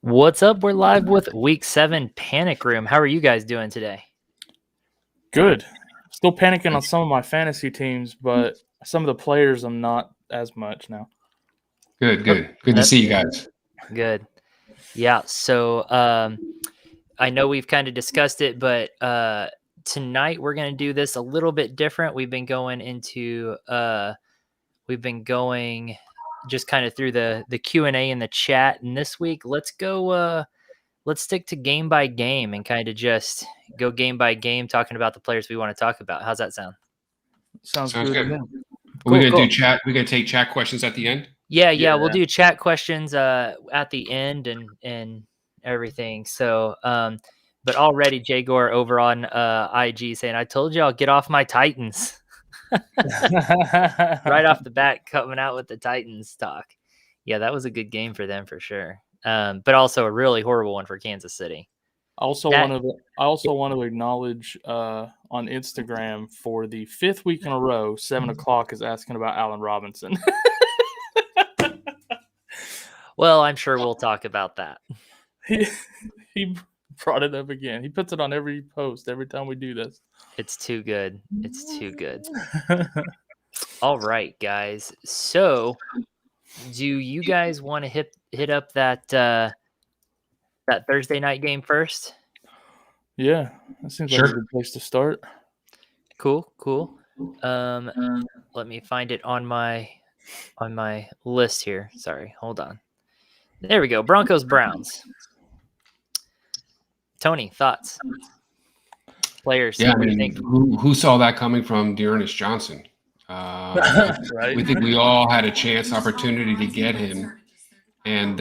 What's up? We're live with Week 7 Panic Room. How are you guys doing today? Good. Still panicking on some of my fantasy teams, but some of the players I'm not as much now. Good to see you guys. Good. Yeah, so I know we've kind of discussed it, but tonight we're going to do this a little bit different. We've been going just kind of through the Q&A in the chat, and this week let's stick to game by game and kind of just go game by game talking about the players we want to talk about. How's that sound? Sounds good. We're going to do chat. We're going to take chat questions at the end? Yeah. We'll do chat questions at the end and everything. So, but already Jay Gore over on IG saying, I told you I'll get off my Titans. Right off the bat, coming out with the Titans talk. Yeah, that was a good game for them for sure. But also a really horrible one for Kansas City. I also want to acknowledge on Instagram for the 5th week in a row, 7 o'clock is asking about Allen Robinson. Well, I'm sure we'll talk about that. He brought it up again. He puts it on every post every time we do this. It's too good. It's too good. All right, guys. So, do you guys want to hit up that Thursday night game first? Yeah, that seems like a good place to start. Cool. Let me find it on my list here. Sorry, hold on. There we go. Broncos Browns. Tony, thoughts? Players. Yeah, who saw that coming from Dearness Johnson? Right. We think we all had a opportunity to get him, and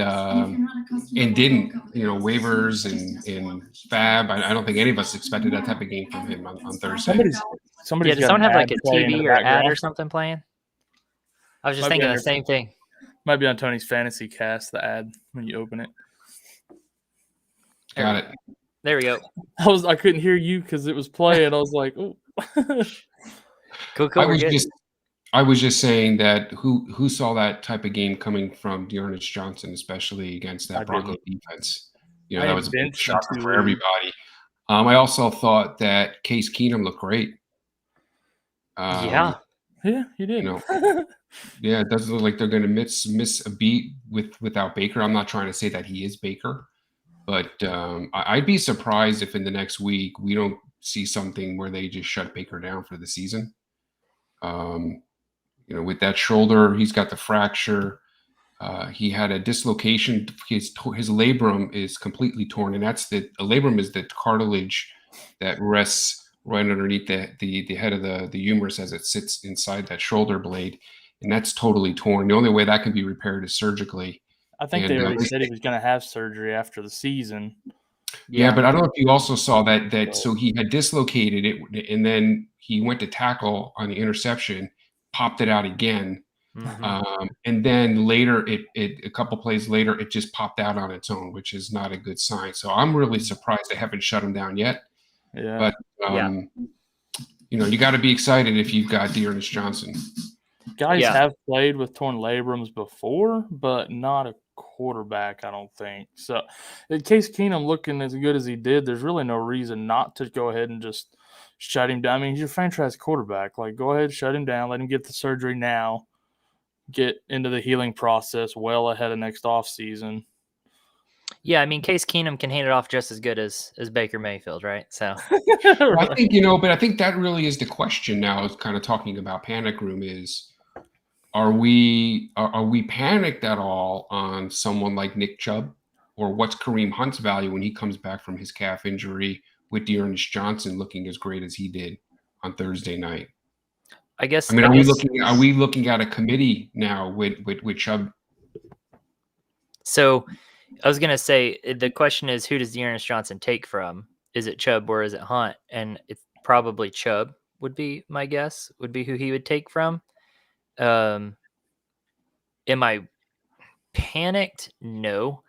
didn't. Waivers and Fab. I don't think any of us expected that type of game from him on Thursday. Does someone have like a TV or ad or something playing? I was just thinking the same thing. Might be on Tony's fantasy cast, the ad when you open it. Got it. There we go. I couldn't hear you because it was playing. I was like, oh. Cool. I was just saying that who saw that type of game coming from Dearness Johnson, especially against that Broncos defense. That was a big shocker for everybody. I also thought that Case Keenum looked great. Yeah, he did. Yeah, it doesn't look like they're going to miss a beat without Baker. I'm not trying to say that he is Baker, but I'd be surprised if in the next week we don't see something where they just shut Baker down for the season. With that shoulder, he's got the fracture. He had a dislocation. His labrum is completely torn, and the labrum is the cartilage that rests right underneath the head of the humerus as it sits inside that shoulder blade, and that's totally torn. The only way that can be repaired is surgically. I think they already said he was going to have surgery after the season. Yeah, but I don't know if you also saw that. So he had dislocated it, and then he went to tackle on the interception, popped it out again. Mm-hmm. And then later, a couple plays later, it just popped out on its own, which is not a good sign. So I'm really surprised they haven't shut him down yet. Yeah. But you got to be excited if you've got Dearness Johnson. Guys have played with torn labrums before, but not a quarterback, I don't think. So in case Keenum looking as good as he did, there's really no reason not to go ahead and just shut him down. I mean, he's your franchise quarterback. Like, go ahead, shut him down, let him get the surgery now, get into the healing process well ahead of next offseason. Yeah, I mean, Case Keenum can hand it off just as good as Baker Mayfield, right? So I think, but I think that really is the question now, is kind of talking about Panic Room is, are we panicked at all on someone like Nick Chubb, or what's Kareem Hunt's value when he comes back from his calf injury with Dearness Johnson looking as great as he did on Thursday night? I guess. Are we looking at a committee now with Chubb? So I was gonna say the question is, who does Dearness Johnson take from? Is it Chubb or is it Hunt? And it's probably Chubb would be my guess. Would be who he would take from. Am I panicked? No.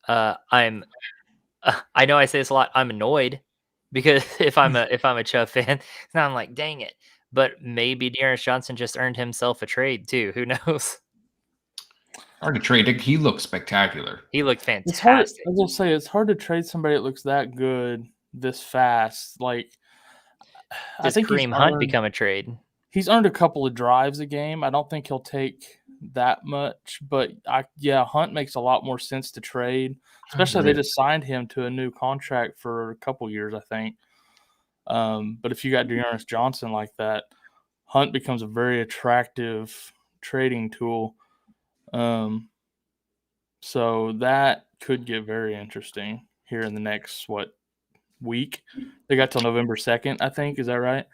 I know I say this a lot. I'm annoyed because if I'm a Chubb fan, now I'm like, dang it. But maybe Dearness Johnson just earned himself a trade too. Who knows? Hard to trade. He looks spectacular. He looked It's hard. fantastic. I will say it's hard to trade somebody that looks that good this fast. Like, I Does think Kareem Hunt become a trade? He's earned a couple of drives a game. I don't think he'll take that much, but Hunt makes a lot more sense to trade. Especially they just signed him to a new contract for a couple years, I think. But if you got Dearness Johnson like that, Hunt becomes a very attractive trading tool. So that could get very interesting here in the next week. They got till November 2nd, I think. Is that right?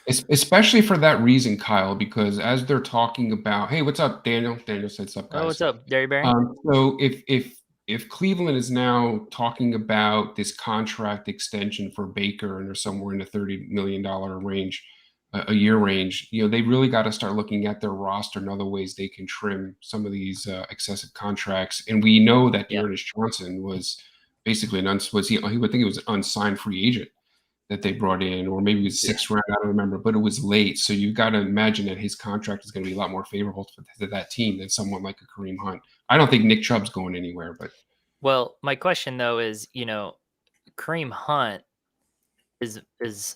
Especially for that reason, Kyle, because as they're talking about, hey, what's up, Daniel? Daniel said, "What's up, guys?" Oh, what's up, Derry Barry? So if Cleveland is now talking about this contract extension for Baker and they're somewhere in the $30 million range, a year range, they really got to start looking at their roster and other ways they can trim some of these excessive contracts. And we know that Dearness Johnson was basically he would think it was an unsigned free agent that they brought in, or maybe it was sixth round, I don't remember, but it was late. So you've got to imagine that his contract is going to be a lot more favorable to that team than someone like a Kareem Hunt. I don't think Nick Chubb's going anywhere, but. Well, my question though is, Kareem Hunt is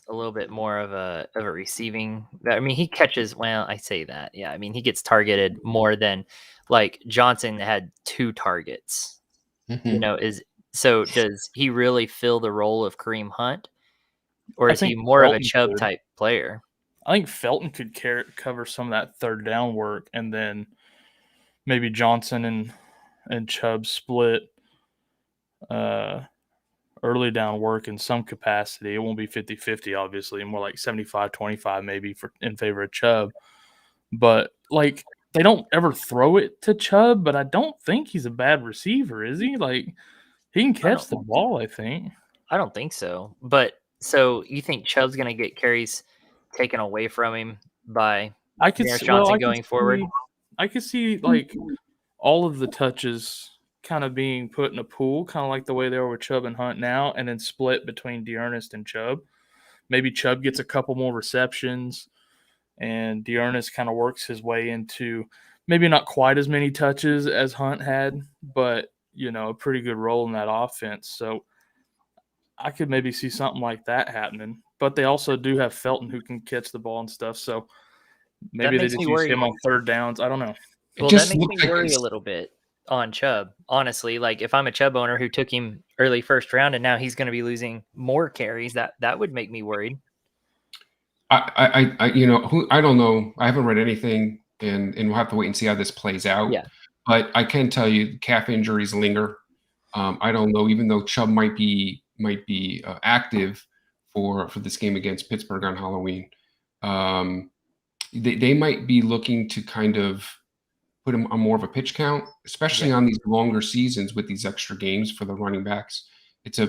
a little bit more of a receiving. I mean, he catches. Well, I say that. Yeah, I mean, he gets targeted more than like Johnson had 2 targets. Mm-hmm. So does he really fill the role of Kareem Hunt, or is he more of a Chubb type player? I think Felton could cover some of that third down work, and then maybe Johnson and Chubb split early down work in some capacity. It won't be 50-50, obviously, more like 75-25 maybe in favor of Chubb. But like, they don't ever throw it to Chubb, but I don't think he's a bad receiver, is he? Like, he can catch the ball, I think. I don't think so. But so you think Chubb's going to get carries taken away from him by Johnson going forward? I could see like all of the touches kind of being put in a pool, kind of like the way they are with Chubb and Hunt now, and then split between Dearness and Chubb. Maybe Chubb gets a couple more receptions, and Dearness kind of works his way into maybe not quite as many touches as Hunt had, but a pretty good role in that offense. So I could maybe see something like that happening. But they also do have Felton who can catch the ball and stuff. So maybe they just use him on third downs. I don't know. Well, that makes me worry a little bit on Chubb. Honestly, like if I'm a Chubb owner who took him early first round and now he's going to be losing more carries, that would make me worried. I don't know. I haven't read anything, and we'll have to wait and see how this plays out. Yeah. But I can tell you, calf injuries linger. I don't know. Even though Chubb might be active for this game against Pittsburgh on Halloween, they might be looking to kind of put him on more of a pitch count, especially on these longer seasons with these extra games for the running backs. It's a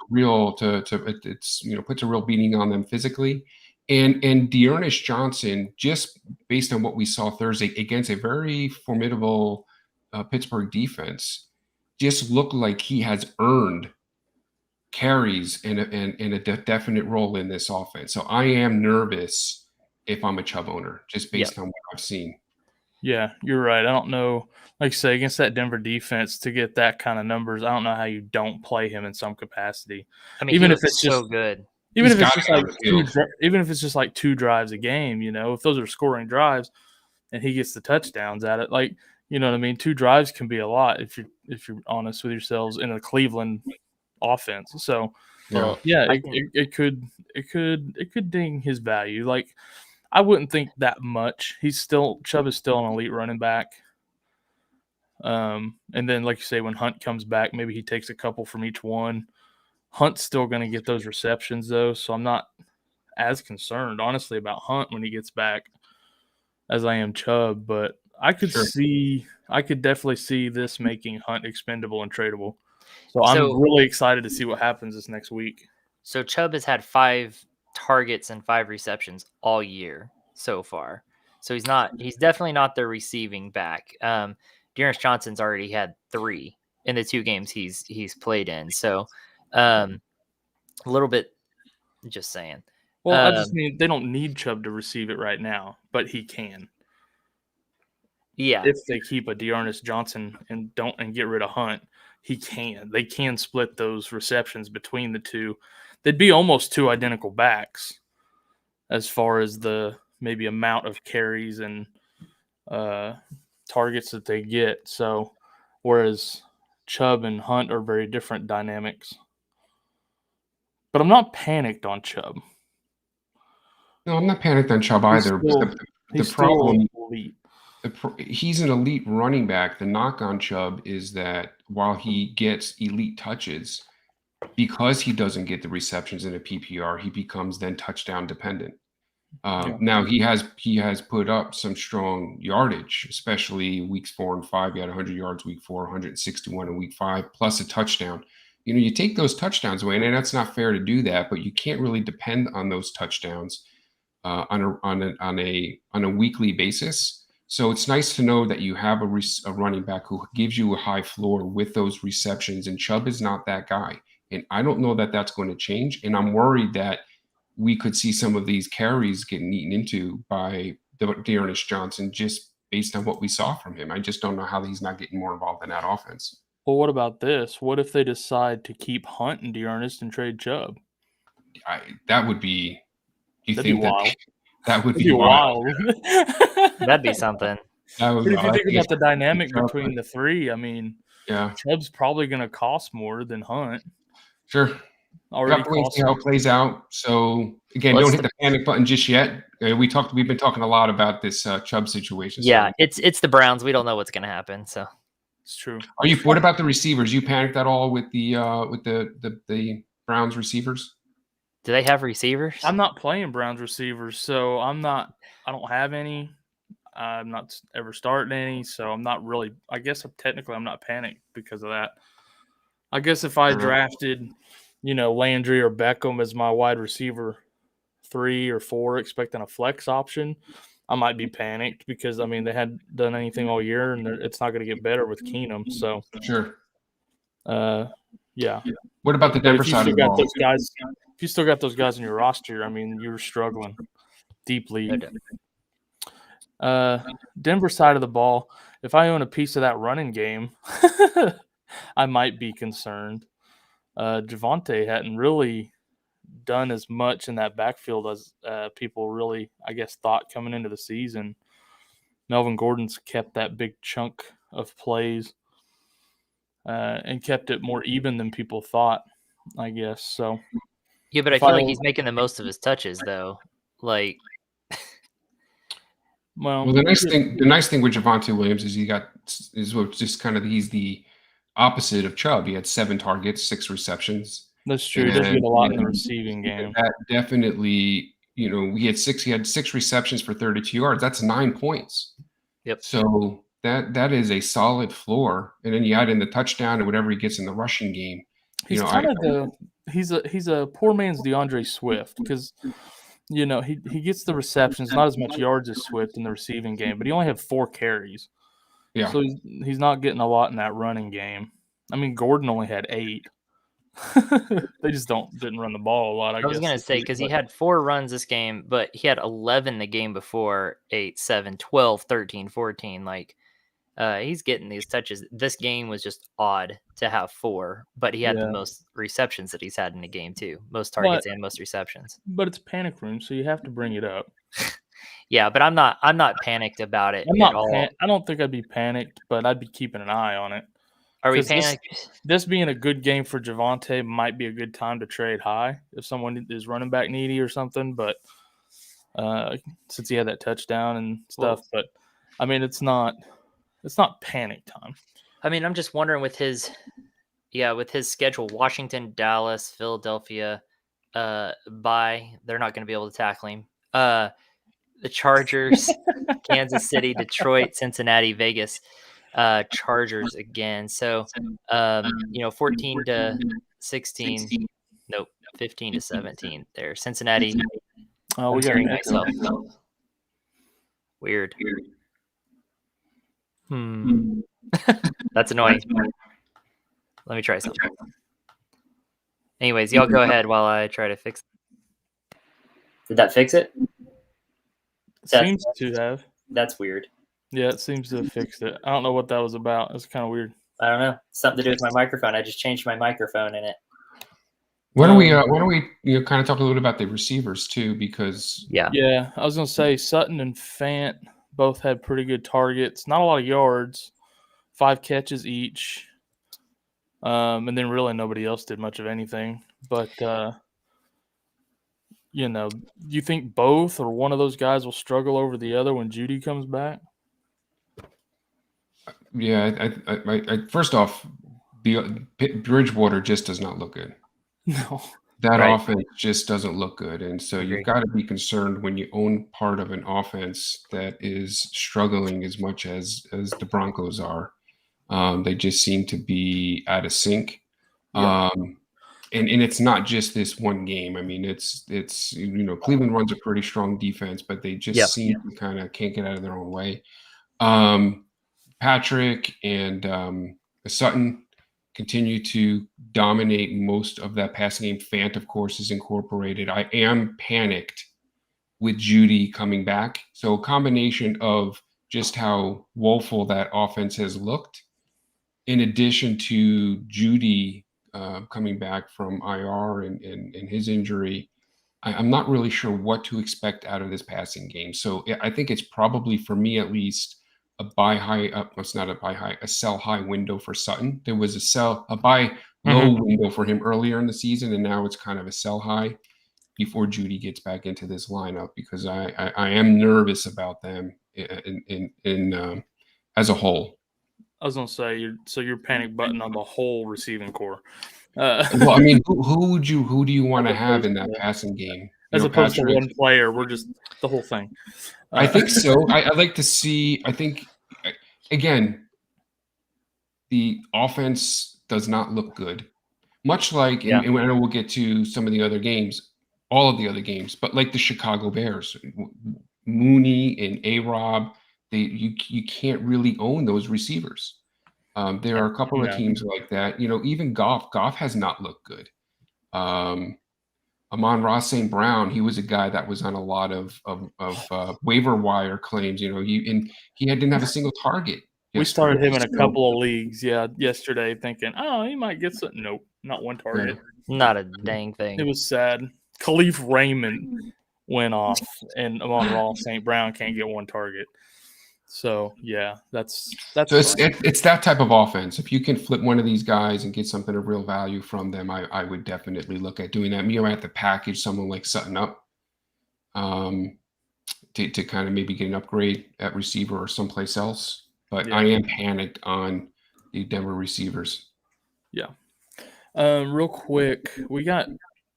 real puts a real beating on them physically. And Dearness Johnson, just based on what we saw Thursday against a very formidable Pittsburgh defense, just looked like he has earned carries and a definite role in this offense. So I am nervous if I'm a Chubb owner, just based on what I've seen. Yeah, you're right. I don't know. Like you say, against that Denver defense, to get that kind of numbers, I don't know how you don't play him in some capacity. I mean, even if it's so good. Even if it's just like 2 drives a game, if those are scoring drives and he gets the touchdowns at it, like, you know what I mean? 2 drives can be a lot if you're honest with yourselves in a Cleveland offense. So it could ding his value. Like, I wouldn't think that much. Chubb is still an elite running back. And then, like you say, when Hunt comes back, maybe he takes a couple from each one. Hunt's still going to get those receptions, though, so I'm not as concerned, honestly, about Hunt when he gets back as I am Chubb. But I could definitely see this making Hunt expendable and tradable. So I'm really excited to see what happens this next week. So Chubb has had 5 targets and 5 receptions all year so far. So he's definitely not their receiving back. Dearness Johnson's already had 3 in the 2 games he's played in. So a little bit, just saying. Well, I just mean they don't need Chubb to receive it right now, but he can. Yeah. If they keep a Dearness Johnson and get rid of Hunt, they can split those receptions between the two. They'd be almost two identical backs as far as the maybe amount of carries and targets that they get. So, whereas Chubb and Hunt are very different dynamics. But I'm not panicked on Chubb. No, I'm not panicked on Chubb either. He's still elite. He's an elite running back. The knock on Chubb is that while he gets elite touches, because he doesn't get the receptions in a PPR, he becomes then touchdown dependent. Now he has put up some strong yardage, especially weeks 4 and 5. He had 100 yards week 4, 161 in week 5, plus a touchdown. You take those touchdowns away, and that's not fair to do that, but you can't really depend on those touchdowns on a weekly basis. So it's nice to know that you have a running back who gives you a high floor with those receptions, and Chubb is not that guy. And I don't know that that's going to change, and I'm worried that we could see some of these carries getting eaten into by Dearness Johnson just based on what we saw from him. I just don't know how he's not getting more involved in that offense. Well, what about this? What if they decide to keep Hunt and Dearness and trade Chubb? That would be. That'd be wild. That would be wild. That'd be something. But if you think about the dynamic between the three, I mean, yeah, Chubb's probably going to cost more than Hunt. Sure. We'll see how it plays out. So again, don't hit the panic button just yet. We've been talking a lot about this Chubb situation. Yeah, it's the Browns. We don't know what's going to happen. So it's true. What about the receivers? You panicked at all with the Browns receivers? Do they have receivers? I'm not playing Browns receivers, so I don't have any. I'm not ever starting any, so I'm not really. I guess technically I'm not panicked because of that. I guess if I drafted, Landry or Beckham as my wide receiver 3 or 4, expecting a flex option, I might be panicked because they hadn't done anything all year, and it's not going to get better with Keenum. So sure. Yeah. What about the Denver side of the ball? If you still got those guys in your roster, you're struggling deeply. Denver side of the ball, if I own a piece of that running game, I might be concerned. Javonte hadn't really done as much in that backfield as people really, I guess, thought coming into the season. Melvin Gordon's kept that big chunk of plays and kept it more even than people thought, I guess. So yeah, but I feel like he's making the most of his touches, though. Like, well, the nice thing with Javonte Williams is he's the opposite of Chubb. He had 7 targets, 6 receptions. That's true. He does get a lot in the receiving game. That definitely, he had 6 receptions for 32 yards. That's 9 points. Yep. So that is a solid floor. And then you add in the touchdown and whatever he gets in the rushing game. He's he's a poor man's DeAndre Swift because he gets the receptions, not as much yards as Swift in the receiving game, but he only had 4 carries. Yeah. So he's not getting a lot in that running game. Gordon only had 8. They just didn't run the ball a lot, I guess. I was going to say, because he had 4 runs this game, but he had 11 the game before, 8, 7, 12, 13, 14. He's getting these touches. This game was just odd to have 4, but he had the most receptions that he's had in a game too. Most targets and most receptions. But it's panic room, so you have to bring it up. Yeah, but I'm not panicked about it at all. I don't think I'd be panicked, but I'd be keeping an eye on it. Are we panicked? This being a good game for Javonte might be a good time to trade high if someone is running back needy or something. But since he had that touchdown and stuff, but it's not panic time. I'm just wondering with his schedule: Washington, Dallas, Philadelphia. They're not going to be able to tackle him. The Chargers, Kansas City, Detroit, Cincinnati, Vegas. Chargers again. So, 14 to 16. Nope, 15 to 17 there. Cincinnati. Oh, we got myself. Weird. That's annoying. Let me try something. Anyways, y'all go ahead while I try to fix it. Did that fix it? Seems to have. That's weird. Yeah, it seems to have fixed it. I don't know what that was about. It's kind of weird. I don't know. Something to do with my microphone. I just changed my microphone in it. Why don't we kind of talk a little bit about the receivers too? Because yeah, I was gonna say Sutton and Fant both had pretty good targets. Not a lot of yards, 5 catches each, and then really nobody else did much of anything. But you think both or one of those guys will struggle over the other when Judy comes back? Yeah, I first off, Bridgewater just does not look good. No. That offense just doesn't look good. And so you've got to be concerned when you own part of an offense that is struggling as much as the Broncos are. They just seem to be out of sync. Yeah. And it's not just this one game. I mean, it's Cleveland runs a pretty strong defense, but they just seem to kind of can't get out of their own way. Patrick and Sutton continue to dominate most of that passing game. Fant, of course, is incorporated. I am panicked with Judy coming back. So a combination of just how woeful that offense has looked, in addition to Judy coming back from IR and his injury, I'm not really sure what to expect out of this passing game. So I think it's probably, for me at least, a buy high it's not a buy high, a sell high window for Sutton. There was a buy low window for him earlier in the season, and now it's kind of a sell high before Judy gets back into this lineup, because I am nervous about them in as a whole. I was gonna say you're panic button on the whole receiving core. Well, I mean, who do you want to have in that passing game? As opposed to one player, we're just the whole thing. I think so. I'd like to see. I think, again, the offense does not look good. Much like, and I know we'll get to some of the other games, all of the other games, but like the Chicago Bears, Mooney and A-Rob, you can't really own those receivers. There are a couple of teams like that. Even Goff has not looked good. Amon-Ra St. Brown, he was a guy that was on a lot of waiver wire claims. He didn't have a single target. We started him in a couple of leagues, yesterday, thinking, he might get something. Nope, not one target. Not a dang thing. It was sad. Khalif Raymond went off, and Amon-Ra St. Brown can't get one target. So that's so it's that type of offense. If you can flip one of these guys and get something of real value from them, I would definitely look at doing that. You have to package someone like Sutton up to kind of maybe get an upgrade at receiver or someplace else. But I am panicked on the Denver receivers. Yeah. Real quick, we got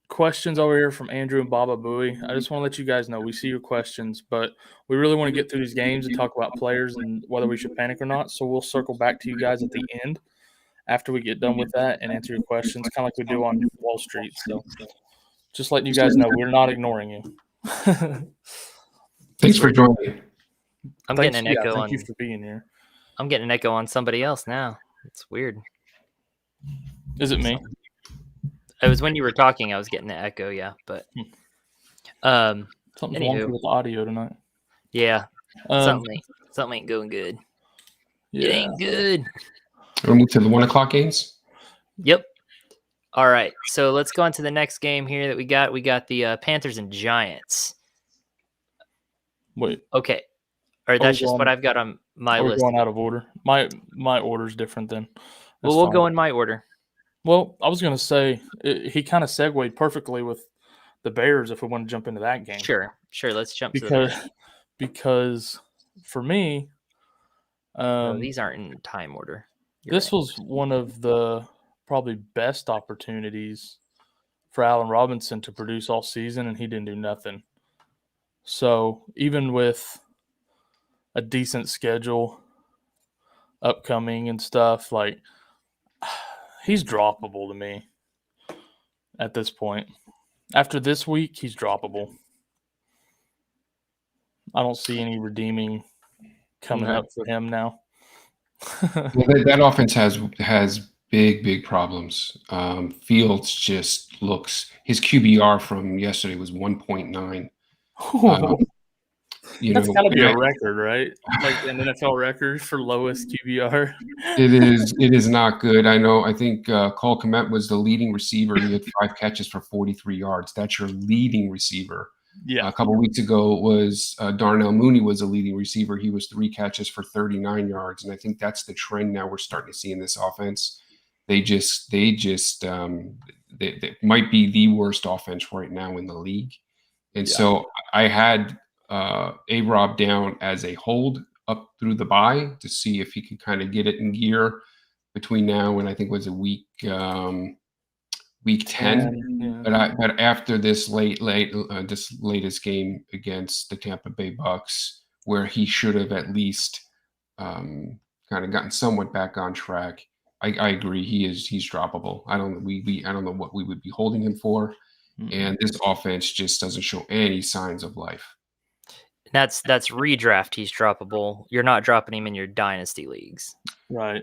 questions over here from Andrew and Baba Booey. I just want to let you guys know we see your questions, but we really want to get through these games and talk about players and whether we should panic or not. So we'll circle back to you guys at the end after we get done with that and answer your questions, kind of like we do on Wall Street. So just letting you guys know we're not ignoring you. Thanks for joining. I'm getting an echo thank you for being here. I'm getting an echo on somebody else now. It's weird. Is it me? It was when you were talking, I was getting the echo, but something's wrong with the audio tonight. Yeah. Something ain't going good. It ain't good. We'll move to the 1:00 games. Yep. All right. So let's go on to the next game here that we got. We got the Panthers and Giants. Wait. Okay. All right, that's just what I've got on my list. We're going out of order. My order's different then. Well, we'll go in my order. Well, I was going to say he kind of segued perfectly with the Bears if we want to jump into that game. Sure. Let's jump to the because for me, these aren't in time order. This was one of the probably best opportunities for Allen Robinson to produce all season, and he didn't do nothing. So even with a decent schedule upcoming and stuff, like he's droppable to me at this point. After this week, he's droppable. I don't see any redeeming coming up for him now. That offense has big problems. Fields just looks – his QBR from yesterday was 1.9. That's got to be a record, right? Like an NFL record for lowest QBR. It is not good. I think Cole Kmet was the leading receiver. He had 5 catches for 43 yards. That's your leading receiver. Yeah. A couple of weeks ago was Darnell Mooney was the leading receiver. He was 3 catches for 39 yards. And I think that's the trend now we're starting to see in this offense. They might be the worst offense right now in the league. And so I had A-Rob down as a hold up through the bye to see if he could kind of get it in gear between now and I think was a week 10. Yeah. But after this this latest game against the Tampa Bay Bucks, where he should have at least kind of gotten somewhat back on track, I agree he's droppable. I don't know what we would be holding him for. And this offense just doesn't show any signs of life. That's redraft. He's droppable. You're not dropping him in your dynasty leagues, right?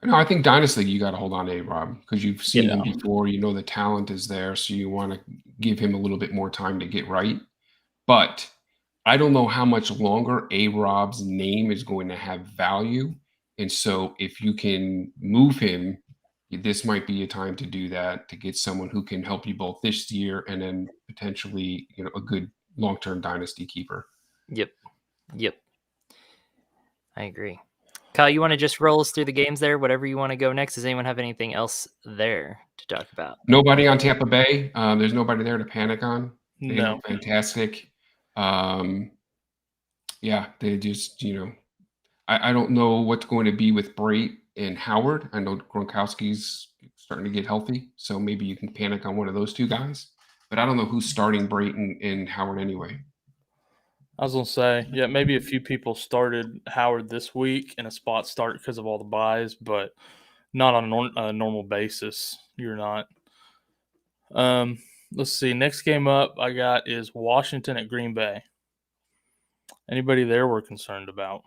No, I think dynasty you got to hold on to A-Rob because you've seen him before. You know the talent is there, so you want to give him a little bit more time to get right. But I don't know how much longer A-Rob's name is going to have value, and so if you can move him, this might be a time to do that, to get someone who can help you both this year and then potentially, a good long-term dynasty keeper. Yep. I agree. Kyle, you want to just roll us through the games there? Whatever you want to go next. Does anyone have anything else there to talk about? Nobody on Tampa Bay. There's nobody there to panic on. No. Fantastic. They just, I don't know what's going to be with Brate and Howard. I know Gronkowski's starting to get healthy, so maybe you can panic on one of those 2 guys. But I don't know who's starting Brate and Howard anyway. I was going to say, maybe a few people started Howard this week in a spot start because of all the buys, but not on a normal basis. You're not. Let's see. Next game up I got is Washington at Green Bay. Anybody there we're concerned about?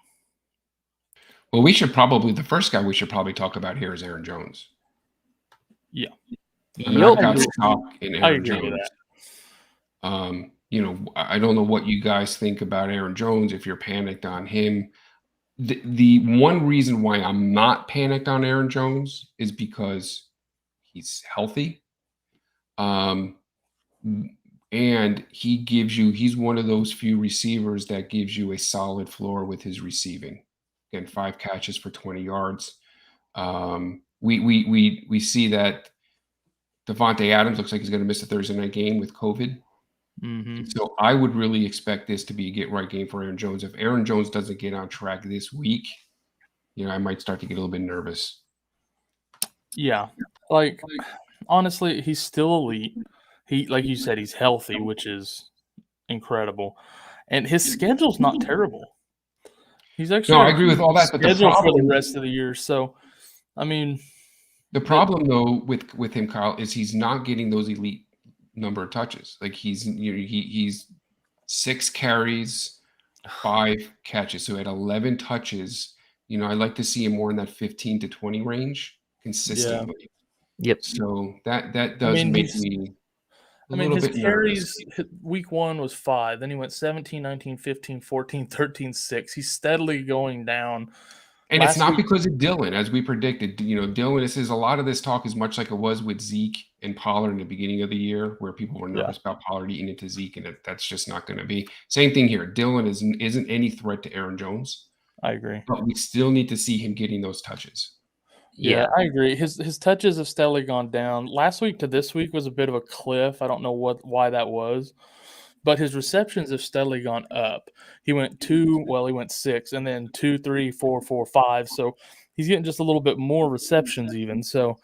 Well, the first guy we should probably talk about here is Aaron Jones. Yeah. I've got stock in Aaron Jones. With that. I don't know what you guys think about Aaron Jones, if you're panicked on him. The one reason why I'm not panicked on Aaron Jones is because he's healthy. And he's one of those few receivers that gives you a solid floor with his receiving. Again, 5 catches for 20 yards. We see that Davante Adams looks like he's going to miss the Thursday night game with COVID. Mm-hmm. So I would really expect this to be a get-right game for Aaron Jones. If Aaron Jones doesn't get on track this week, I might start to get a little bit nervous. Yeah. Honestly, he's still elite. He, like you said, he's healthy, which is incredible. And his schedule's not terrible. He's actually I agree with all that, but for the rest of the year. So, the problem though with him, Kyle, is he's not getting those elite number of touches. Like he's 6 carries, 5 catches, so at 11 touches. I'd like to see him more in that 15 to 20 range consistently. Yep. So that does make me. His carries week 1 was 5. Then he went 17, 19, 15, 14, 13, 6. He's steadily going down. And it's not because of Dylan, as we predicted. Dylan, this is a lot of this talk is much like it was with Zeke and Pollard in the beginning of the year, where people were nervous about Pollard eating into Zeke, and that's just not going to be. Same thing here. Dylan isn't any threat to Aaron Jones. I agree. But we still need to see him getting those touches. Yeah, I agree. His touches have steadily gone down. Last week to this week was a bit of a cliff. I don't know why that was, but his receptions have steadily gone up. He went 6, and then 2, 3, 4, 4, 5. So he's getting just a little bit more receptions even. So,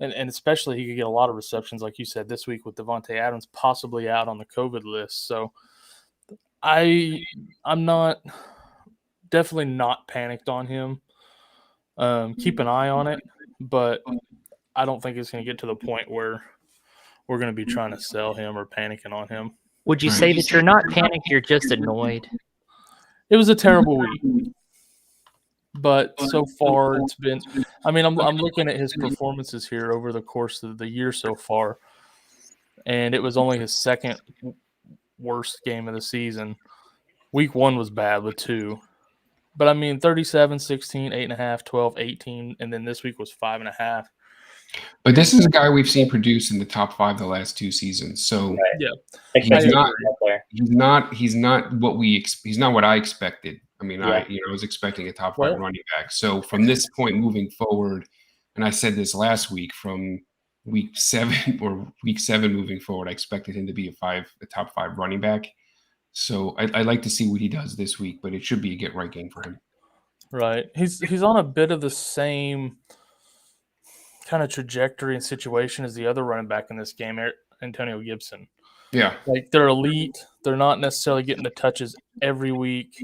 and especially he could get a lot of receptions, like you said, this week with Davante Adams possibly out on the COVID list. So I'm definitely not panicked on him. Keep an eye on it, but I don't think it's going to get to the point where we're going to be trying to sell him or panicking on him. Would you say that you're not panicked, you're just annoyed? It was a terrible week, but so far it's been – I'm looking at his performances here over the course of the year so far, and it was only his second worst game of the season. Week 1 was bad with 2. But, I mean, 37, 16, 8.5, 12, 18, and then this week was 5.5. But this is a guy we've seen produce in the top 5 the last 2 seasons. So Yeah, he's not what I expected. I mean, I was expecting a top 5 running back. So from this point moving forward, and I said this last week, from week 7 moving forward, I expected him to be a top 5 running back. So I'd like to see what he does this week, but it should be a get right game for him. Right. He's on a bit of the same kind of trajectory and situation as the other running back in this game, Antonio Gibson. Yeah. Like, they're elite. They're not necessarily getting the touches every week.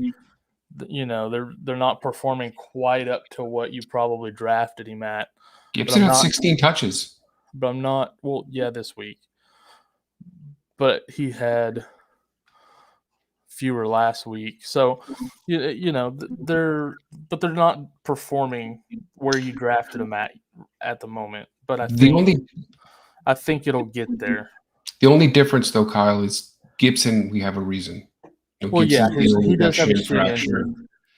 You know, they're not performing quite up to what you probably drafted him at. Gibson had 16 touches. But I'm not – well, yeah, this week. But he had fewer last week. So, you know, they're not performing where you drafted them at the moment. But I think it'll get there. The only difference, though, Kyle, is Gibson, we have a reason. Well, yeah, he does have a fracture.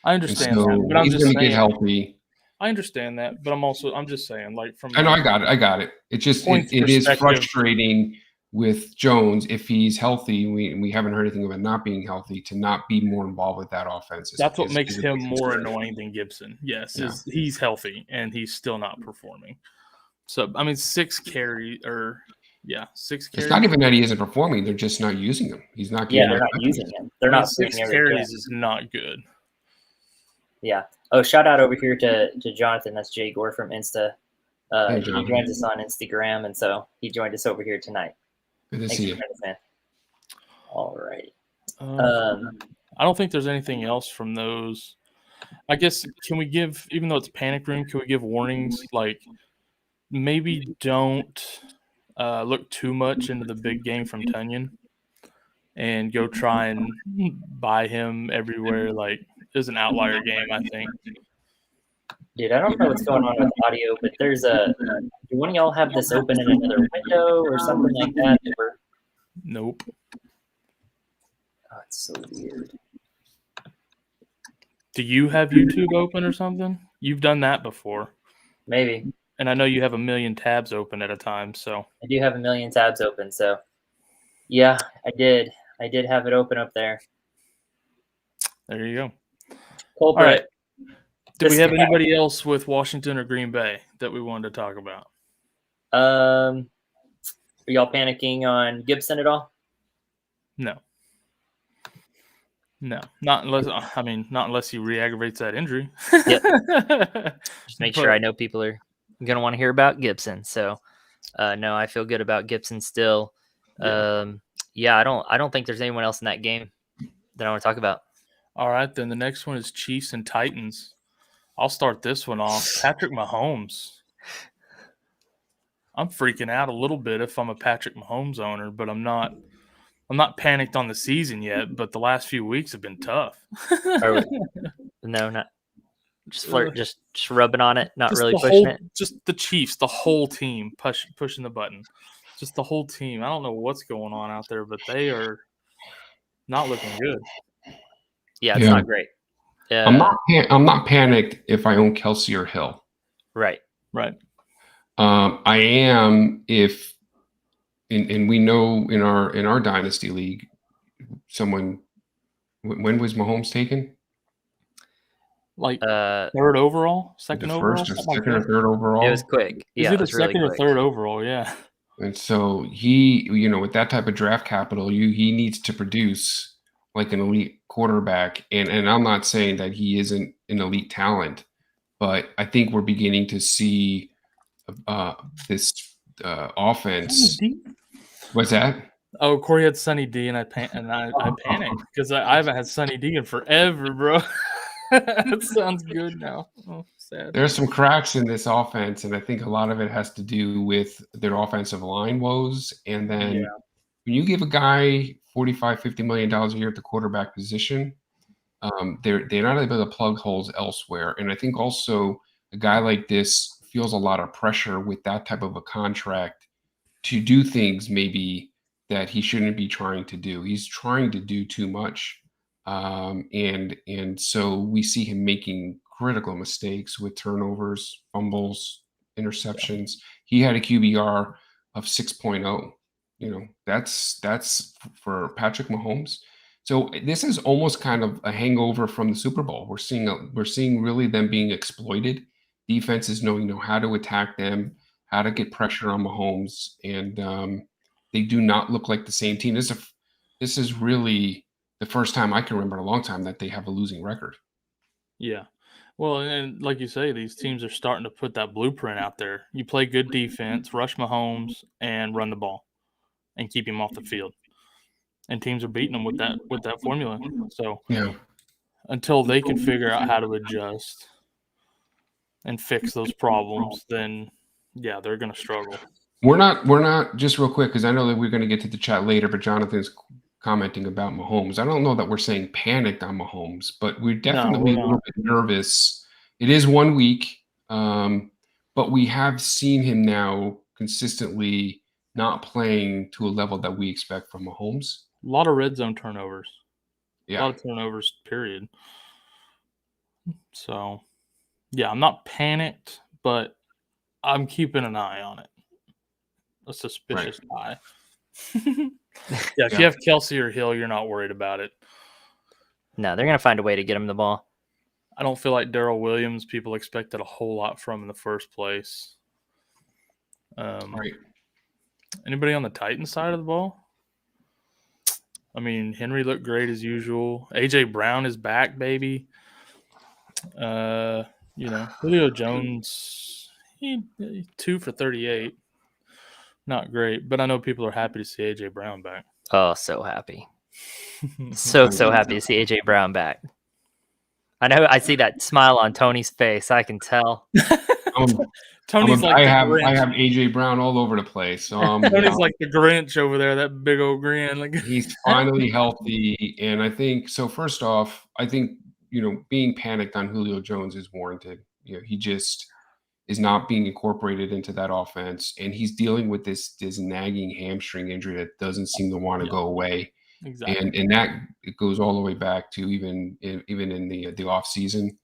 I understand that, but I'm just saying he's going to get healthy. I understand that, but I'm just saying, like, from I know, I got it. It's just it is frustrating with Jones if he's healthy. We haven't heard anything about not being healthy, to not be more involved with that offense. That's what makes him more annoying than Gibson. Yes, is he's healthy and he's still not performing. So I mean, 6 carries. 6 carries. It's not even that he isn't performing; they're just not using him. He's not. They're not using him. They're not. 6 carries is not good. Yeah. Oh, shout out over here to Jonathan. That's Jay Gore from Insta. He joins us on Instagram, and so he joined us over here tonight. Good to see you, man. All right. I don't think there's anything else from those. I guess, can we give, even though it's panic room, can we give warnings? Like, maybe don't look too much into the big game from Tunyon and go try and buy him everywhere. Like, it was an outlier game, I think. Dude, I don't know what's going on with audio, but there's do one of y'all have this open in another window or something like that? Nope. Oh, it's so weird. Do you have YouTube open or something? You've done that before. Maybe. And I know you have a million tabs open at a time, so. I do have a million tabs open, so. Yeah, I did. I did have it open up there. There you go. Culprit. All right. Do we have anybody else with Washington or Green Bay that we wanted to talk about? Are y'all panicking on Gibson at all? No, not unless he re-aggravates that injury. Yep. Just make sure I know people are going to want to hear about Gibson. So, no, I feel good about Gibson still. I don't think there's anyone else in that game that I want to talk about. All right, then the next one is Chiefs and Titans. I'll start this one off. Patrick Mahomes. I'm freaking out a little bit if I'm a Patrick Mahomes owner, but I'm not panicked on the season yet, but the last few weeks have been tough. No, not just flirt, just rubbing on it, not really pushing it. Just the Chiefs, the whole team pushing the button. Just the whole team. I don't know what's going on out there, but they are not looking good. Yeah, it's not great. I'm not panicked if I own Kelsey or Hill. Right. I am if, and we know in our dynasty league, when was Mahomes taken? Like third overall, second overall, second or third overall. It was quick. Yeah, it was second or third overall. Yeah. And so he, with that type of draft capital, he needs to produce like an elite quarterback. And I'm not saying that he isn't an elite talent, but I think we're beginning to see this offense. What's that? Oh, Corey had Sunny D, and I panicked because I haven't had Sunny D in forever, bro. That sounds good now. Oh, sad. There's some cracks in this offense, and I think a lot of it has to do with their offensive line woes. And then when you give a guy $45-50 million a year at the quarterback position, they're not able to plug holes elsewhere. And I think also a guy like this feels a lot of pressure with that type of a contract to do things maybe that he shouldn't be trying to do. He's trying to do too much. And so we see him making critical mistakes with turnovers, fumbles, interceptions. He had a QBR of 6.0. That's for Patrick Mahomes. So this is almost kind of a hangover from the Super Bowl. We're seeing really them being exploited. Defenses knowing how to attack them, how to get pressure on Mahomes, and they do not look like the same team. This is really the first time I can remember in a long time that they have a losing record. Yeah. Well, and like you say, these teams are starting to put that blueprint out there. You play good defense, rush Mahomes, and run the ball, and keep him off the field. And teams are beating them with that formula. So until they can figure out how to adjust and fix those problems, then they're going to struggle. We're not just real quick, because I know that we're going to get to the chat later, but Jonathan's commenting about Mahomes. I don't know that we're saying panicked on Mahomes, but we're definitely a little bit nervous. It is 1 week, but we have seen him now consistently not playing to a level that we expect from Mahomes. A lot of red zone turnovers. Yeah. A lot of turnovers, period. So, I'm not panicked, but I'm keeping an eye on it. A suspicious eye. If you have Kelsey or Hill, you're not worried about it. No, they're going to find a way to get him the ball. I don't feel like Darrell Williams, people expected a whole lot from in the first place. Anybody on the Titans side of the ball? I mean, Henry looked great as usual. A.J. Brown is back, baby. Julio Jones, he 2 for 38. Not great, but I know people are happy to see A.J. Brown back. Oh, so happy. so happy to see A.J. Brown back. I know I see that smile on Tony's face. I can tell. Tony's I have AJ Brown all over the place. So Tony's like the Grinch over there, that big old grin. He's finally healthy, and I think so. First off, I think being panicked on Julio Jones is warranted. He just is not being incorporated into that offense, and he's dealing with this nagging hamstring injury that doesn't seem to want to go away. Exactly. And that it goes all the way back to even in the off season.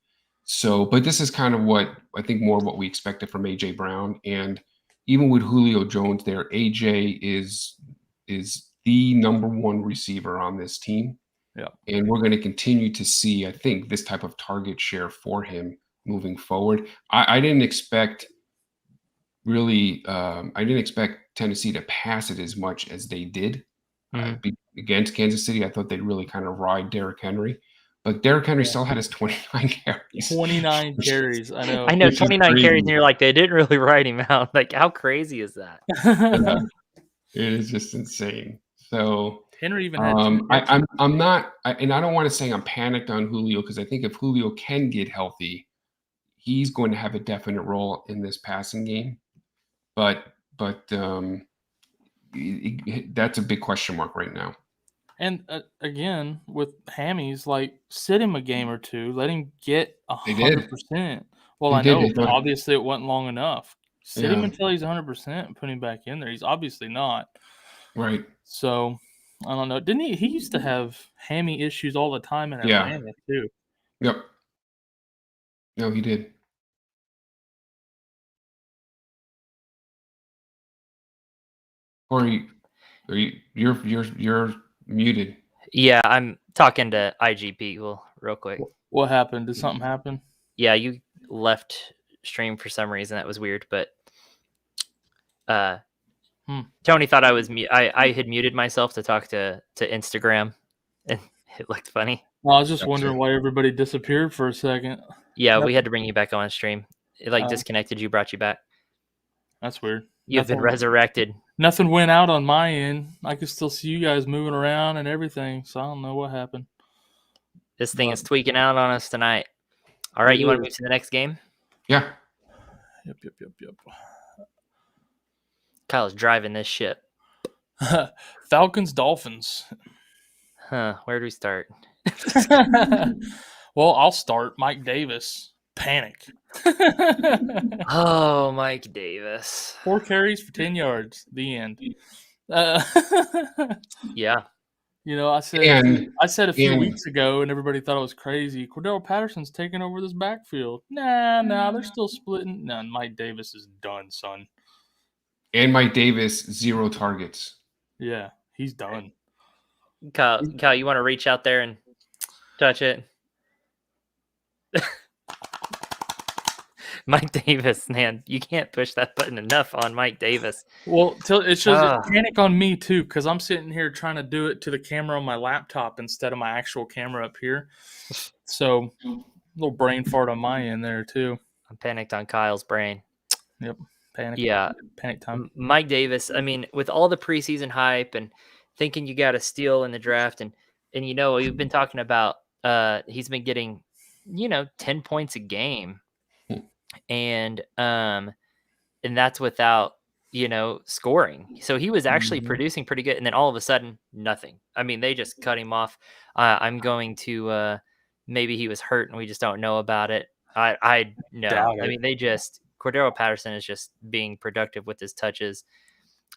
So, but this is kind of what I think more what we expected from AJ Brown, and even with Julio Jones there, AJ is the number one receiver on this team. Yeah, and we're going to continue to see, I think, this type of target share for him moving forward. I didn't expect Tennessee to pass it as much as they did. Against Kansas City, I thought they'd really kind of ride Derrick Henry. But Derrick Henry still had his 29 carries. 29 carries, I know. I know, 29 carries, and you're like, they didn't really write him out. Like, how crazy is that? It is just insane. So Henry even had I'm not, and I don't want to say I'm panicked on Julio, because I think if Julio can get healthy, he's going to have a definite role in this passing game. But that's a big question mark right now. And again, with hammies, like, sit him a game or two, let him get 100%. Well, I know, but obviously it wasn't long enough. Sit him until he's 100% and put him back in there. He's obviously not. Right. So, I don't know. Didn't he? He used to have hammy issues all the time in Atlanta, too. Yep. No, he did. Corey, you're muted. Yeah, I'm talking to IG people real quick. What happened? Did something happen? Yeah, you left stream for some reason. That was weird, but Tony thought I was I had muted myself to talk to Instagram, and it looked funny. Well, I was just wondering why everybody disappeared for a second. Yeah, we had to bring you back on stream. It disconnected you, brought you back. That's weird. You've been resurrected. Nothing went out on my end. I could still see you guys moving around and everything, so I don't know what happened. This thing is tweaking out on us tonight. All right, you want to move to the next game? Yeah. Yep. Kyle's driving this ship. Falcons, Dolphins. Where do we start? Well, I'll start. Mike Davis. Panic. Oh, Mike Davis. 4 carries for 10 yards. The end. Yeah. You know, I said a few weeks ago, and everybody thought it was crazy. Cordell Patterson's taking over this backfield. Nah, they're still splitting. Nah, Mike Davis is done, son. And Mike Davis, 0 targets. Yeah, he's done. Kyle, you want to reach out there and touch it? Mike Davis, man, you can't push that button enough on Mike Davis. Well, it shows panic on me too, because I'm sitting here trying to do it to the camera on my laptop instead of my actual camera up here. So, a little brain fart on my end there too. I'm panicked on Kyle's brain. Yep, panic. Yeah, panic time. Mike Davis. I mean, with all the preseason hype and thinking you got a steal in the draft, and you know, we've been talking about he's been getting 10 points a game. And that's without scoring. So he was actually producing pretty good, and then all of a sudden nothing. I mean, they just cut him off. I'm going to maybe he was hurt and we just don't know about it. I know. I mean, Cordero Patterson is just being productive with his touches,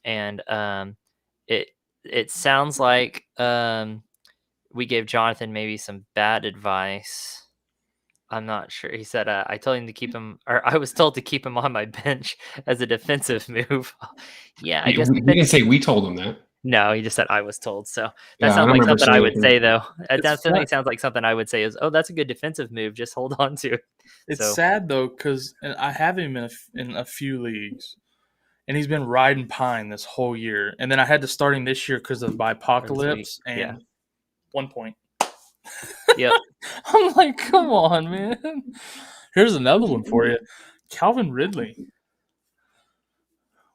and it sounds like we gave Jonathan maybe some bad advice. I'm not sure. He said, I told him to keep him, or I was told to keep him on my bench as a defensive move. Yeah, I guess. We didn't say we told him that. No, he just said I was told. So that sounds like something I would say, though. That definitely sounds like something I would say is, that's a good defensive move. Just hold on to it. It's sad, though, because I have him in a few leagues, and he's been riding pine this whole year. And then I had to start him this year because of Bipocalypse, and 1 point. Yep. I'm like, come on, man. Here's another one for you. Calvin Ridley.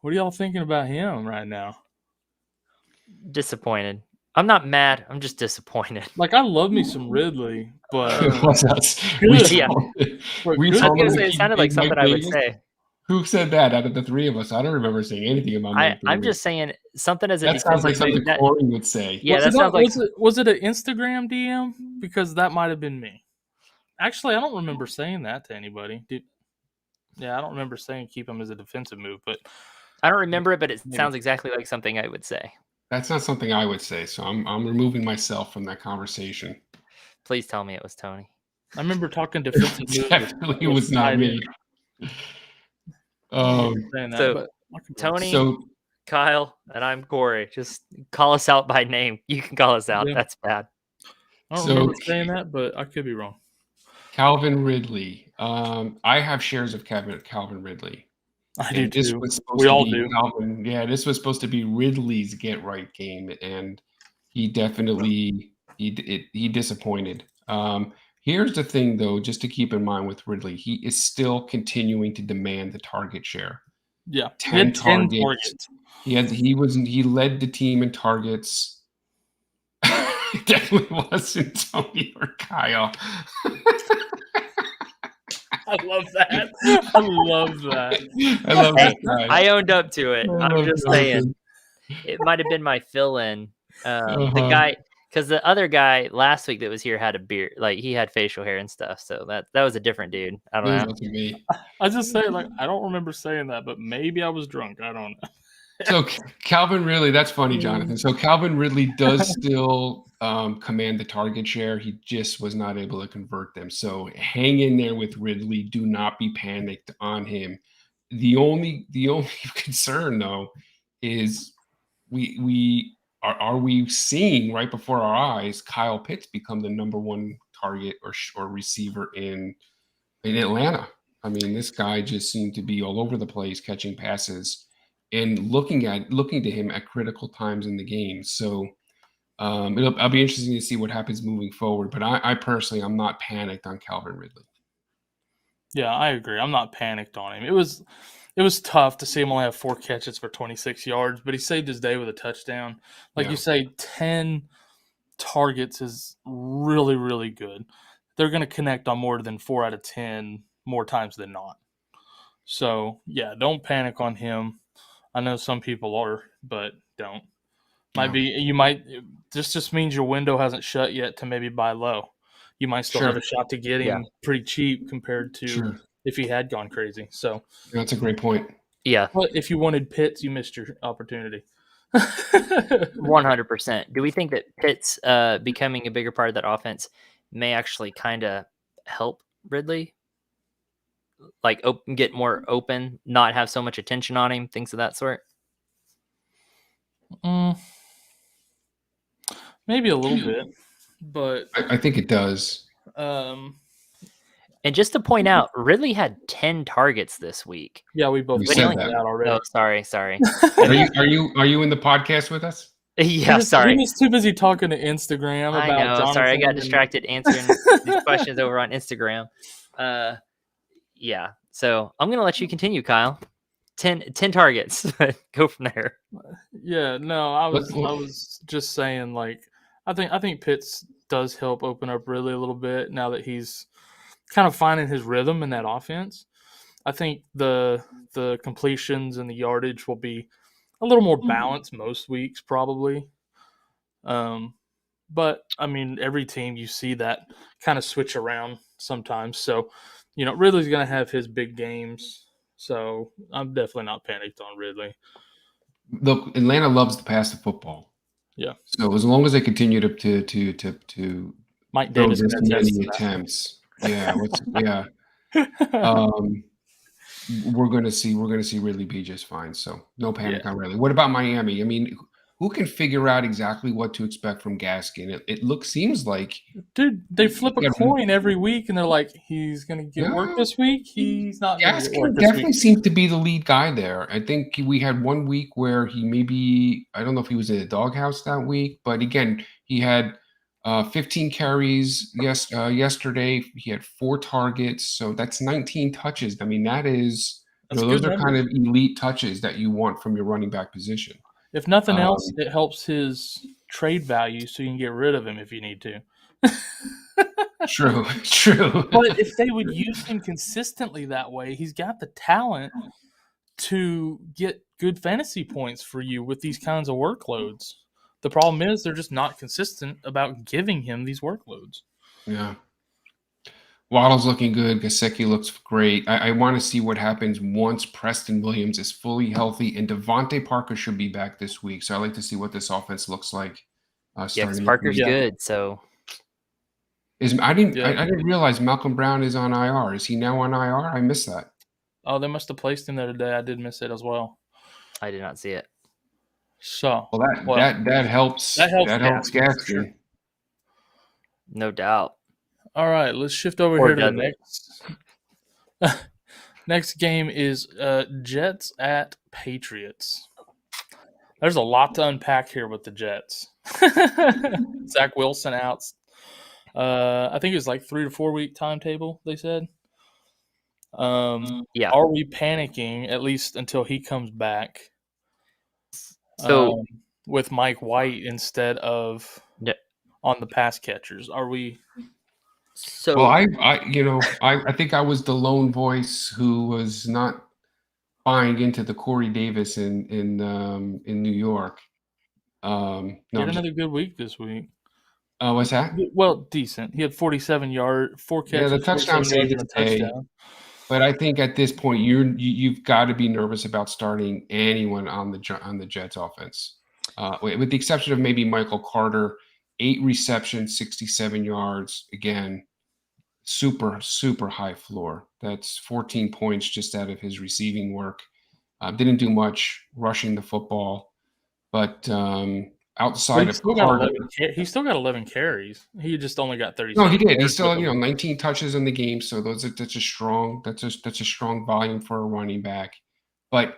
What are y'all thinking about him right now? Disappointed. I'm not mad. I'm just disappointed. Like, I love me some Ridley, but it sounded like something I would say. Who said that out of the three of us? I don't remember saying anything about Mike Davis. I'm just saying something as a that sounds like something Corey would say. Yeah, that sounds like. Was it an Instagram DM? Because that might have been me. Actually, I don't remember saying that to anybody. I don't remember saying keep him as a defensive move, but I don't remember it. But it sounds exactly like something I would say. That's not something I would say, so I'm removing myself from that conversation. Please tell me it was Tony. I remember talking defensive moves. Definitely was not me. Tony, Kyle, and I'm Corey. Just call us out by name. You can call us out. Yeah. That's bad. I don't remember saying that, but I could be wrong. Calvin Ridley. I have shares of Calvin Ridley. I do too. We all do. This was supposed to be Ridley's get right game, and he definitely he disappointed. Here's the thing, though, just to keep in mind with Ridley, he is still continuing to demand the target share. Yeah, 10 targets. He led the team in targets. It definitely wasn't Tony or Kyle. I love that. I love that. I owned up to it. I'm just saying. It might have been my fill-in. The guy, because the other guy last week that was here had a beard. Like, he had facial hair and stuff. So that was a different dude. I don't know. I just say, like, I don't remember saying that, but maybe I was drunk. I don't know. So Calvin Ridley, that's funny, Jonathan. So Calvin Ridley does still command the target share. He just was not able to convert them. So hang in there with Ridley. Do not be panicked on him. The only concern, though, is are we seeing right before our eyes Kyle Pitts become the number one target or receiver in Atlanta? I mean, this guy just seemed to be all over the place catching passes and looking to him at critical times in the game. So I'll be interesting to see what happens moving forward. But I personally, I'm not panicked on Calvin Ridley. Yeah, I agree. I'm not panicked on him. It was tough to see him only have 4 catches for 26 yards, but he saved his day with a touchdown. Like you say, 10 targets is really, really good. They're going to connect on more than 4 out of 10 more times than not. So, yeah, don't panic on him. I know some people are, but don't. This just means your window hasn't shut yet to maybe buy low. You might still have a shot to get him pretty cheap compared to if he had gone crazy. So that's a great point. Yeah. But if you wanted Pitts, you missed your opportunity. 100%. Do we think that Pitts becoming a bigger part of that offense may actually kind of help Ridley? Like get more open, not have so much attention on him, things of that sort? Maybe a little bit, but I think it does. And just to point out, Ridley had 10 targets this week. Yeah, we both said that that already. Oh, sorry. Are you in the podcast with us? Yeah, sorry. He was too busy talking to Instagram about I know. Jonathan. Sorry, I got distracted answering these questions over on Instagram. Yeah. So I'm gonna let you continue, Kyle. 10 targets. Go from there. Yeah, no, I was just saying, like, I think Pitts does help open up Ridley a little bit now that he's kind of finding his rhythm in that offense. I think the completions and the yardage will be a little more balanced most weeks, probably. But I mean, every team you see that kind of switch around sometimes. So, Ridley's going to have his big games. So I'm definitely not panicked on Ridley. Look, Atlanta loves to pass the football. Yeah. So as long as they continue to Mike Davis many attempts, we're gonna see Ridley be just fine. So no panic on Ridley. What about Miami? I mean, who can figure out exactly what to expect from Gaskin? It seems like, dude, they flip a coin every week, and they're like, he's gonna get work this week. He's not. Gaskin definitely seems to be the lead guy there. I think we had 1 week where he maybe, I don't know if he was in the doghouse that week, but again, he had 15 carries yesterday. He had 4 targets, so that's 19 touches. I mean, that is, those are kind of elite touches that you want from your running back position. If nothing else, it helps his trade value, so you can get rid of him if you need to. True. But if they would use him consistently that way, he's got the talent to get good fantasy points for you with these kinds of workloads. The problem is they're just not consistent about giving him these workloads. Yeah. Waddle's looking good. Gesicki looks great. I want to see what happens once Preston Williams is fully healthy, and Devontae Parker should be back this week. So I like to see what this offense looks like. Because Parker's good. So I didn't realize Malcolm Brown is on IR. Is he now on IR? I missed that. Oh, they must have placed him there today. I did miss it as well. I did not see it. So that helps. That helps Gaskin. Sure. No doubt. All right, let's shift over here to the next. Next game is Jets at Patriots. There's a lot to unpack here with the Jets. Zach Wilson out. I think it was like 3 to 4 week timetable, they said. Yeah. Are we panicking, at least until he comes back? So with Mike White instead of on the pass catchers, are we? So well, I think I was the lone voice who was not buying into the Corey Davis in New York. He had another good week this week. What's that? Well, decent. He had 47 yards, 4 catches. Yeah, the touchdown saved the day. But I think at this point you've got to be nervous about starting anyone on the Jets offense, with the exception of maybe Michael Carter. 8 receptions, 67 yards. Again, super, super high floor. That's 14 points just out of his receiving work. Didn't do much rushing the football, but outside of Carter, he still got 11 carries. He just only got 30. No, he did. He still had 19 touches in the game. So that's a strong volume for a running back. But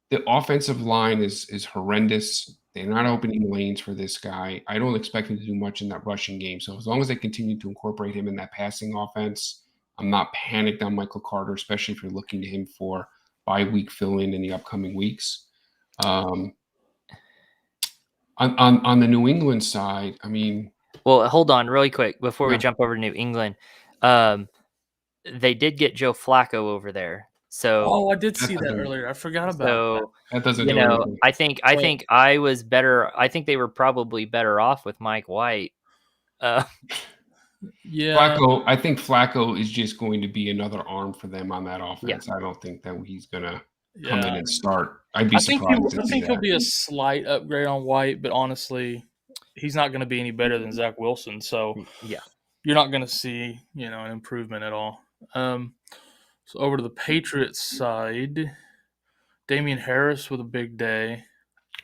the offensive line is horrendous. They're not opening lanes for this guy. I don't expect him to do much in that rushing game. So as long as they continue to incorporate him in that passing offense, I'm not panicked on Michael Carter, especially if you're looking to him for bye-week fill-in the upcoming weeks. On the New England side, I mean... Well, hold on really quick before we jump over to New England. They did get Joe Flacco over there. So I did see that earlier. I forgot about that. Doesn't I think I was better. I think they were probably better off with Mike White. Yeah, Flacco. I think Flacco is just going to be another arm for them on that offense. Yeah. I don't think that he's going to come in and start. I'd be surprised. I think he'll be a slight upgrade on White, but honestly, he's not going to be any better than Zach Wilson. So Yeah. you're not going to see, an improvement at all. So over to the Patriots side, Damian Harris with a big day.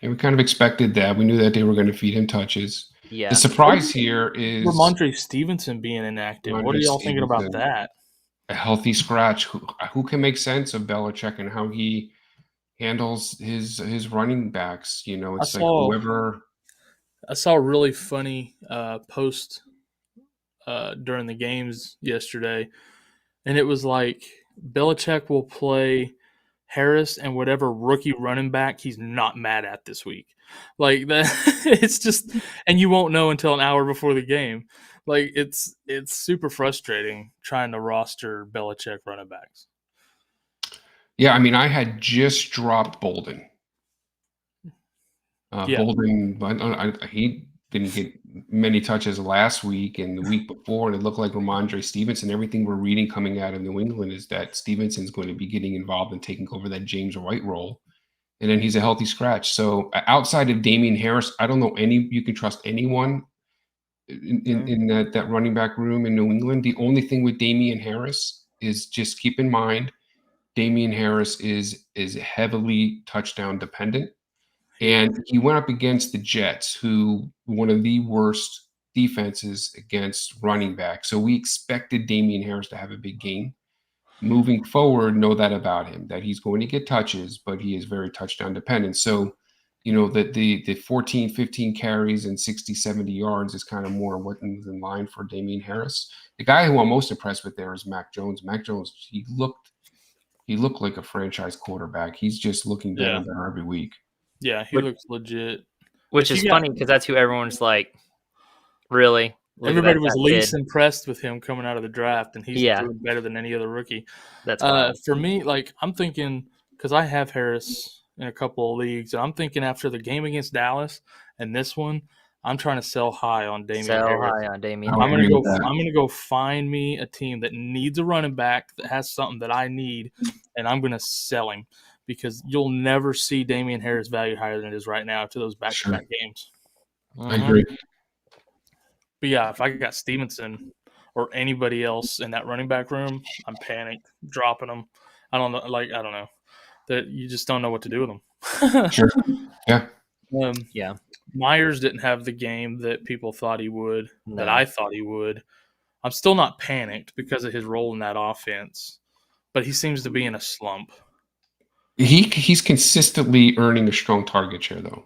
And we kind of expected that. We knew that they were going to feed him touches. Yeah. The surprise here is Ramondre Stevenson being inactive. What are y'all thinking about that? A healthy scratch. Who can make sense of Belichick and how he handles his running backs? It's like whoever. I saw a really funny post during the games yesterday, and it was like Belichick will play Harris and whatever rookie running back he's not mad at this week. Like that, it's just, and you won't know until an hour before the game. Like it's super frustrating trying to roster Belichick running backs. Yeah, I mean, I had just dropped Bolden. Bolden, he didn't get many touches last week and the week before, and it looked like Ramondre Stevenson. Everything we're reading coming out of New England is that Stevenson's going to be getting involved and taking over that James White role, and then he's a healthy scratch. So outside of Damian Harris, I don't know you can trust anyone in that running back room in New England. The only thing with Damian Harris is just keep in mind, Damian Harris is heavily touchdown dependent. And he went up against the Jets, who one of the worst defenses against running back. So we expected Damian Harris to have a big game. Moving forward, know that about him, that he's going to get touches, but he is very touchdown dependent. So, that the 14, 15 carries and 60, 70 yards is kind of more what is in line for Damian Harris. The guy who I'm most impressed with there is Mac Jones. Mac Jones, he looked like a franchise quarterback. He's just looking better and better every week. Yeah, he looks legit. Which is funny because that's who everyone's like, really? Everybody was least impressed with him coming out of the draft, and he's doing better than any other rookie. That's for me, like, I'm thinking, because I have Harris in a couple of leagues, and I'm thinking after the game against Dallas and this one, I'm trying to sell high on Damian Harris. I'm gonna go find me a team that needs a running back that has something that I need, and I'm gonna sell him. Because you'll never see Damian Harris value higher than it is right now to those back-to-back games. I agree. But yeah, if I got Stevenson or anybody else in that running back room, I'm panicked, dropping them. I don't know. That you just don't know what to do with them. Sure. Yeah. Yeah. Myers didn't have the game that people thought he would, that I thought he would. I'm still not panicked because of his role in that offense, but he seems to be in a slump. He's consistently earning a strong target share, though.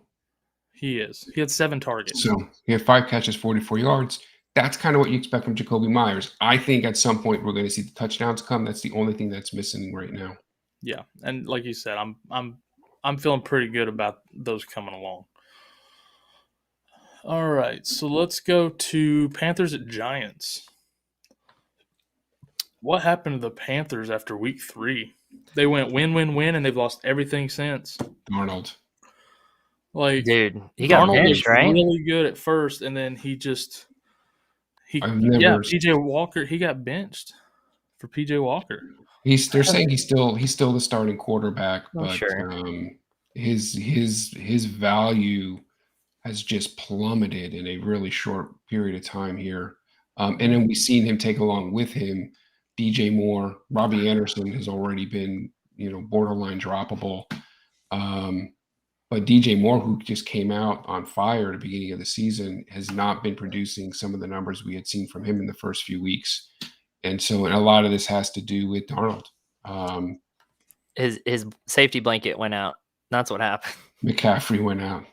He is. He had 7 targets. So he had 5 catches, 44 yards. That's kind of what you expect from Jacoby Myers. I think at some point we're going to see the touchdowns come. That's the only thing that's missing right now. Yeah, and like you said, I'm feeling pretty good about those coming along. All right, so let's go to Panthers at Giants. What happened to the Panthers after week 3? They went win, and they've lost everything since. Darnold. Like, dude, he got benched, right? Really good at first, and then PJ Walker, he got benched for PJ Walker. They're saying he's still the starting quarterback, but his value has just plummeted in a really short period of time here. And then we've seen him take along with him DJ Moore. Robbie Anderson has already been, borderline droppable. But DJ Moore, who just came out on fire at the beginning of the season, has not been producing some of the numbers we had seen from him in the first few weeks. And so a lot of this has to do with Darnold. His safety blanket went out. That's what happened. McCaffrey went out.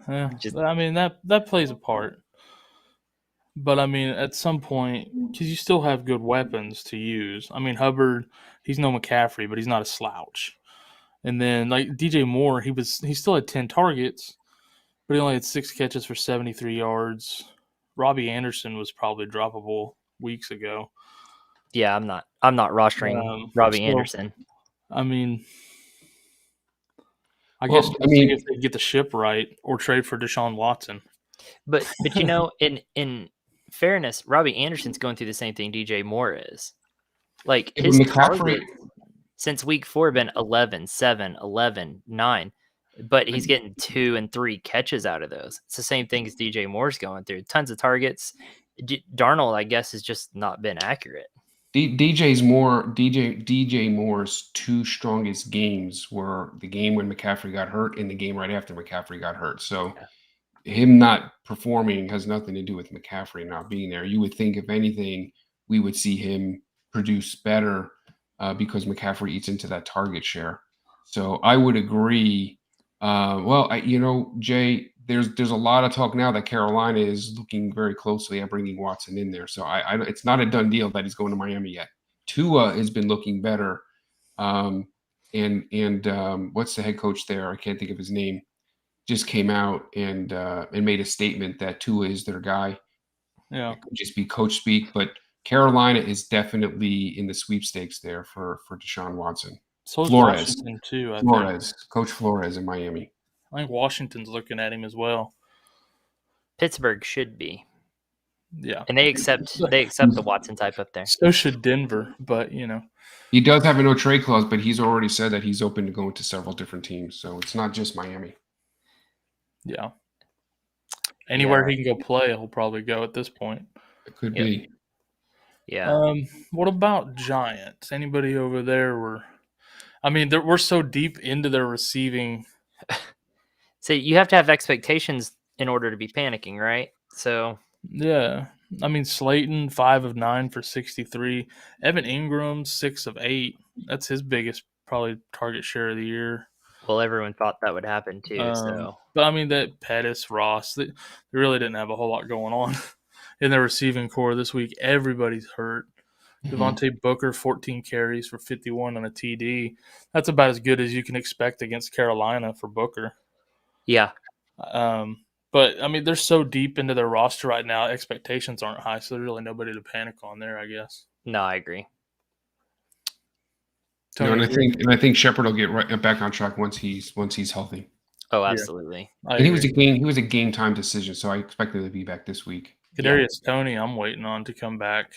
That plays a part. But, at some point, because you still have good weapons to use. Hubbard, he's no McCaffrey, but he's not a slouch. And then, like, DJ Moore, he still had 10 targets, but he only had 6 catches for 73 yards. Robbie Anderson was probably droppable weeks ago. Yeah, I'm not rostering Robbie Anderson. I guess if they get the ship right or trade for Desean Watson. But in fairness, Robbie Anderson's going through the same thing DJ Moore is. Like his target since week 4 been 11, 7, 11, 9, but he's getting 2 and 3 catches out of those. It's the same thing as DJ Moore's going through. Tons of targets. Darnold, I guess, has just not been accurate. DJ Moore's 2 strongest games were the game when McCaffrey got hurt and the game right after McCaffrey got hurt. So him not performing has nothing to do with McCaffrey not being there. You would think, if anything, we would see him produce better because McCaffrey eats into that target share. So I would agree. Jay, there's a lot of talk now that Carolina is looking very closely at bringing Watson in there. So it's not a done deal that he's going to Miami yet. Tua has been looking better. And what's the head coach there? I can't think of his name. Just came out and made a statement that Tua is their guy. Yeah, it could just be coach speak, but Carolina is definitely in the sweepstakes there for Desean Watson. So is Washington too. Coach Flores in Miami. I think Washington's looking at him as well. Pittsburgh should be. Yeah, and they accept the Watson type up there. So should Denver, but he does have a no trade clause, but he's already said that he's open to going to several different teams. So it's not just Miami. Yeah. Anywhere he can go play, he'll probably go at this point. It could be. Yeah. What about Giants? Anybody over there? We're so deep into their receiving. So you have to have expectations in order to be panicking, right? So yeah. Slayton, 5 of 9 for 63. Evan Ingram, 6 of 8. That's his biggest probably target share of the year. Well, everyone thought that would happen too. But that Pettis, Ross, they really didn't have a whole lot going on in their receiving core this week. Everybody's hurt. Devonte Booker, 14 carries for 51 on a TD. That's about as good as you can expect against Carolina for Booker. Yeah. But they're so deep into their roster right now, expectations aren't high, so there's really nobody to panic on there, I guess. No, I agree. And I think Shepard will get right back on track once he's healthy. Oh, absolutely. Yeah. And he was a game time decision, so I expect him to be back this week. Kadarius Toney, I'm waiting on to come back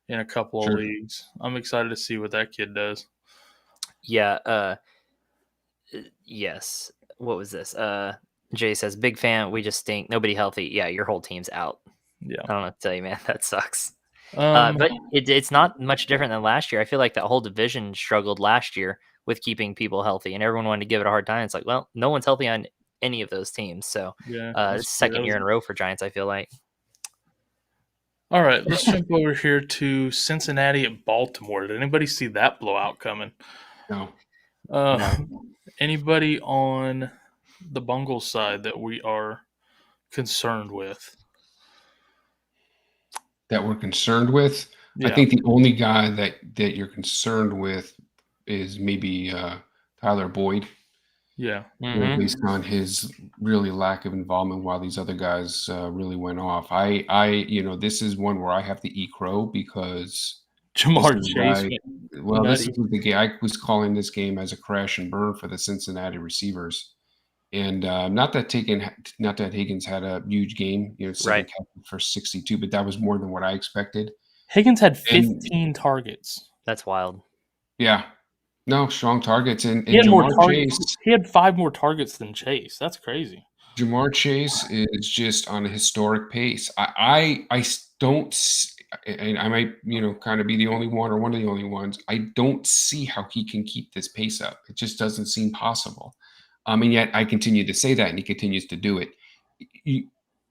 in a couple of leagues. I'm excited to see what that kid does. Yeah. Yes. What was this? Jay says, big fan. We just stink. Nobody healthy. Yeah, your whole team's out. Yeah. I don't know what to tell you, man. That sucks. But it's not much different than last year. I feel like that whole division struggled last year with keeping people healthy, and everyone wanted to give it a hard time. It's like, well, no one's healthy on any of those teams. So it's second year in a row for Giants, I feel like. All right, let's jump over here to Cincinnati and Baltimore. Did anybody see that blowout coming? No. Anybody on the Bungles side that we are concerned with? That we're concerned with? Yeah. I think the only guy that you're concerned with is maybe Tyler Boyd. Yeah. Based on his really lack of involvement while these other guys really went off. This is one where I have to eat crow because Jamar Chase. This is the game. I was calling this game as a crash and burn for the Cincinnati receivers. And not that Higgins had a huge game, 7 catches for 62, but that was more than what I expected. Higgins had 15 targets. That's wild. Yeah. No, strong targets. And he had Jamar more targets. He had 5 more targets than Chase. That's crazy. Jamar Chase is just on a historic pace. I don't, and I might, kind of be the only one or one of the only ones. I don't see how he can keep this pace up. It just doesn't seem possible. And yet I continue to say that, and he continues to do it.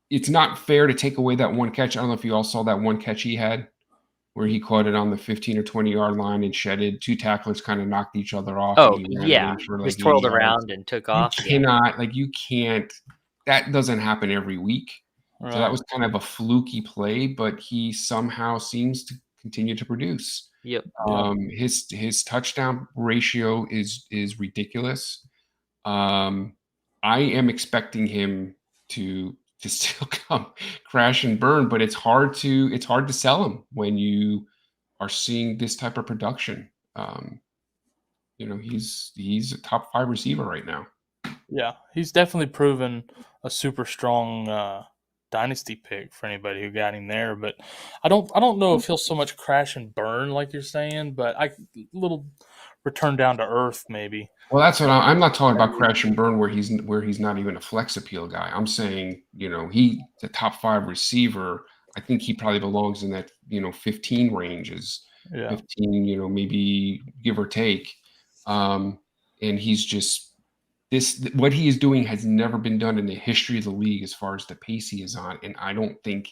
It's not fair to take away that one catch. I don't know if you all saw that one catch he had where he caught it on the 15 or 20-yard line and shedded. 2 tacklers kind of knocked each other off. Oh, yeah. Just twirled around and took off. You can't. That doesn't happen every week. Right. So that was kind of a fluky play, but he somehow seems to continue to produce. Yep. His touchdown ratio is ridiculous. I am expecting him to still come crash and burn, but it's hard to sell him when you are seeing this type of production. He's a top 5 receiver right now. Yeah, he's definitely proven a super strong dynasty pick for anybody who got him there. But I don't know if he'll so much crash and burn like you're saying, but little return down to earth, maybe. Well, that's what I'm not talking about crash and burn where he's not even a flex appeal guy. I'm saying, he's a top 5 receiver. I think he probably belongs in that, 15 ranges, 15, maybe give or take. And he's just what he is doing has never been done in the history of the league as far as the pace he is on. And I don't think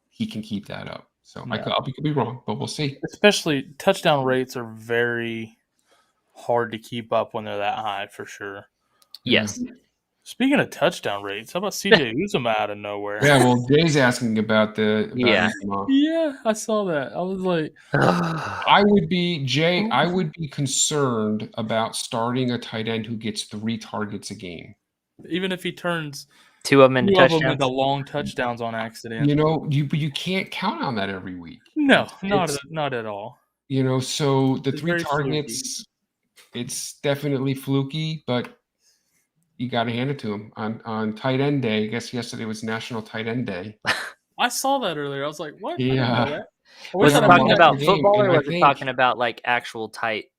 he can keep that up. So I could be wrong, but we'll see. Especially touchdown rates are very hard to keep up when they're that high, for sure. Yes. Speaking of touchdown rates, how about CJ Uzomah out of nowhere? Yeah, well, Jay's asking about Yeah, I saw that. I was like, I would be concerned about starting a tight end who gets 3 targets a game. Even if he turns 2 of them into touchdowns. The long touchdowns on accident. You can't count on that every week. No, not at all. So the 3 targets, it's definitely fluky, but you got to hand it to him on tight end day. I guess yesterday was National Tight End Day. I saw that earlier. I was like, what? Yeah. Was it talking about football or was it talking about like actual tight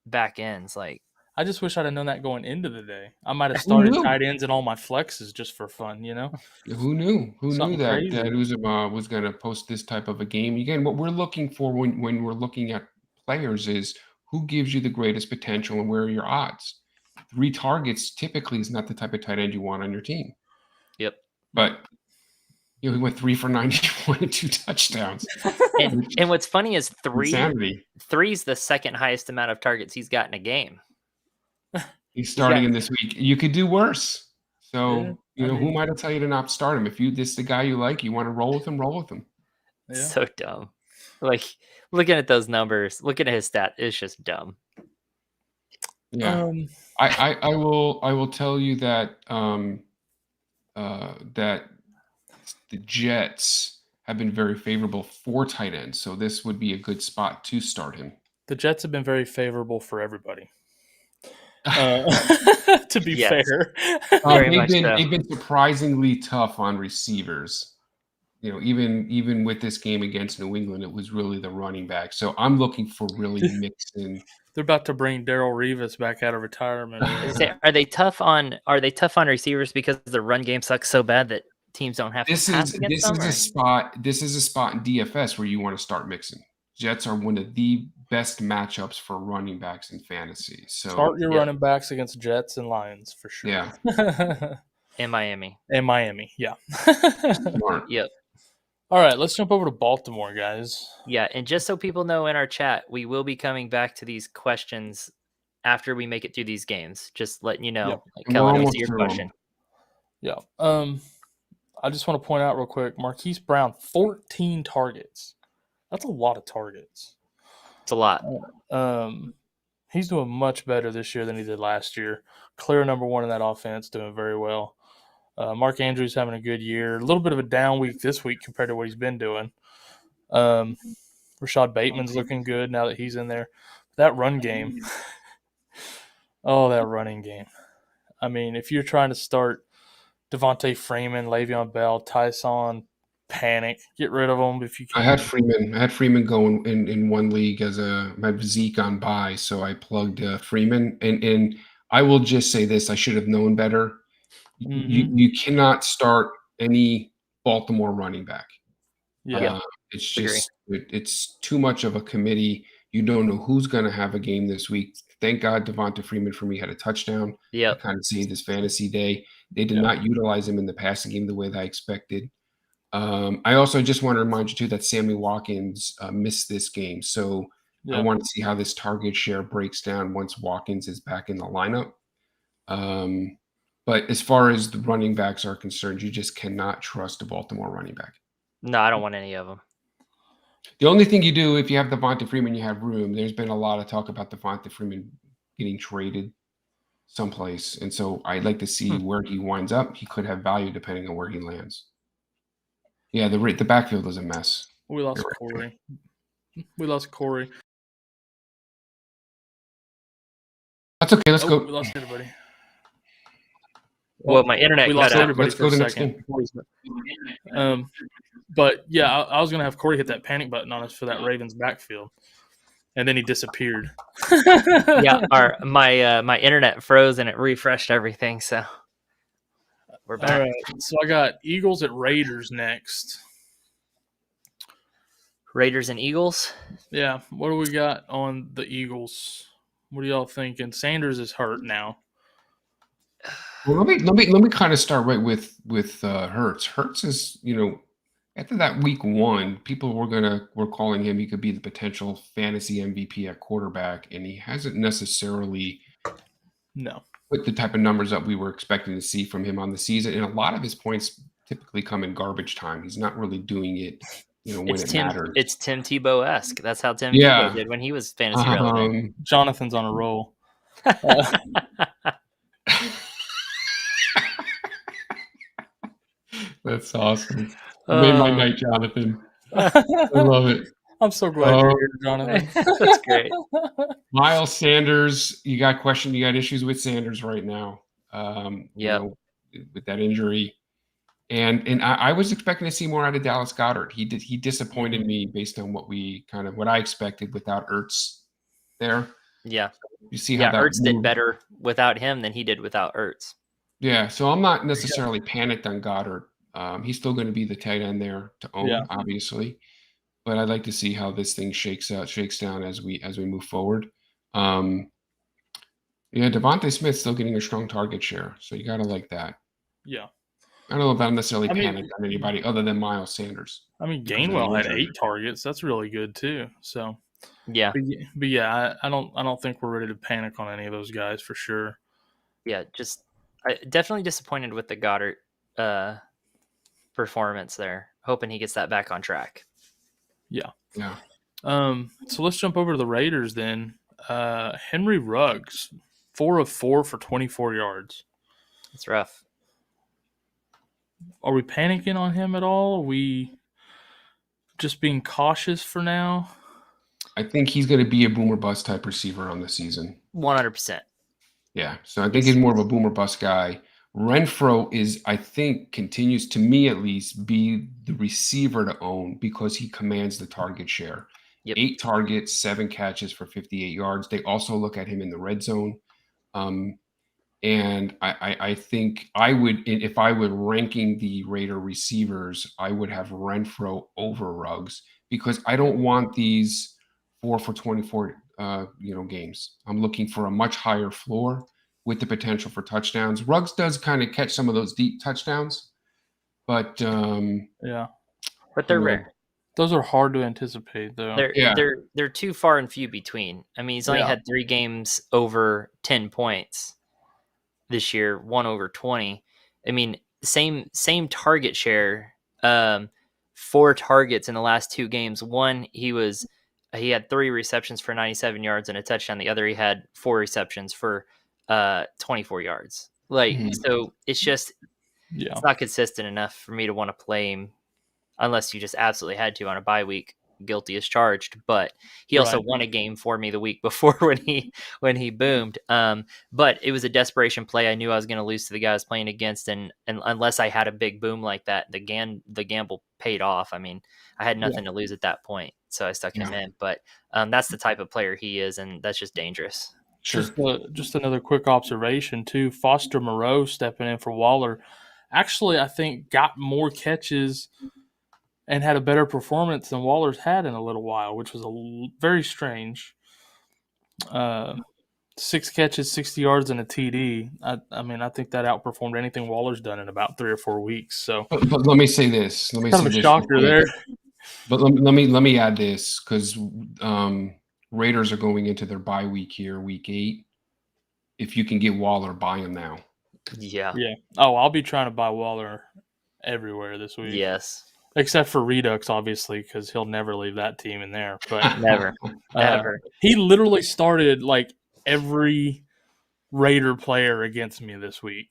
back ends? Like, I just wish I'd have known that going into the day. I might have started tight ends in all my flexes just for fun, Who knew? Who knew that Uzomah was going to post this type of a game? Again, what we're looking for when we're looking at players is who gives you the greatest potential and where are your odds. 3 targets typically is not the type of tight end you want on your team. Yep. But he went 3 for 91 and 2 touchdowns. and what's funny is 3 insanity. 3 is the second highest amount of targets he's got in a game. He's starting in this week. You could do worse. So, who might I tell you to not start him? If this is the guy you like, you want to roll with him, roll with him. Yeah. So dumb. Like, looking at those numbers, looking at his stat, it's just dumb. Yeah. I will tell you that that the Jets have been very favorable for tight ends, so this would be a good spot to start him. The Jets have been very favorable for everybody. To be fair, they've been surprisingly tough on receivers. Even with this game against New England, it was really the running back. So I'm looking for really mixing. They're about to bring Darrelle Revis back out of retirement. Are they tough on receivers because the run game sucks so bad that teams don't have to pass against them? This is a spot in DFS where you want to start mixing. Jets are one of the best matchups for running backs in fantasy. So start your running backs against Jets and Lions for sure. Yeah. And Miami. Yeah. Smart. Yep. All right, let's jump over to Baltimore, guys. Yeah, and just so people know in our chat, we will be coming back to these questions after we make it through these games. Just letting you know. Yep. Kellen, what's your question? Yeah. I just want to point out real quick, Marquis Brown, 14 targets. That's a lot of targets. It's a lot. He's doing much better this year than he did last year. Clear number 1 in that offense, doing very well. Mark Andrews having a good year. A little bit of a down week this week compared to what he's been doing. Rashad Bateman's looking good now that he's in there. That run game. That running game. I mean, if you're trying to start Devonta Freeman, Le'Veon Bell, Tyson, PaNiC, get rid of them if you can. I had Freeman going in one league I had Zeke on bye, so I plugged Freeman. And I will just say this, I should have known better. Mm-hmm. You cannot start any Baltimore running back. Yeah. It's just it's too much of a committee. You don't know who's going to have a game this week. Thank God Devonta Freeman for me had a touchdown. Yeah, kind of saved his fantasy day. They did not utilize him in the passing game the way that I expected. I also just want to remind you too that Sammy Watkins missed this game, so I want to see how this target share breaks down once Watkins is back in the lineup. But as far as the running backs are concerned, you just cannot trust a Baltimore running back. No, I don't want any of them. The only thing you do if you have Devonta Freeman, you have room. There's been a lot of talk about Devonta Freeman getting traded someplace, and so I'd like to see where he winds up. He could have value depending on where he lands. Yeah, the backfield is a mess. We lost Corey. That's okay. Let's go. We lost everybody. Well, my internet got out. Let's go to the next game. But yeah, I was gonna have Corey hit that panic button on us for that Ravens backfield. and then he disappeared. Yeah, my internet froze and it refreshed everything, so we're back. All right, so I got Eagles at Raiders next. Raiders and Eagles. Yeah, what do we got on the Eagles? What are y'all thinking? Sanders is hurt now. Well, let me kind of start right with Hurts. Hurts is, after that week 1, people were calling him, he could be the potential fantasy MVP at quarterback, and he hasn't necessarily put the type of numbers that we were expecting to see from him on the season. And a lot of his points typically come in garbage time. He's not really doing it, when it matters. It's Tim Tebow-esque. That's how Tim Tebow did when he was fantasy relevant. Jonathan's on a roll. That's awesome. You made my night, Jonathan. I love it. I'm so glad you're here, Jonathan. That's great. Miles Sanders, you got issues with Sanders right now. With that injury. And I was expecting to see more out of Dallas Goedert. He disappointed me based on what I expected without Ertz there. Yeah. You see how that Ertz did better without him than he did without Ertz. Yeah, so I'm not necessarily panicked on Goddard. He's still going to be the tight end there to own, obviously. But I'd like to see how this thing shakes down as we move forward. Devontae Smith's still getting a strong target share, so you got to like that. Yeah. I don't know if I'm necessarily panicked on anybody other than Miles Sanders. I mean, Gainwell had 8 targets. That's really good too. So yeah, but yeah, I don't think we're ready to panic on any of those guys for sure. Yeah, definitely disappointed with the Goddard performance there. Hoping he gets that back on track. Yeah. Yeah. So let's jump over to the Raiders then. Henry Ruggs, 4 of 4 for 24 yards. It's rough. Are we panicking on him at all? Are we just being cautious for now? I think he's going to be a boomer bust type receiver on the season. 100%. Yeah. So I think he's more of a boomer bust guy. Renfro continues to me at least be the receiver to own because he commands the target share. Yep. 8 targets, 7 catches for 58 yards. They also look at him in the red zone. And I think I would, if I were ranking the Raider receivers, I would have Renfro over Ruggs because I don't want these 4 for 24 games. I'm looking for a much higher floor with the potential for touchdowns. Ruggs does kind of catch some of those deep touchdowns, but but they're rare. Those are hard to anticipate, though. They're too far and few between. I mean, he's only had 3 games over 10 points this year, 1 over 20. I mean, same target share. 4 targets in the last 2 games. One, he had 3 receptions for 97 yards and a touchdown. The other, he had 4 receptions for 24 yards. So it's just it's not consistent enough for me to want to play him unless you just absolutely had to on a bye week. Guilty as charged, but he also won a game for me the week before when he boomed. But it was a desperation play. I knew I was going to lose to the guy I was playing against, and unless I had a big boom like that, the gamble paid off. I mean, I had nothing to lose at that point, so I stuck him in. But that's the type of player he is, and that's just dangerous. Sure. Just another quick observation too. Foster Moreau stepping in for Waller, actually I think got more catches and had a better performance than Waller's had in a little while, which was very strange. 6 catches, 60 yards, and a TD. I mean, I think that outperformed anything Waller's done in about 3 or 4 weeks. So, but let me say this. Let me kind of a shocker there. But let me add this because Raiders are going into their bye week here, week 8. If you can get Waller, buy him now. Yeah. Oh, I'll be trying to buy Waller everywhere this week. Yes. Except for Redux, obviously, because he'll never leave that team in there. But never. He literally started like every Raider player against me this week.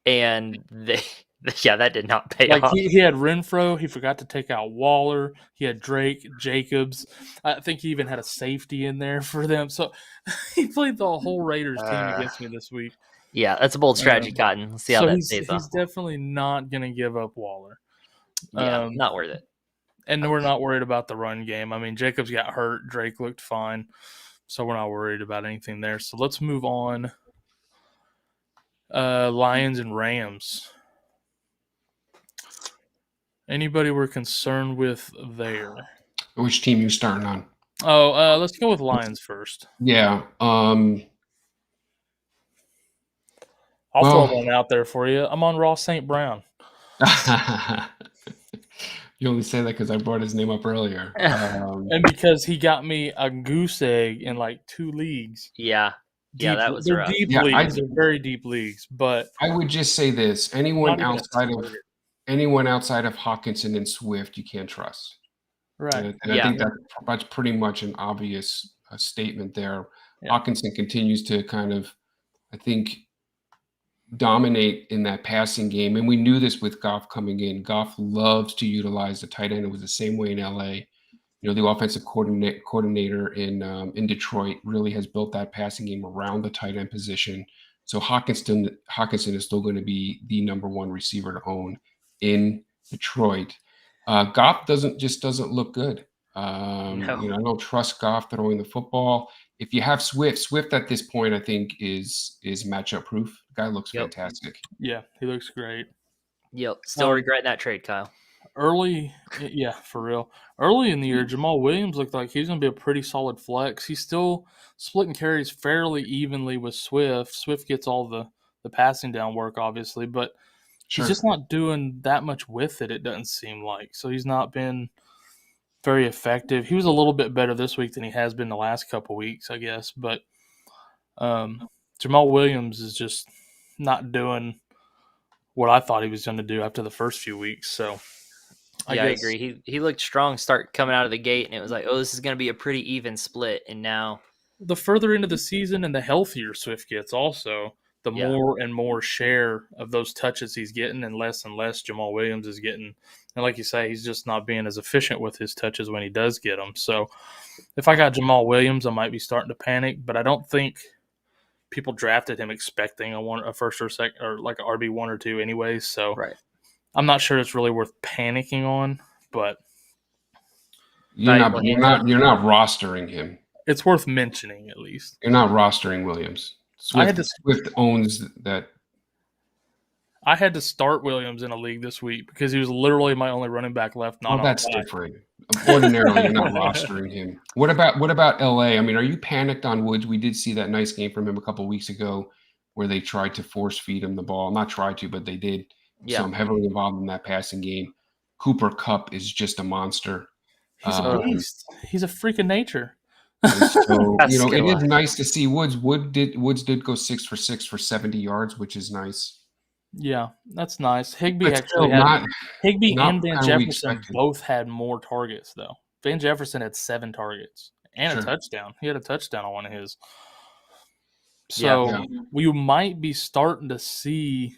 And that did not pay off. He had Renfro. He forgot to take out Waller. He had Drake, Jacobs. I think he even had a safety in there for them. So he played the whole Raiders team against me this week. Yeah, that's a bold strategy, Cotton. Let's see how that pays off. He's definitely not going to give up Waller. Yeah, not worth it. And we're not worried about the run game. I mean, Jacobs got hurt. Drake looked fine. So we're not worried about anything there. So let's move on. Lions and Rams. Anybody we're concerned with there? Which team you starting on? Oh, let's go with Lions first. Yeah. I'll throw one out there for you. I'm on Ross St. Brown. You only say that because I brought his name up earlier. And because he got me a goose egg in like 2 leagues. Yeah. Deep, that was they're rough. deep leagues. They're very deep leagugues. But I would just say this: anyone outside of Hopkinson and Swift, you can't trust. Right. And I think that's pretty much an obvious statement there. Yeah. Hawkinson continues to kind of, I think, dominate in that passing game. And we knew this with Goff coming in. Goff loves to utilize the tight end. It was the same way in LA. You know, the offensive coordinator in Detroit really has built that passing game around the tight end position. So Hawkinson is still going to be the number 1 receiver to own in Detroit. Goff doesn't look good. No. I don't trust Goff throwing the football. If you have Swift at this point, I think is matchup proof. The guy looks fantastic. Yeah, he looks great. Yep. Still regret that trade, Kyle. Early in the year, Jamal Williams looked like he's going to be a pretty solid flex. He's still splitting carries fairly evenly with Swift. Swift gets all the passing down work, obviously, but he's just not doing that much with it, it doesn't seem like. So he's not been very effective. He was a little bit better this week than he has been the last couple weeks, I guess. But Jamal Williams is just not doing what I thought he was going to do after the first few weeks. So I agree. He looked strong start coming out of the gate, and it was like, oh, this is going to be a pretty even split. And now the further into the season and the healthier Swift gets also, the more and more share of those touches he's getting and less Jamal Williams is getting. And like you say, he's just not being as efficient with his touches when he does get them. So if I got Jamal Williams, I might be starting to panic, but I don't think people drafted him expecting a first or second or like an RB1 or 2 anyways. So I'm not sure it's really worth panicking on, but you're not rostering him. It's worth mentioning at least. You're not rostering Williams. Swift owns that. I had to start Williams in a league this week because he was literally my only running back left. That's different. Ordinarily, you're not rostering him. What about LA? I mean, are you panicked on Woods? We did see that nice game from him a couple of weeks ago where they tried to force feed him the ball. Not tried to, but they did. So I'm heavily involved in that passing game. Cooper Kupp is just a monster. He's a beast. He's a freak of nature. So, it is nice to see Woods. Woods did go 6 for 6 for 70 yards, which is nice. Yeah, that's nice. Higbee and Van Jefferson both had more targets, though. Van Jefferson had 7 targets and a touchdown. He had a touchdown on one of his. So we might be starting to see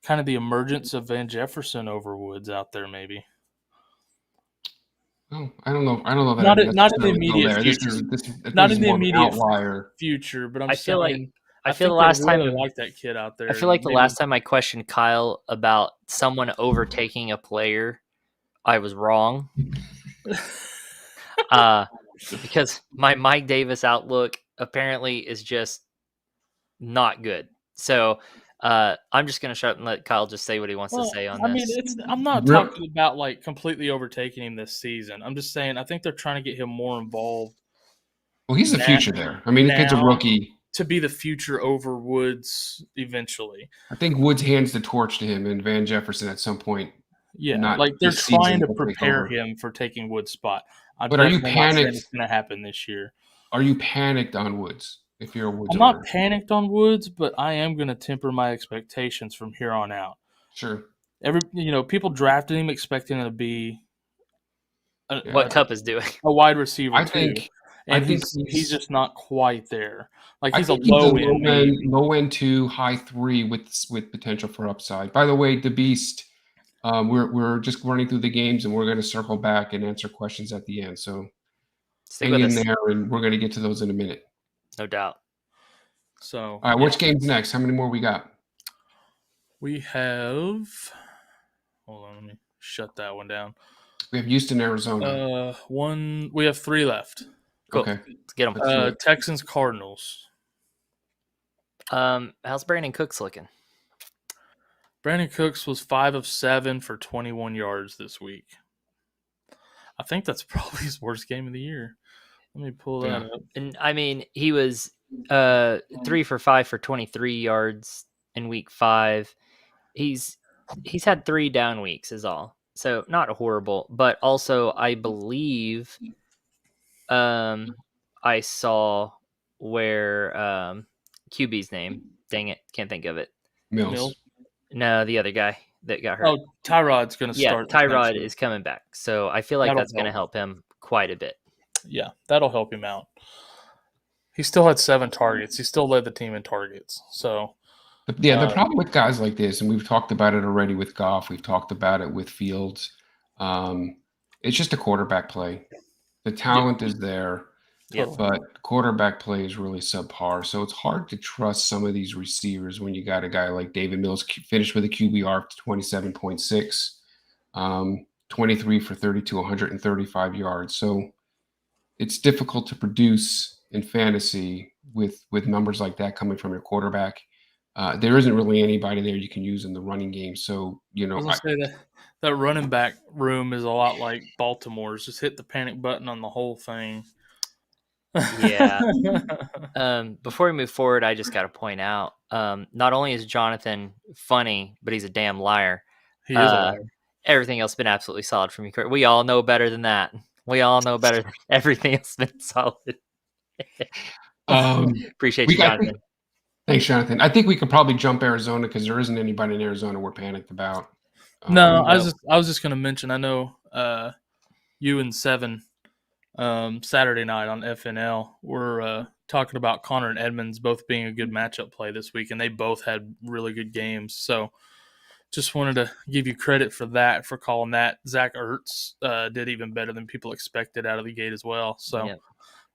kind of the emergence of Van Jefferson over Woods out there, maybe. Oh, I don't know. That not in the immediate future. Not in the immediate future, but I feel the last time I like that kid out there. I feel like the last time I questioned Kyle about someone overtaking a player, I was wrong. Because my Mike Davis outlook apparently is just not good. So I'm just going to shut up and let Kyle just say what he wants to say on this. I'm not talking about like completely overtaking him this season. I'm just saying I think they're trying to get him more involved. Well, he's the future there. I mean, the kid's a rookie. To be the future over Woods eventually. I think Woods hands the torch to him and Van Jefferson at some point. Yeah, like they're trying to prepare him for taking Woods' spot. But are you panicked? It's going to happen this year. Are you panicked on Woods? If you're a Woods, I'm not panicked on Woods, but I am going to temper my expectations from here on out. Sure. People drafted him expecting him to be what Kupp is doing, a wide receiver. I think he's just not quite there. Like he's a low end 2, high 3 with potential for upside. By the way, the Beast. We're just running through the games, and we're going to circle back and answer questions at the end. So hang in there, and we're going to get to those in a minute. No doubt. So, all right, which game's next? How many more we got? We have. Hold on, let me shut that one down. We have Houston, Arizona. We have 3 left. Cool. Okay. Let's get them. Texans, Cardinals. How's Brandon Cooks looking? Brandon Cooks was 5 of 7 for 21 yards this week. I think that's probably his worst game of the year. Let me pull that up. And I mean, he was 3 for 5 for 23 yards in week 5. He's had 3 down weeks is all. So not horrible, but also I believe I saw where QB's name. Dang it, can't think of it. Mills. No, the other guy that got hurt. Oh, Tyrod's going to start. Yeah, Tyrod is coming back. So I feel like that's going to help him quite a bit. Yeah, that'll help him out. He still had 7 targets. He still led the team in targets. So, yeah, the problem with guys like this, and we've talked about it already with Goff, we've talked about it with Fields, it's just a quarterback play. The talent is there, but quarterback play is really subpar. So it's hard to trust some of these receivers when you got a guy like David Mills finished with a QBR of 27.6, 23 for 32, 135 yards. So it's difficult to produce in fantasy with numbers like that coming from your quarterback. There isn't really anybody there you can use in the running game. So, I was going to say that running back room is a lot like Baltimore's. Just hit the panic button on the whole thing. Yeah. Before we move forward, I just got to point out, not only is Jonathan funny, but he's a damn liar. He is a liar. Everything else has been absolutely solid from you. We all know better than that. We all know better than everything else has been solid. Appreciate you, Jonathan. Thanks, Jonathan. I think we could probably jump Arizona because there isn't anybody in Arizona we're panicked about. No, I was just going to mention. I know you and Seven Saturday night on FNL were talking about Connor and Edmonds both being a good matchup play this week, and they both had really good games. So just wanted to give you credit for that, for calling that. Zach Ertz did even better than people expected out of the gate as well. So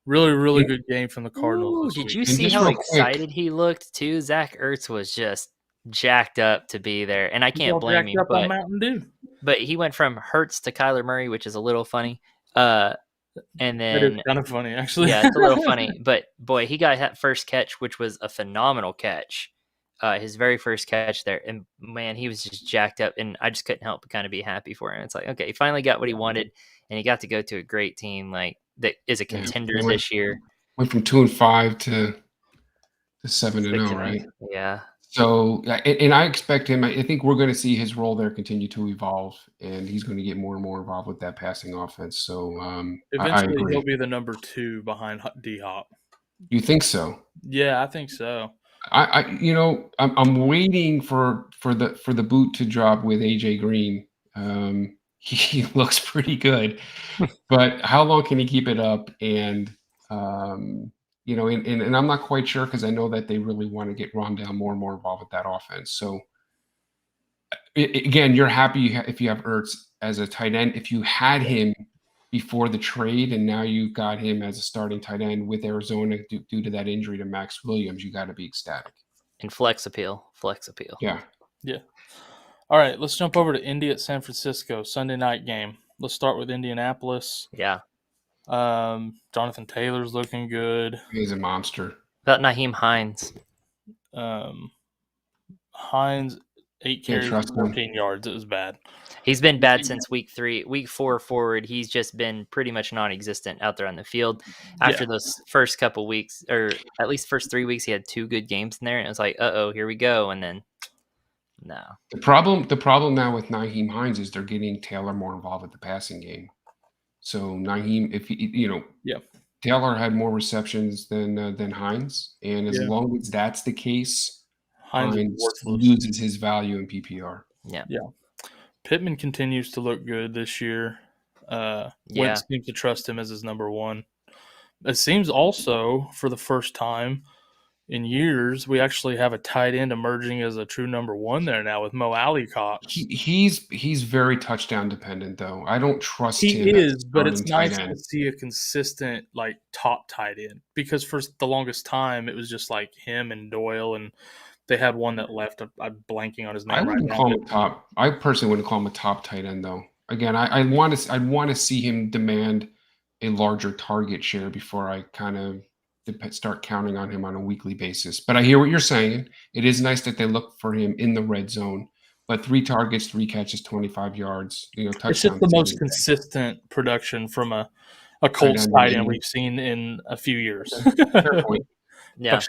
really, really good game from the Cardinals. Did you see how excited he looked too? Zach Ertz was just jacked up to be there, and I can't blame him. But he went from Hurts to Kyler Murray, which is a little funny. And then that is kind of funny, actually. Yeah, it's a little funny. But boy, he got that first catch, which was a phenomenal catch. His very first catch there, and man, he was just jacked up, and I just couldn't help but kind of be happy for him. It's like, okay, he finally got what he wanted, and he got to go to a great team like that is a contender this year. Went from 2-5 to 7-0, right? Yeah. So, and I expect him. I think we're going to see his role there continue to evolve, and he's going to get more and more involved with that passing offense. So, eventually, he'll be the number 2 behind D-Hop. You think so? Yeah, I think so. I'm waiting for the boot to drop with AJ Green. He looks pretty good, but how long can he keep it up? And and I'm not quite sure because I know that they really want to get Rondale more and more involved with that offense. So again, you're happy if you have Ertz as a tight end. If you had him before the trade and now you got him as a starting tight end with Arizona due to that injury to Max Williams, you got to be ecstatic. And flex appeal. Yeah. All right, let's jump over to Indy at San Francisco, Sunday night game. Let's start with Indianapolis. Yeah. Jonathan Taylor's looking good. He's a monster. About Nyheim Hines. Hines, 8 carries, 14 yards. It was bad. He's been bad since week 3. Week 4 forward, he's just been pretty much non-existent out there on the field. After those first couple weeks, or at least first 3 weeks, he had 2 good games in there, and it was like, here we go. And then, no. The problem now with Nyheim Hines is they're getting Taylor more involved with the passing game. So Nyheim, Taylor had more receptions than Hines, and as long as that's the case, Hines loses his value in PPR. Yeah. Pittman continues to look good this year. Wentz seems to trust him as his number 1. It seems also, for the first time in years, we actually have a tight end emerging as a true number 1 there now with Mo Alley-Cox. He's very touchdown dependent, though. I don't trust him. He is, but it's nice to see a consistent, top tight end. Because for the longest time, it was just like him and Doyle, and they had one that left. I'm blanking on his name right now. I personally wouldn't call him a top tight end, though. Again, I want to see him demand a larger target share before I kind of start counting on him on a weekly basis. But I hear what you're saying. It is nice that they look for him in the red zone. But 3 targets, 3 catches, 25 yards, touchdown. It's just the most consistent production from a Colts tight end we've seen in a few years. Fair point. Yeah,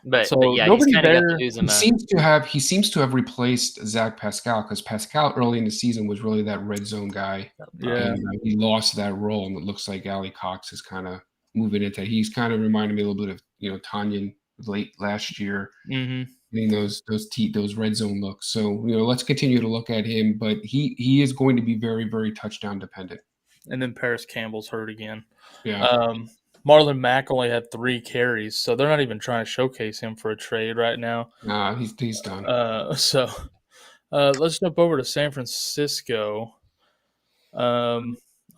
but yeah, nobody he's there. He seems to have replaced Zach Pascal, because Pascal early in the season was really that red zone guy. Yeah, and he lost that role, and it looks like Ali Cox is kind of moving into. He's kind of reminding me a little bit of Tanyan late last year, getting those red zone looks. So let's continue to look at him, but he is going to be very, very touchdown dependent. And then Paris Campbell's hurt again. Yeah. Marlon Mack only had 3 carries, so they're not even trying to showcase him for a trade right now. Nah, he's done. So let's jump over to San Francisco. I'm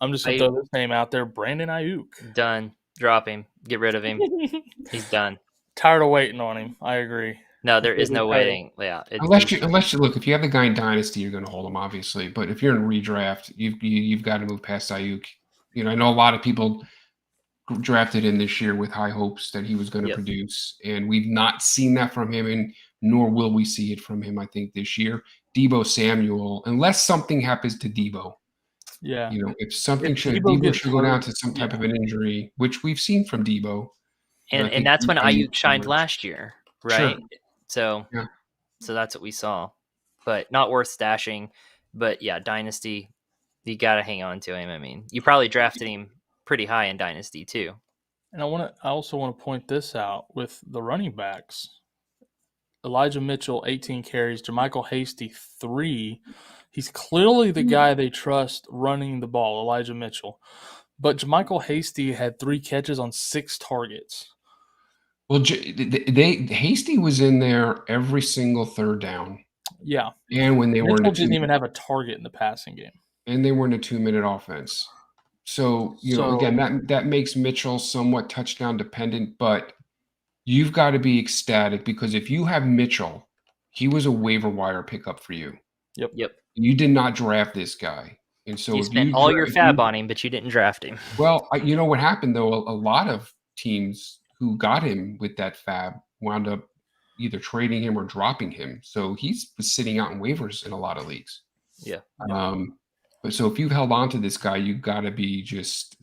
just going to throw this name out there. Brandon Ayuk. Done. Drop him. Get rid of him. He's done. Tired of waiting on him. I agree. No, there is no waiting. Yeah. Unless you look, if you have the guy in Dynasty, you're going to hold him, obviously. But if you're in redraft, you've got to move past Ayuk. I know a lot of people drafted in this year with high hopes that he was going to produce, and we've not seen that from him, and nor will we see it from him, I think, this year. Deebo Samuel, unless something happens to Deebo. Yeah. If Deebo should go down to some type of an injury, which we've seen from Deebo. And that's when Ayuk shined last year, right? Sure. So that's what we saw. But not worth stashing. But yeah, Dynasty, you got to hang on to him. I mean, you probably drafted him pretty high in Dynasty too. And I also want to point this out with the running backs. Elijah Mitchell, 18 carries. Jermichael Hasty, 3. He's clearly the guy they trust running the ball, Elijah Mitchell. But Jermichael Hasty had 3 catches on 6 targets. Well, Hasty was in there every single third down. Yeah. And when they Mitchell didn't even have a target in the passing game. And they were in a 2-minute offense. So, again, that makes Mitchell somewhat touchdown dependent, but you've got to be ecstatic, because if you have Mitchell, he was a waiver wire pickup for you. Yep. You did not draft this guy. And so you spent all your fab on him, but you didn't draft him. Well, you know what happened, though? A lot of teams who got him with that fab wound up either trading him or dropping him. So he's sitting out in waivers in a lot of leagues. Yeah. But so if you've held on to this guy, you've got to be just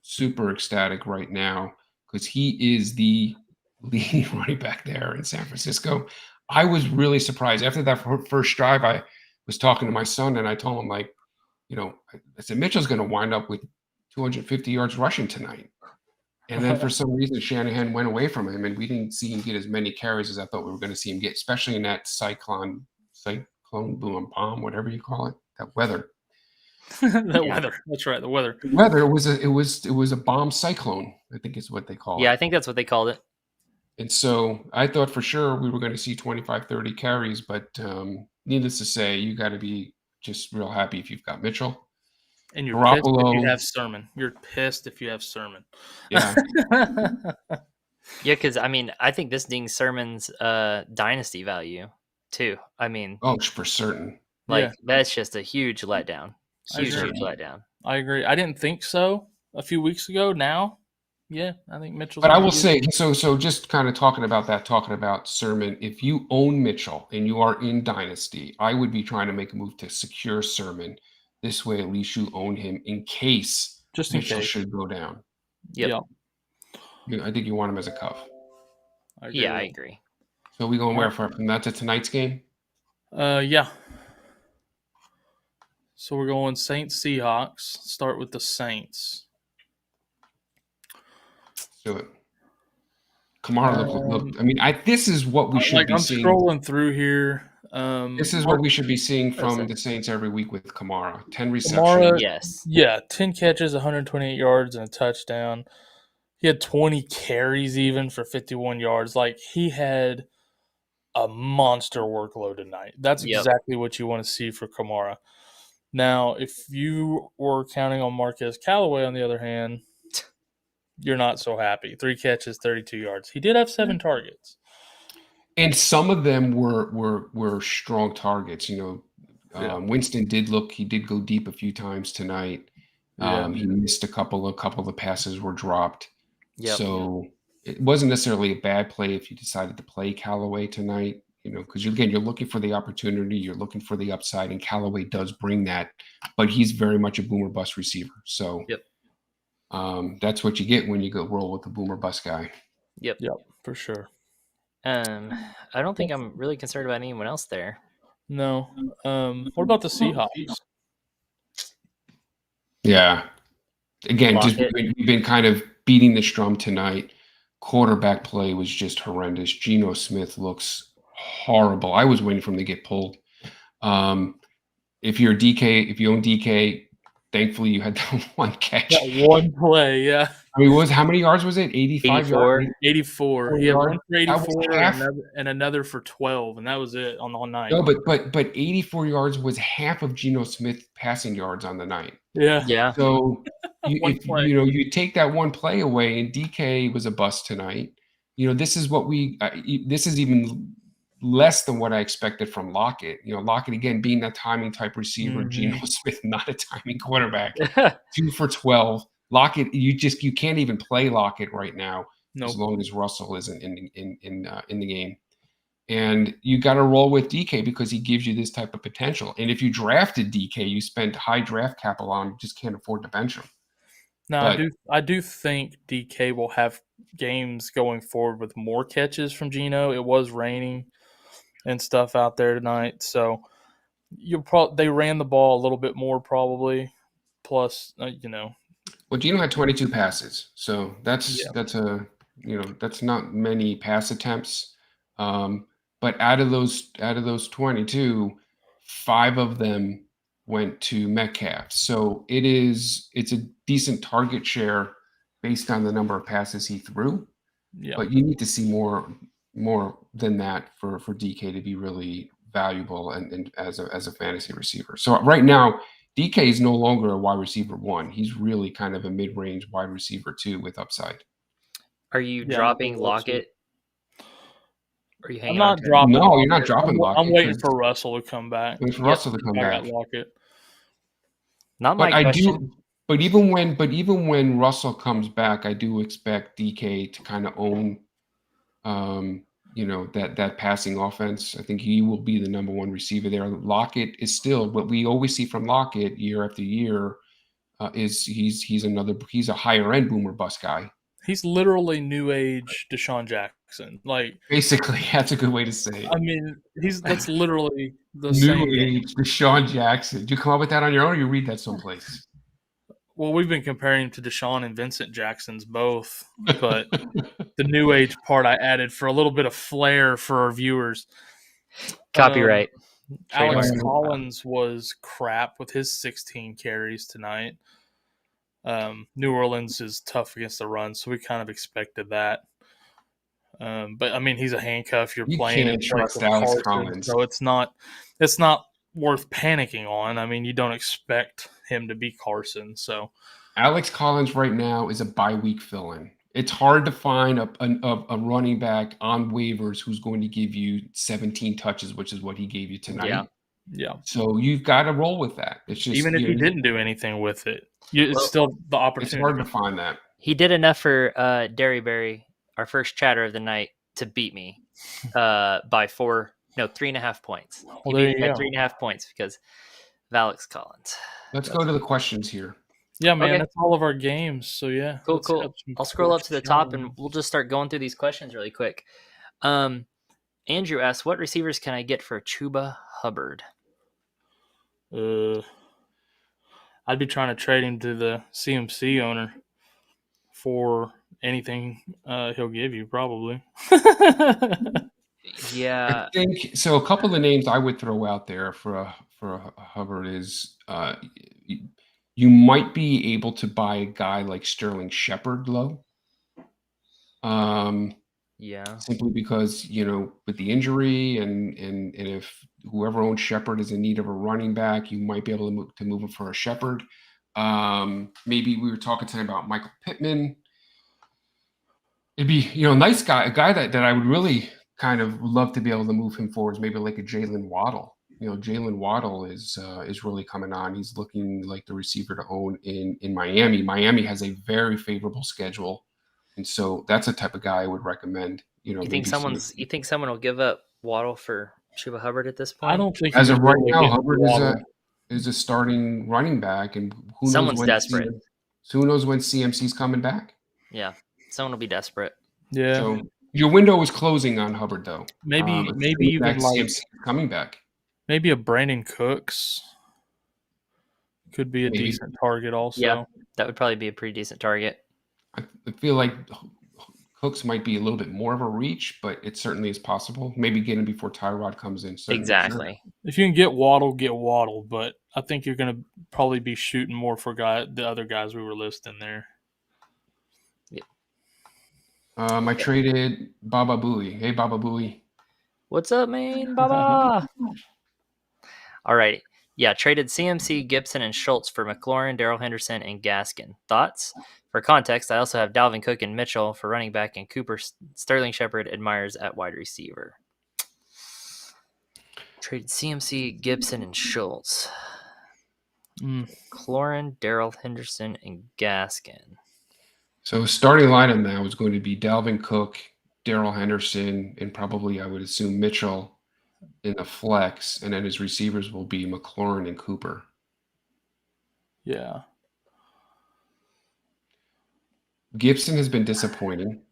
super ecstatic right now, because he is the leading running back there in San Francisco. I was really surprised. After that first drive, I was talking to my son, and I told him, I said, Mitchell's going to wind up with 250 yards rushing tonight. And then for some reason, Shanahan went away from him, and we didn't see him get as many carries as I thought we were going to see him get, especially in that cyclone boom bomb, whatever you call it, that weather. Weather. That's right. The weather. The weather. It was a bomb cyclone, I think is what they call it. Yeah, I think that's what they called it. And so I thought for sure we were going to see 25, 30 carries, but needless to say, you got to be just real happy if you've got Mitchell. And you're pissed if you have Sermon. You're pissed if you have Sermon. Yeah. Yeah, because I think this dings Sermon's dynasty value too. For certain. That's just a huge letdown. Huge letdown. I agree. I didn't think so a few weeks ago. Now, yeah, I think Mitchell's. But I will say, so just kind of talking about Sermon, if you own Mitchell and you are in Dynasty, I would be trying to make a move to secure Sermon. This way, at least you own him in case Mitchell should go down. Yep. I think you want him as a cuff. I agree. So we going where from that to tonight's game? Yeah. So we're going Saints Seahawks. Start with the Saints. Let's do it. Kamara look. This is what we should be seeing. I'm scrolling through here. This is what we should be seeing from the Saints every week with Kamara. 10 receptions. Kamara, yes. Yeah, 10 catches, 128 yards, and a touchdown. He had 20 carries even for 51 yards. He had a monster workload tonight. That's exactly what you want to see for Kamara. Now, if you were counting on Marquez Callaway, on the other hand, you're not so happy. 3 catches, 32 yards. He did have 7 targets. And some of them were strong targets. Winston did go deep a few times tonight. He missed a couple of passes were dropped. Yep. So it wasn't necessarily a bad play if you decided to play Callaway tonight, because you're looking for the opportunity, you're looking for the upside, and Callaway does bring that, but he's very much a boomer bust receiver. So that's what you get when you go roll with the boomer bust guy. Yep, for sure. I don't think I'm really concerned about anyone else there. No. What about the Seahawks? Yeah. Again, we've been kind of beating this drum tonight. Quarterback play was just horrendous. Geno Smith looks horrible. I was waiting for him to get pulled. If you own DK, thankfully you had that one catch. That one play, yeah. I mean, how many yards was it? 85 yards? 84. He had one for 84 and another for 12, and that was it on the whole night. No, but 84 yards was half of Geno Smith passing yards on the night. Yeah. So you take that one play away, and DK was a bust tonight. This is what this is even less than what I expected from Lockett. Lockett again being that timing type receiver. Geno Smith not a timing quarterback. 2 for 12. Lockett, you can't even play Lockett right now as long as Russell isn't in the game. And you got to roll with DK because he gives you this type of potential. And if you drafted DK, you spent high draft capital on, just can't afford to bench him. No, I do think DK will have games going forward with more catches from Geno. It was raining and stuff out there tonight, so they ran the ball a little bit more probably. Plus, Well, Geno had 22 passes, so that's not many pass attempts. But out of those 22, 5 of them went to Metcalf. So it's a decent target share based on the number of passes he threw. Yeah. But you need to see more than that for DK to be really valuable and as a fantasy receiver. So right now, DK is no longer a wide receiver 1. He's really kind of a mid-range wide receiver 2 with upside. Are you dropping Lockett? Are you hanging I'm not dropping. No, you're not dropping Lockett. I'm waiting for Russell to come back. Waiting for Russell to come back. Lockett. Not my question. But even when Russell comes back, I do expect DK to kind of own, that passing offense. I think he will be the number 1 receiver there. Lockett is still what we always see from Lockett year after year. He's a higher end boomer bust guy. He's literally new age Desean Jackson. Like basically, that's a good way to say it. I mean, that's literally the new same age Desean Jackson. Did you come up with that on your own, or you read that someplace? Well, we've been comparing him to Deshaun and Vincent Jackson's both, but the new age part I added for a little bit of flair for our viewers. Copyright. Alex Collins was crap with his 16 carries tonight. New Orleans is tough against the run, so we kind of expected that. But I mean, he's a handcuff. You're playing can't trust Alex Collins, so it's not worth panicking on. I mean, you don't expect him to be Carson. So Alex Collins right now is a bye week fill-in. It's hard to find a running back on waivers who's going to give you 17 touches, which is what he gave you tonight. Yeah. So you've got to roll with that. It's just even if he didn't do anything with it, it's still the opportunity. It's hard to find that. He did enough for Derryberry, our first chatter of the night, to beat me by 3.5 points. He beat me by 3.5 points because of Alex Collins. Let's go to the questions here. Yeah, man, that's all of our games. So yeah, cool. I'll scroll up to the top and we'll just start going through these questions really quick. Andrew asks, "What receivers can I get for Chuba Hubbard?" I'd be trying to trade him to the CMC owner for anything he'll give you, probably. Yeah, I think so. A couple of names I would throw out there for a Hubbard is you might be able to buy a guy like Sterling Shepard low. Simply because, with the injury and if whoever owns Shepard is in need of a running back, you might be able to move him for a Shepard. Maybe we were talking tonight about Michael Pittman. It'd be, a nice guy, a guy that I would really kind of love to be able to move him forward, maybe like a Jalen Waddle. Jalen Waddle is really coming on. He's looking like the receiver to own in Miami. Miami has a very favorable schedule, and so that's a type of guy I would recommend. You think someone will give up Waddle for Chuba Hubbard at this point? I don't think as of right now, Hubbard is a starting running back, and someone's desperate. So who knows when CMC's coming back? Yeah, someone will be desperate. Yeah. So your window is closing on Hubbard, though. Maybe even CMC coming back. Maybe a Brandon Cooks could be a decent target also. Yeah, that would probably be a pretty decent target. I feel like Cooks might be a little bit more of a reach, but it certainly is possible. Maybe get him before Tyrod comes in. Exactly. Sure. If you can get Waddle, but I think you're going to probably be shooting more for the other guys we were listing there. Yeah. I traded Baba Booey. Hey, Baba Booey. What's up, man, Baba? All right. Yeah, traded CMC, Gibson, and Schultz for McLaurin, Darrell Henderson, and Gaskin. Thoughts? For context, I also have Dalvin Cook and Mitchell for running back and Cooper, Sterling Shepard, and Myers at wide receiver. Traded CMC, Gibson, and Schultz. McLaurin, Darrell Henderson, and Gaskin. So starting lineup now is going to be Dalvin Cook, Darrell Henderson, and probably I would assume Mitchell in the flex, and then his receivers will be McLaurin and Cooper. Yeah. Gibson has been disappointing.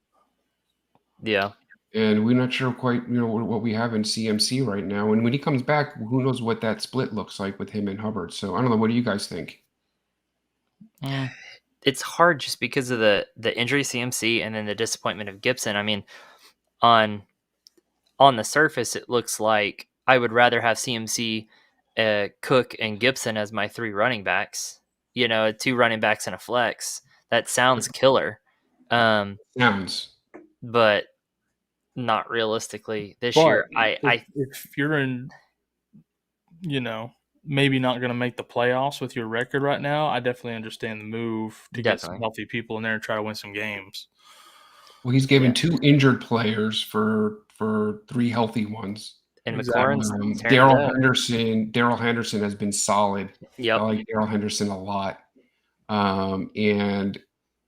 Yeah. And we're not sure quite, what we have in CMC right now. And when he comes back, who knows what that split looks like with him and Hubbard. So I don't know. What do you guys think? It's hard just because of the injury CMC and then the disappointment of Gibson. I mean, on the surface, it looks like I would rather have CMC, Cook, and Gibson as my 3 running backs. 2 running backs and a flex. That sounds killer. Sounds. But not realistically this year. If you're in, maybe not going to make the playoffs with your record right now, I definitely understand the move to get some healthy people in there and try to win some games. Well, he's given 2 injured players for 3 healthy ones. And McLaurin's Darrell Henderson has been solid. Yep. I like Darrell Henderson a lot. And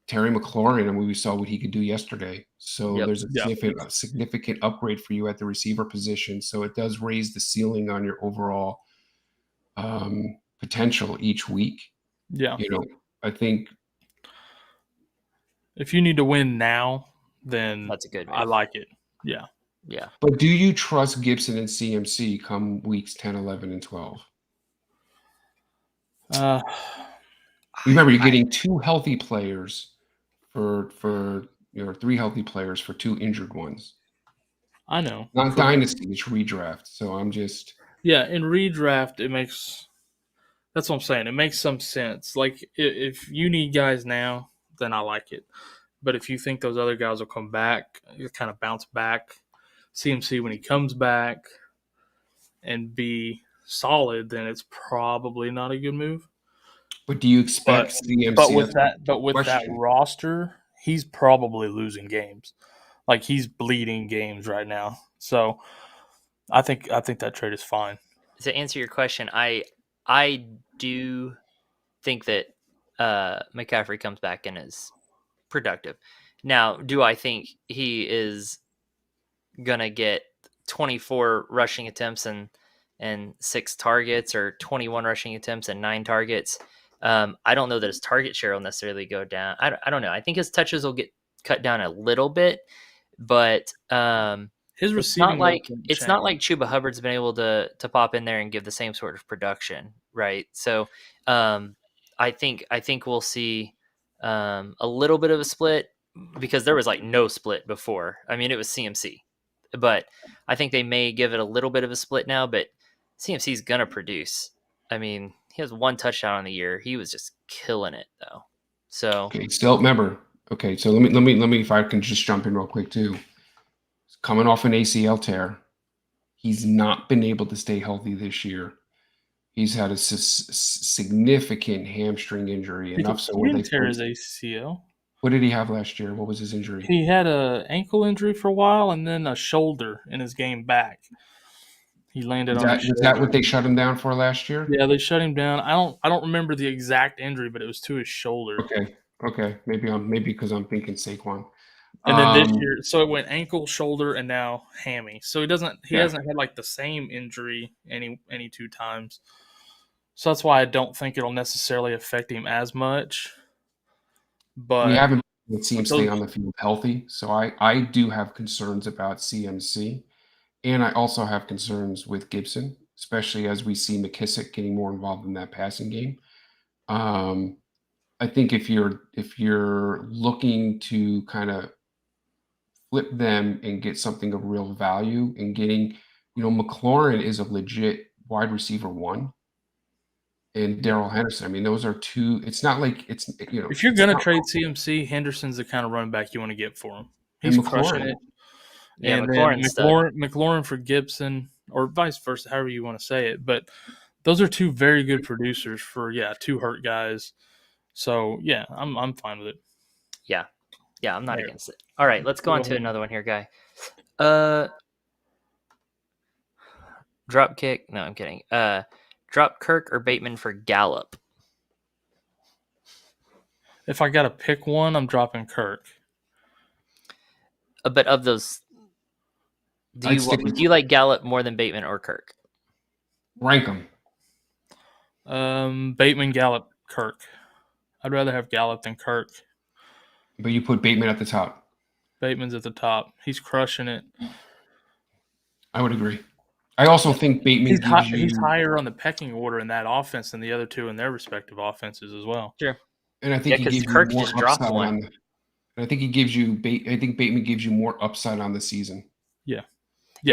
Terry McLaurin, we saw what he could do yesterday. So there's a significant upgrade for you at the receiver position. So it does raise the ceiling on your overall potential each week. Yeah. I think if you need to win now, then that's a good move. I like it. Yeah. Yeah. But do you trust Gibson and CMC come weeks 10, 11, and 12? Remember, you're getting 2 healthy players for 3 healthy players for 2 injured ones. I know. Not dynasty, it's redraft. So I'm just in redraft that's what I'm saying. It makes some sense. Like if you need guys now, then I like it. But if you think those other guys will come back, you kind of bounce back. CMC when he comes back and be solid, then it's probably not a good move. But do you expect CMC? But with that roster, he's probably losing games. Like he's bleeding games right now. So I think that trade is fine. To answer your question, I do think that McCaffrey comes back and is productive. Now, do I think he is gonna get 24 rushing attempts and 6 targets, or 21 rushing attempts and 9 targets? I don't know that his target share will necessarily go down. I don't know. I think his touches will get cut down a little bit, but his receiving it's not like Chuba Hubbard's been able to pop in there and give the same sort of production, right? So I think we'll see a little bit of a split, because there was like no split before. I mean, it was CMC, but I think they may give it a little bit of a split now. But CMC's gonna produce. I mean, he has 1 touchdown on the year. He was just killing it though. So still remember. Okay, so let me if I can just jump in real quick too. Coming off an ACL tear, he's not been able to stay healthy this year. He's had a significant hamstring injury. He didn't tear his ACL. What did he have last year? What was his injury? He had an ankle injury for a while and then a shoulder in his game back. He landed Is on that, his is that what they shut him down for last year? Yeah, they shut him down. I don't remember the exact injury, but it was to his shoulder. Okay. Maybe because I'm thinking Saquon. And then this year, so it went ankle, shoulder, and now hammy. So he hasn't had like the same injury any 2 times. So that's why I don't think it'll necessarily affect him as much. But we haven't seen him stay on the field healthy, so I do have concerns about CMC, and I also have concerns with Gibson, especially as we see McKissick getting more involved in that passing game. I think if you're looking to kind of flip them and get something of real value and getting, McLaurin is a legit wide receiver 1. And Darrell Henderson. I mean, those are 2. It's not like it's, if you're going to trade CMC, Henderson's the kind of running back you want to get for him. He's crushing it. Yeah, and McLaurin for Gibson, or vice versa, however you want to say it. But those are 2 very good producers for 2 hurt guys. So yeah, I'm fine with it. Yeah, I'm not against it. All right, let's go on to another one here, guy. Drop kick. No, I'm kidding. Drop Kirk or Bateman for Gallup. If I got to pick one, I'm dropping Kirk. But of those, do you like Gallup more than Bateman or Kirk? Rank them. Bateman, Gallup, Kirk. I'd rather have Gallup than Kirk. But you put Bateman at the top. Bateman's at the top. He's crushing it. I would agree. I also think Bateman he's higher on the pecking order in that offense than the other 2 in their respective offenses as well. Sure. And I think he gives Kirk you more just dropped upside one. I think Bateman gives you more upside on the season. Yeah,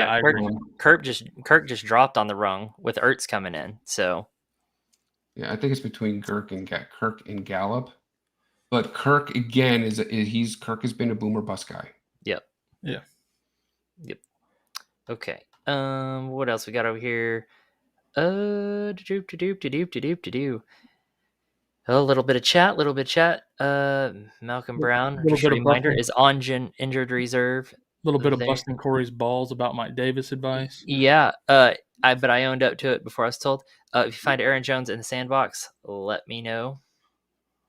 I agree. Kirk just dropped on the rung with Ertz coming in. So yeah, I think it's between Kirk and Gallup. But Kirk again Kirk has been a boomer bust guy. Yep. Yeah. Yep. Okay. What else we got over here? A little bit of chat. Malcolm Brown, just a reminder, is on injured reserve. A little bit of busting Corey's balls about Mike Davis advice. Yeah. But I owned up to it before I was told. If you find Aaron Jones in the sandbox, let me know.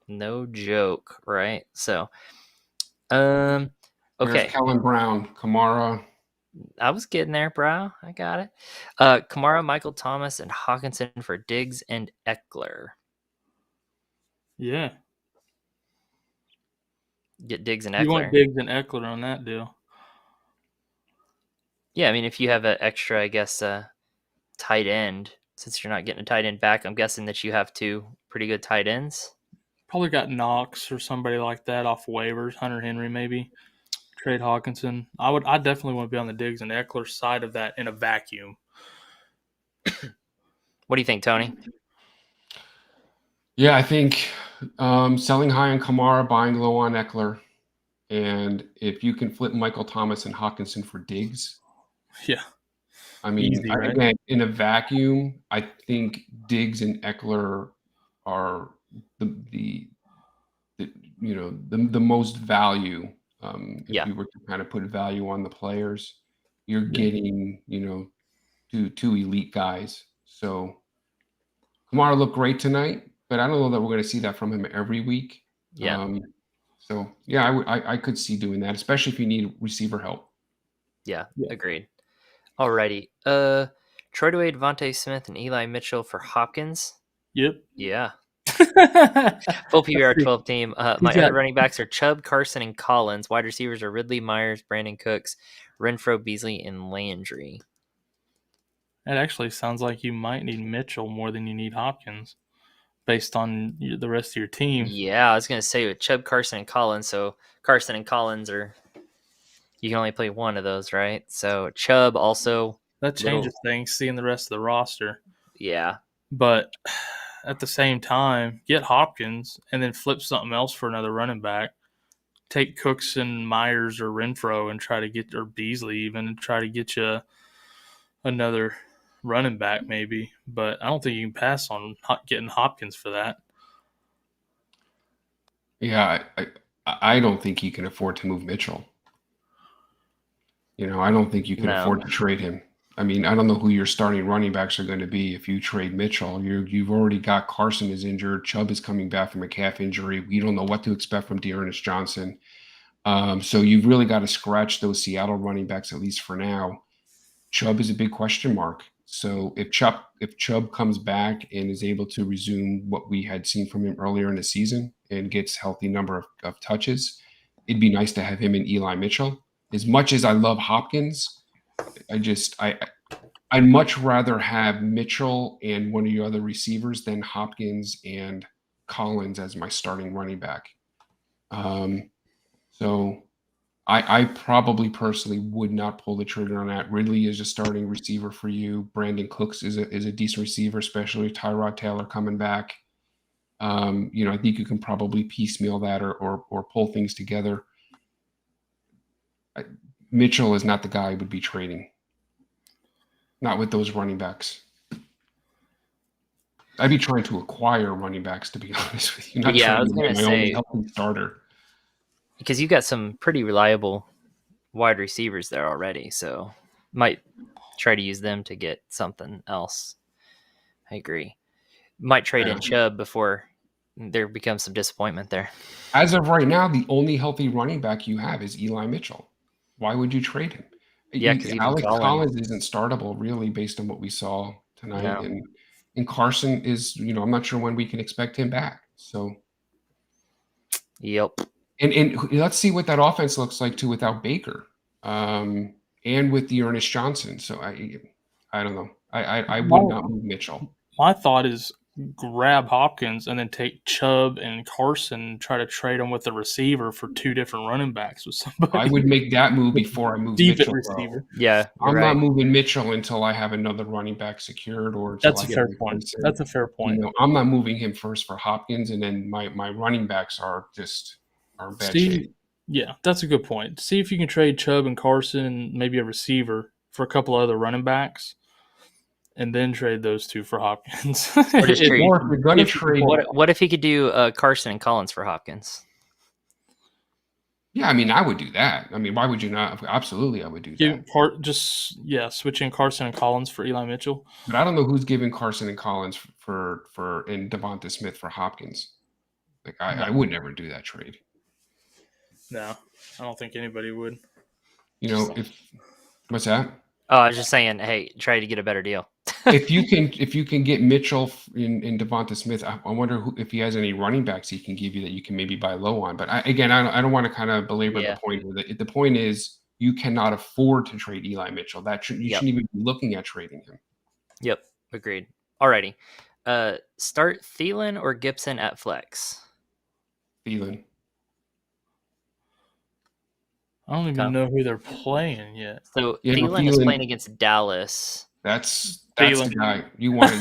No joke, right? So, okay. There's Kellen Brown, Kamara. I was getting there, bro. I got it. Kamara, Michael Thomas, and Hawkinson for Diggs and Eckler. Yeah. Get Diggs and Eckler. You want Diggs and Eckler on that deal. Yeah, I mean, if you have an extra, I guess, tight end, since you're not getting a tight end back, I'm guessing that you have 2 pretty good tight ends. Probably got Knox or somebody like that off waivers. Hunter Henry, maybe. Trade Hawkinson. I definitely want to be on the Diggs and Eckler side of that in a vacuum. What do you think, Tony? Yeah, I think selling high on Kamara, buying low on Eckler, and if you can flip Michael Thomas and Hawkinson for Diggs. Yeah. I mean, easy, right? Again, in a vacuum, I think Diggs and Eckler are the most value. If you were to kind of put value on the players, you're getting, 2 elite guys. So Kamara looked great tonight, but I don't know that we're going to see that from him every week. Yeah. I could see doing that, especially if you need receiver help. Yeah. Agreed. Alrighty. Troy Dwayne, Devonte Smith, and Eli Mitchell for Hopkins. Yep. Yeah. Full PBR 12 team. My other running backs are Chubb, Carson, and Collins. Wide receivers are Ridley, Myers, Brandon Cooks, Renfro, Beasley, and Landry. It actually sounds like you might need Mitchell more than you need Hopkins based on the rest of your team. Yeah, I was going to say with Chubb, Carson, and Collins. So Carson and Collins you can only play one of those, right? So Chubb also. That changes things, seeing the rest of the roster. Yeah. But at the same time, get Hopkins and then flip something else for another running back. Take Cooks and Myers or Renfro and try to get, or Beasley even, and try to get you another running back maybe. But I don't think you can pass on getting Hopkins for that. Yeah, I don't think you can afford to move Mitchell. I don't think you can afford to trade him. I mean, I don't know who your starting running backs are going to be if you trade Mitchell. You've already got Carson is injured. Chubb is coming back from a calf injury. We don't know what to expect from Dearness Johnson. So you've really got to scratch those Seattle running backs, at least for now. Chubb is a big question mark. So if Chubb comes back and is able to resume what we had seen from him earlier in the season and gets healthy number of touches, it'd be nice to have him and Eli Mitchell. As much as I love Hopkins, I'd much rather have Mitchell and one of your other receivers than Hopkins and Collins as my starting running back. So I probably personally would not pull the trigger on that. Ridley is a starting receiver for you. Brandon Cooks is a decent receiver, especially with Tyrod Taylor coming back. I think you can probably piecemeal that or pull things together. Mitchell is not the guy I would be trading. Not with those running backs. I'd be trying to acquire running backs, to be honest with you. Not I was trying to going get to my only say, healthy starter. because you got some pretty reliable wide receivers there already, so might try to use them to get something else. I agree. Might trade in Chubb before there becomes some disappointment there. As of right now, the only healthy running back you have is Eli Mitchell. Why would you trade him? Yeah, because Alex Collins isn't startable, really, based on what we saw tonight. No. And Carson is, I'm not sure when we can expect him back. So, yep. And let's see what that offense looks like too without Baker, and with the Ernest Johnson. So I don't know. I would not move Mitchell. My thought is grab Hopkins and then take Chubb and Carson and try to trade them with the receiver for two different running backs with somebody. I would make that move before I move Mitchell. Receiver. Yeah, I'm not moving Mitchell until I have another running back secured or until That's a fair point. That's a fair point. I'm not moving him first for Hopkins, and then my running backs are in bad shape. Yeah, that's a good point. See if you can trade Chubb and Carson and maybe a receiver for a couple other running backs. And then trade those two for Hopkins. Or just trade. Or if you're going to trade, what if he could do Carson and Collins for Hopkins? Yeah, I mean, I would do that. I mean, why would you not? Absolutely, I would do that. Switching Carson and Collins for Eli Mitchell. But I don't know who's giving Carson and Collins and Devonta Smith for Hopkins. Like, I would never do that trade. No, I don't think anybody would. What's that? Oh, I was just saying, hey, try to get a better deal. if you can get Mitchell in Devonta Smith, I wonder if he has any running backs he can give you that you can maybe buy low on. But I don't want to kind of belabor the point. The point is you cannot afford to trade Eli Mitchell. You shouldn't even be looking at trading him. Yep, agreed. Alrighty, start Thielen or Gibson at flex. Thielen. I don't even know who they're playing yet. So Thielen is playing against Dallas. That's the guy you want.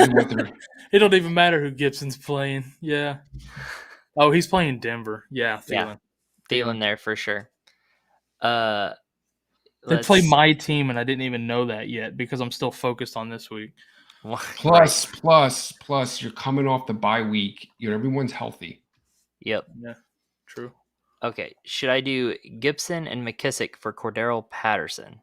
It don't even matter who Gibson's playing. Yeah. Oh, he's playing Denver. Yeah, Thielen. Yeah. Thielen there for sure. They play my team, and I didn't even know that yet because I'm still focused on this week. Plus, you're coming off the bye week. Everyone's healthy. Yep. Yeah, true. Okay, should I do Gibson and McKissick for Cordero Patterson?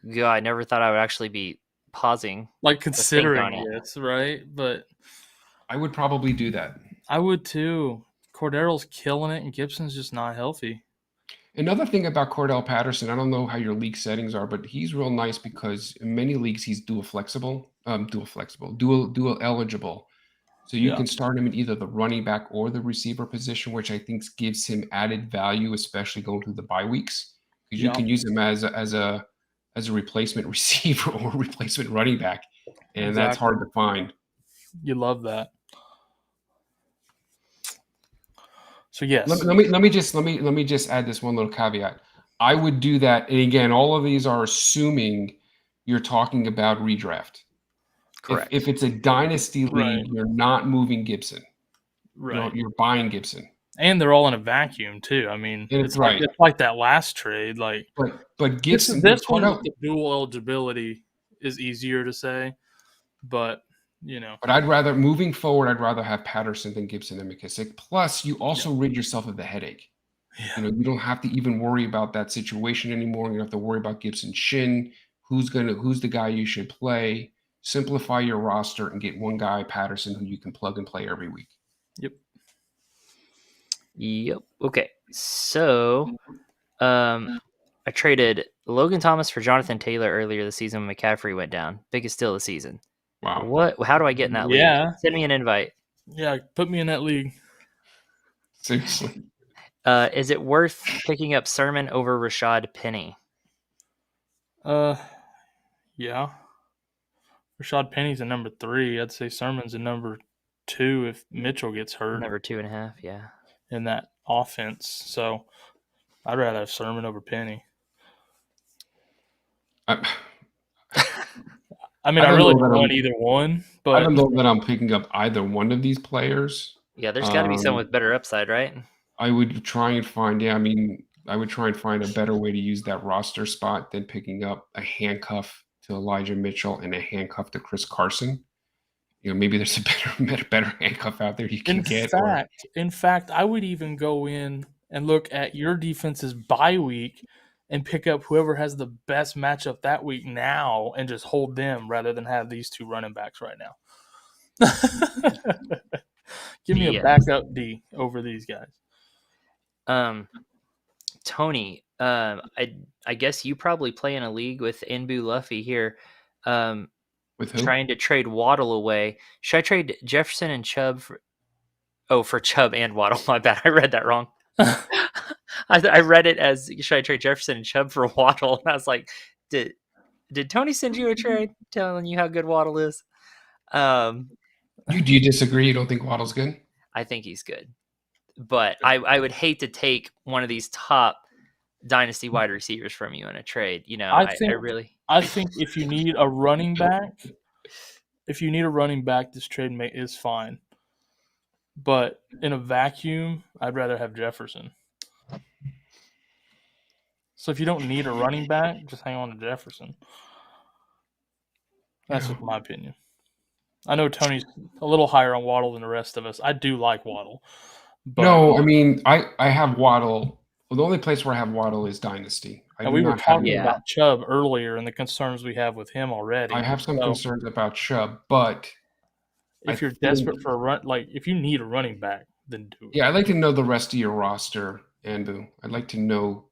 Yeah, I never thought I would actually be pausing. Like considering it, right? But I would probably do that. I would too. Cordero's killing it, and Gibson's just not healthy. Another thing about Cordell Patterson, I don't know how your league settings are, but he's real nice because in many leagues he's dual eligible. So you can start him in either the running back or the receiver position, which I think gives him added value, especially going through the bye weeks. Because you can use him as a replacement receiver or replacement running back, and that's hard to find. You love that. So yes, let me just add this one little caveat. I would do that, and again, all of these are assuming you're talking about redraft. Correct. If it's a dynasty league, you're not moving Gibson. Right. You're buying Gibson. And they're all in a vacuum too. I mean, it's like that last trade. Like, but Gibson, this one with the dual eligibility is easier to say, but But I'd rather moving forward. I'd rather have Patterson than Gibson and McKissick. Plus, you also rid yourself of the headache. You know, you don't have to even worry about that situation anymore. You don't have to worry about Gibson's shin. Who's the guy you should play? Simplify your roster and get one guy, Patterson, who you can plug and play every week. Yep. Okay. So, I traded Logan Thomas for Jonathan Taylor earlier this season when McCaffrey went down. Biggest steal of the season. Wow. How do I get in that league? Send me an invite. Yeah, put me in that league. Seriously. Is it worth picking up Sermon over Rashad Penny? Yeah. Rashad Penny's a number 3. I'd say Sermon's a number 2 if Mitchell gets hurt. Number 2.5, yeah. In that offense. So I'd rather have Sermon over Penny. I mean, I really don't want either one, but I don't know that I'm picking up either one of these players. Yeah, there's got to be someone with better upside, right? I would try and find a better way to use that roster spot than picking up a handcuff to Elijah Mitchell and a handcuff to Chris Carson. You know, maybe there's a better handcuff out there you can get. In fact, I would even go in and look at your defense's bye week and pick up whoever has the best matchup that week now and just hold them rather than have these 2 running backs right now. Give me a backup D over these guys. Tony, I guess you probably play in a league with Nbu Luffy here. With who? Trying to trade Waddle away. Should I trade Jefferson and Chubb for Chubb and Waddle? My bad. I read that wrong. I read it as, should I trade Jefferson and Chubb for Waddle? And I was like, did Tony send you a trade telling you how good Waddle is? Do you disagree? You don't think Waddle's good? I think he's good. But I would hate to take one of these top dynasty wide receivers from you in a trade. You know, I think if you need a running back, this trade is fine. But in a vacuum, I'd rather have Jefferson. So if you don't need a running back, just hang on to Jefferson. That's just my opinion. I know Tony's a little higher on Waddle than the rest of us. I do like Waddle. But no, I mean, I have Waddle. Well, the only place where I have Waddle is Dynasty. We were talking about Chubb earlier and the concerns we have with him already. I have some concerns about Chubb, but if you're desperate for a run, like if you need a running back, then do it. Yeah, I'd like to know the rest of your roster, Anbu. I'd like to know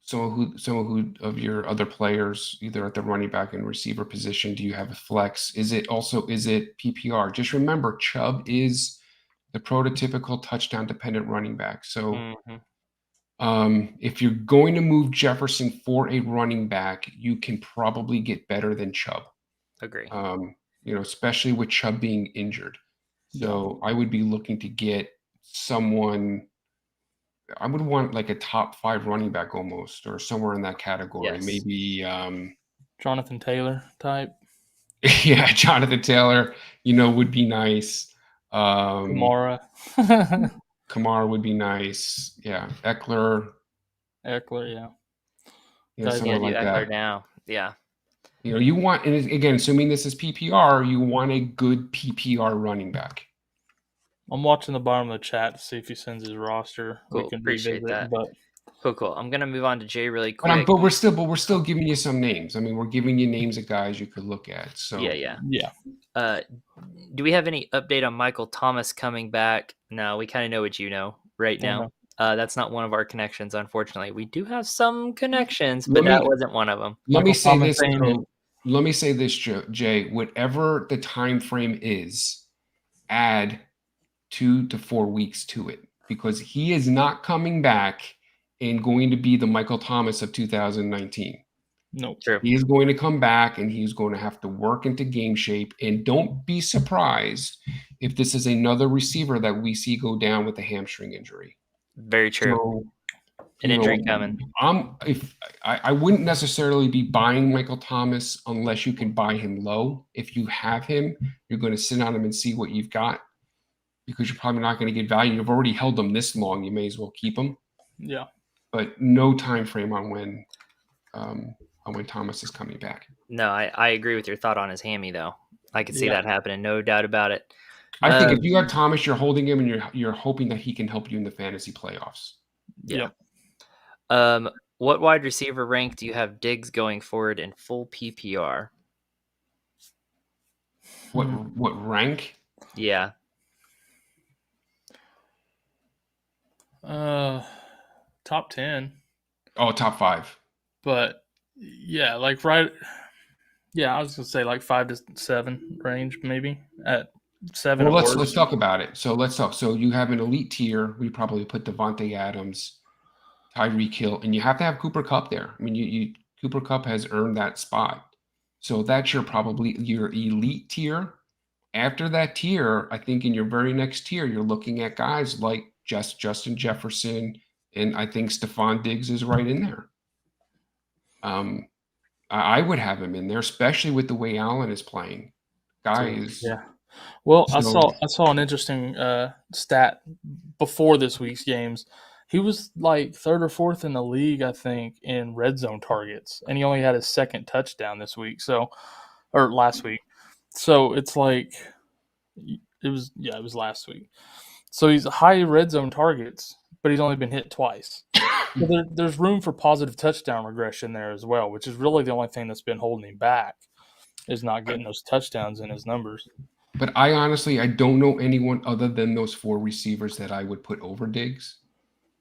some who of your other players, either at the running back and receiver position. Do you have a flex? Is it PPR? Just remember, Chubb is the prototypical touchdown dependent running back. So if you're going to move Jefferson for a running back, you can probably get better than Chubb. Agree. Especially with Chubb being injured. So I would be looking to get someone. I would want like a top 5 running back almost, or somewhere in that category. Yes. Maybe Jonathan Taylor type. Yeah, Jonathan Taylor, would be nice. Kamara. Kamara would be nice. Yeah. Eckler, yeah. Someone like Eckler that. Now. Yeah. You want, and again, assuming this is PPR, you want a good PPR running back. I'm watching the bottom of the chat to see if he sends his roster. Cool. We can appreciate that. But Cool. I'm gonna move on to Jay really quick. But we're still giving you some names. I mean, we're giving you names of guys you could look at. So yeah. Do we have any update on Michael Thomas coming back? No, we kind of know what you know right now. That's not one of our connections, unfortunately. We do have some connections, but that wasn't one of them. Let me say this, Jay. Whatever the time frame is, add 2 to 4 weeks to it, because he is not coming back and going to be the Michael Thomas of 2019. No, true. He is going to come back and he's going to have to work into game shape. And don't be surprised if this is another receiver that we see go down with a hamstring injury. Very true. So, an injury coming. I wouldn't necessarily be buying Michael Thomas unless you can buy him low. If you have him, you're going to sit on him and see what you've got, because you're probably not going to get value. You've already held him this long. You may as well keep him. Yeah. But no time frame on when Thomas is coming back. No, I agree with your thought on his hammy, though. I could see that happening, no doubt about it. I think if you got Thomas, you're holding him and you're hoping that he can help you in the fantasy playoffs. Yeah. What wide receiver rank do you have Diggs going forward in full PPR? What rank? Yeah. Top 10. Oh, top 5. But yeah, like right. Yeah, I was gonna say like 5 to 7 range, maybe at 7. Well, let's talk about it. So let's talk. So you have an elite tier. We probably put Devonte Adams, Tyreek Hill, and you have to have Cooper Kupp there. I mean, you Cooper Kupp has earned that spot. So that's probably your elite tier. After that tier, I think in your very next tier, you're looking at guys like Justin Jefferson, and I think Stephon Diggs is right in there. I would have him in there, especially with the way Allen is playing. Guys, yeah. Well, I saw an interesting stat before this week's games. He was like 3rd or 4th in the league, I think, in red zone targets, and he only had his 2nd touchdown this week. Or last week. So it's like it was last week. So he's high red zone targets, but he's only been hit twice. So there's room for positive touchdown regression there as well, which is really the only thing that's been holding him back, is not getting those touchdowns in his numbers. But I don't know anyone other than those 4 receivers that I would put over Diggs.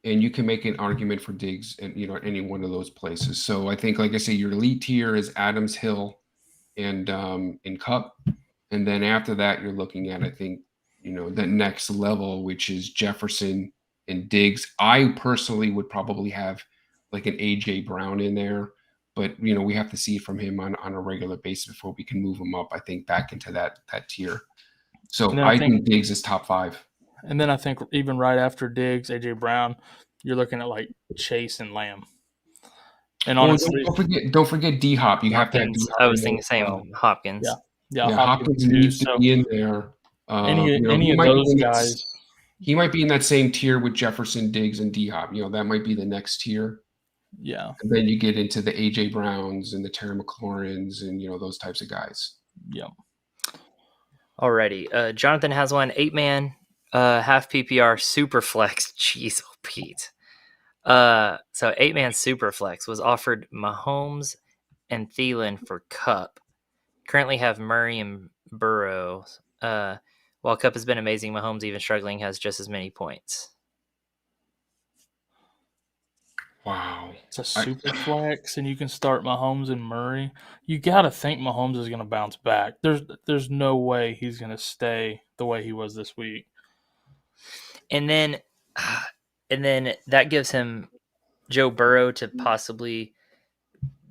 And you can make an argument for Diggs at any one of those places. So I think, like I say, your elite tier is Adams, Hill, and Kupp. And then after that, you're looking at, I think, the next level, which is Jefferson and Diggs. I personally would probably have like an AJ Brown in there, but we have to see from him on a regular basis before we can move him up, I think, back into that tier. So I think Diggs is top 5. And then I think even right after Diggs, AJ Brown, you're looking at like Chase and Lamb. And honestly, don't forget D Hop. You have to have D-Hop. I was thinking same Hopkins. Yeah. Hopkins needs to be in there. Any of those guys. He might be in that same tier with Jefferson, Diggs, and D Hop. That might be the next tier. Yeah. And then you get into the AJ Browns and the Terry McLaurins and those types of guys. Yeah. Alrighty. Jonathan has one 8-man, half PPR super flex. Jeez, Pete. So 8-man super flex was offered Mahomes and Thielen for Kupp. Currently have Murray and Burrow. While Kupp has been amazing, Mahomes, even struggling, has just as many points. Wow. It's a super flex, and you can start Mahomes and Murray. You got to think Mahomes is going to bounce back. There's no way he's going to stay the way he was this week. And then that gives him Joe Burrow to possibly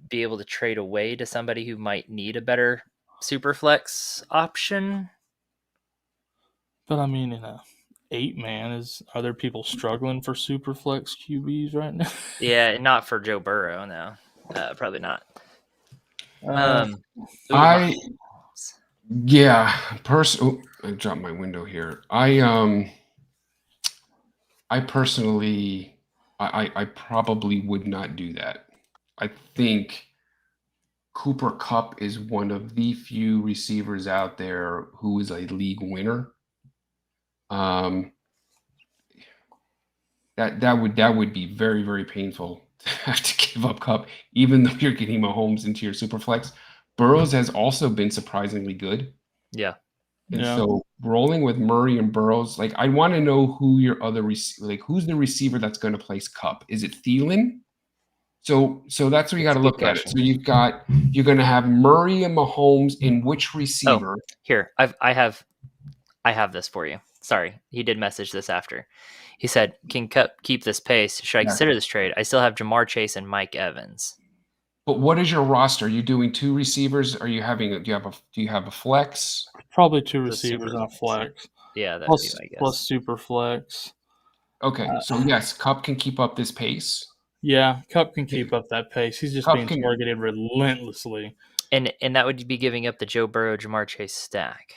be able to trade away to somebody who might need a better super flex option. But I mean, in a 8-man, are there people struggling for super flex QBs right now? Yeah, not for Joe Burrow, no. Probably not. I dropped my window here. I personally, I probably would not do that. I think Cooper Kupp is one of the few receivers out there who is a league winner. That would be very, very painful to have to give up Kupp, even though you're getting Mahomes into your super flex. Burrows has also been surprisingly good. Yeah. And so rolling with Murray and Burrows, like I want to know who your other who's the receiver that's going to place Kupp? Is it Thielen? So that's what you got to look at it. So you're going to have Murray and Mahomes in which receiver? Oh, here, I have this for you. Sorry, he did message this after. He said, "Can Kupp keep this pace? Should I consider this trade? I still have Jamar Chase and Mike Evans." But what is your roster? Are you doing 2 receivers? Do you have a flex? Probably 2 receivers and a flex. Yeah, that's plus, my guess. Plus super flex. Okay, so yes, Kupp can keep up this pace. Yeah, Kupp can keep up that pace. He's just being targeted relentlessly. And that would be giving up the Joe Burrow, Jamar Chase stack.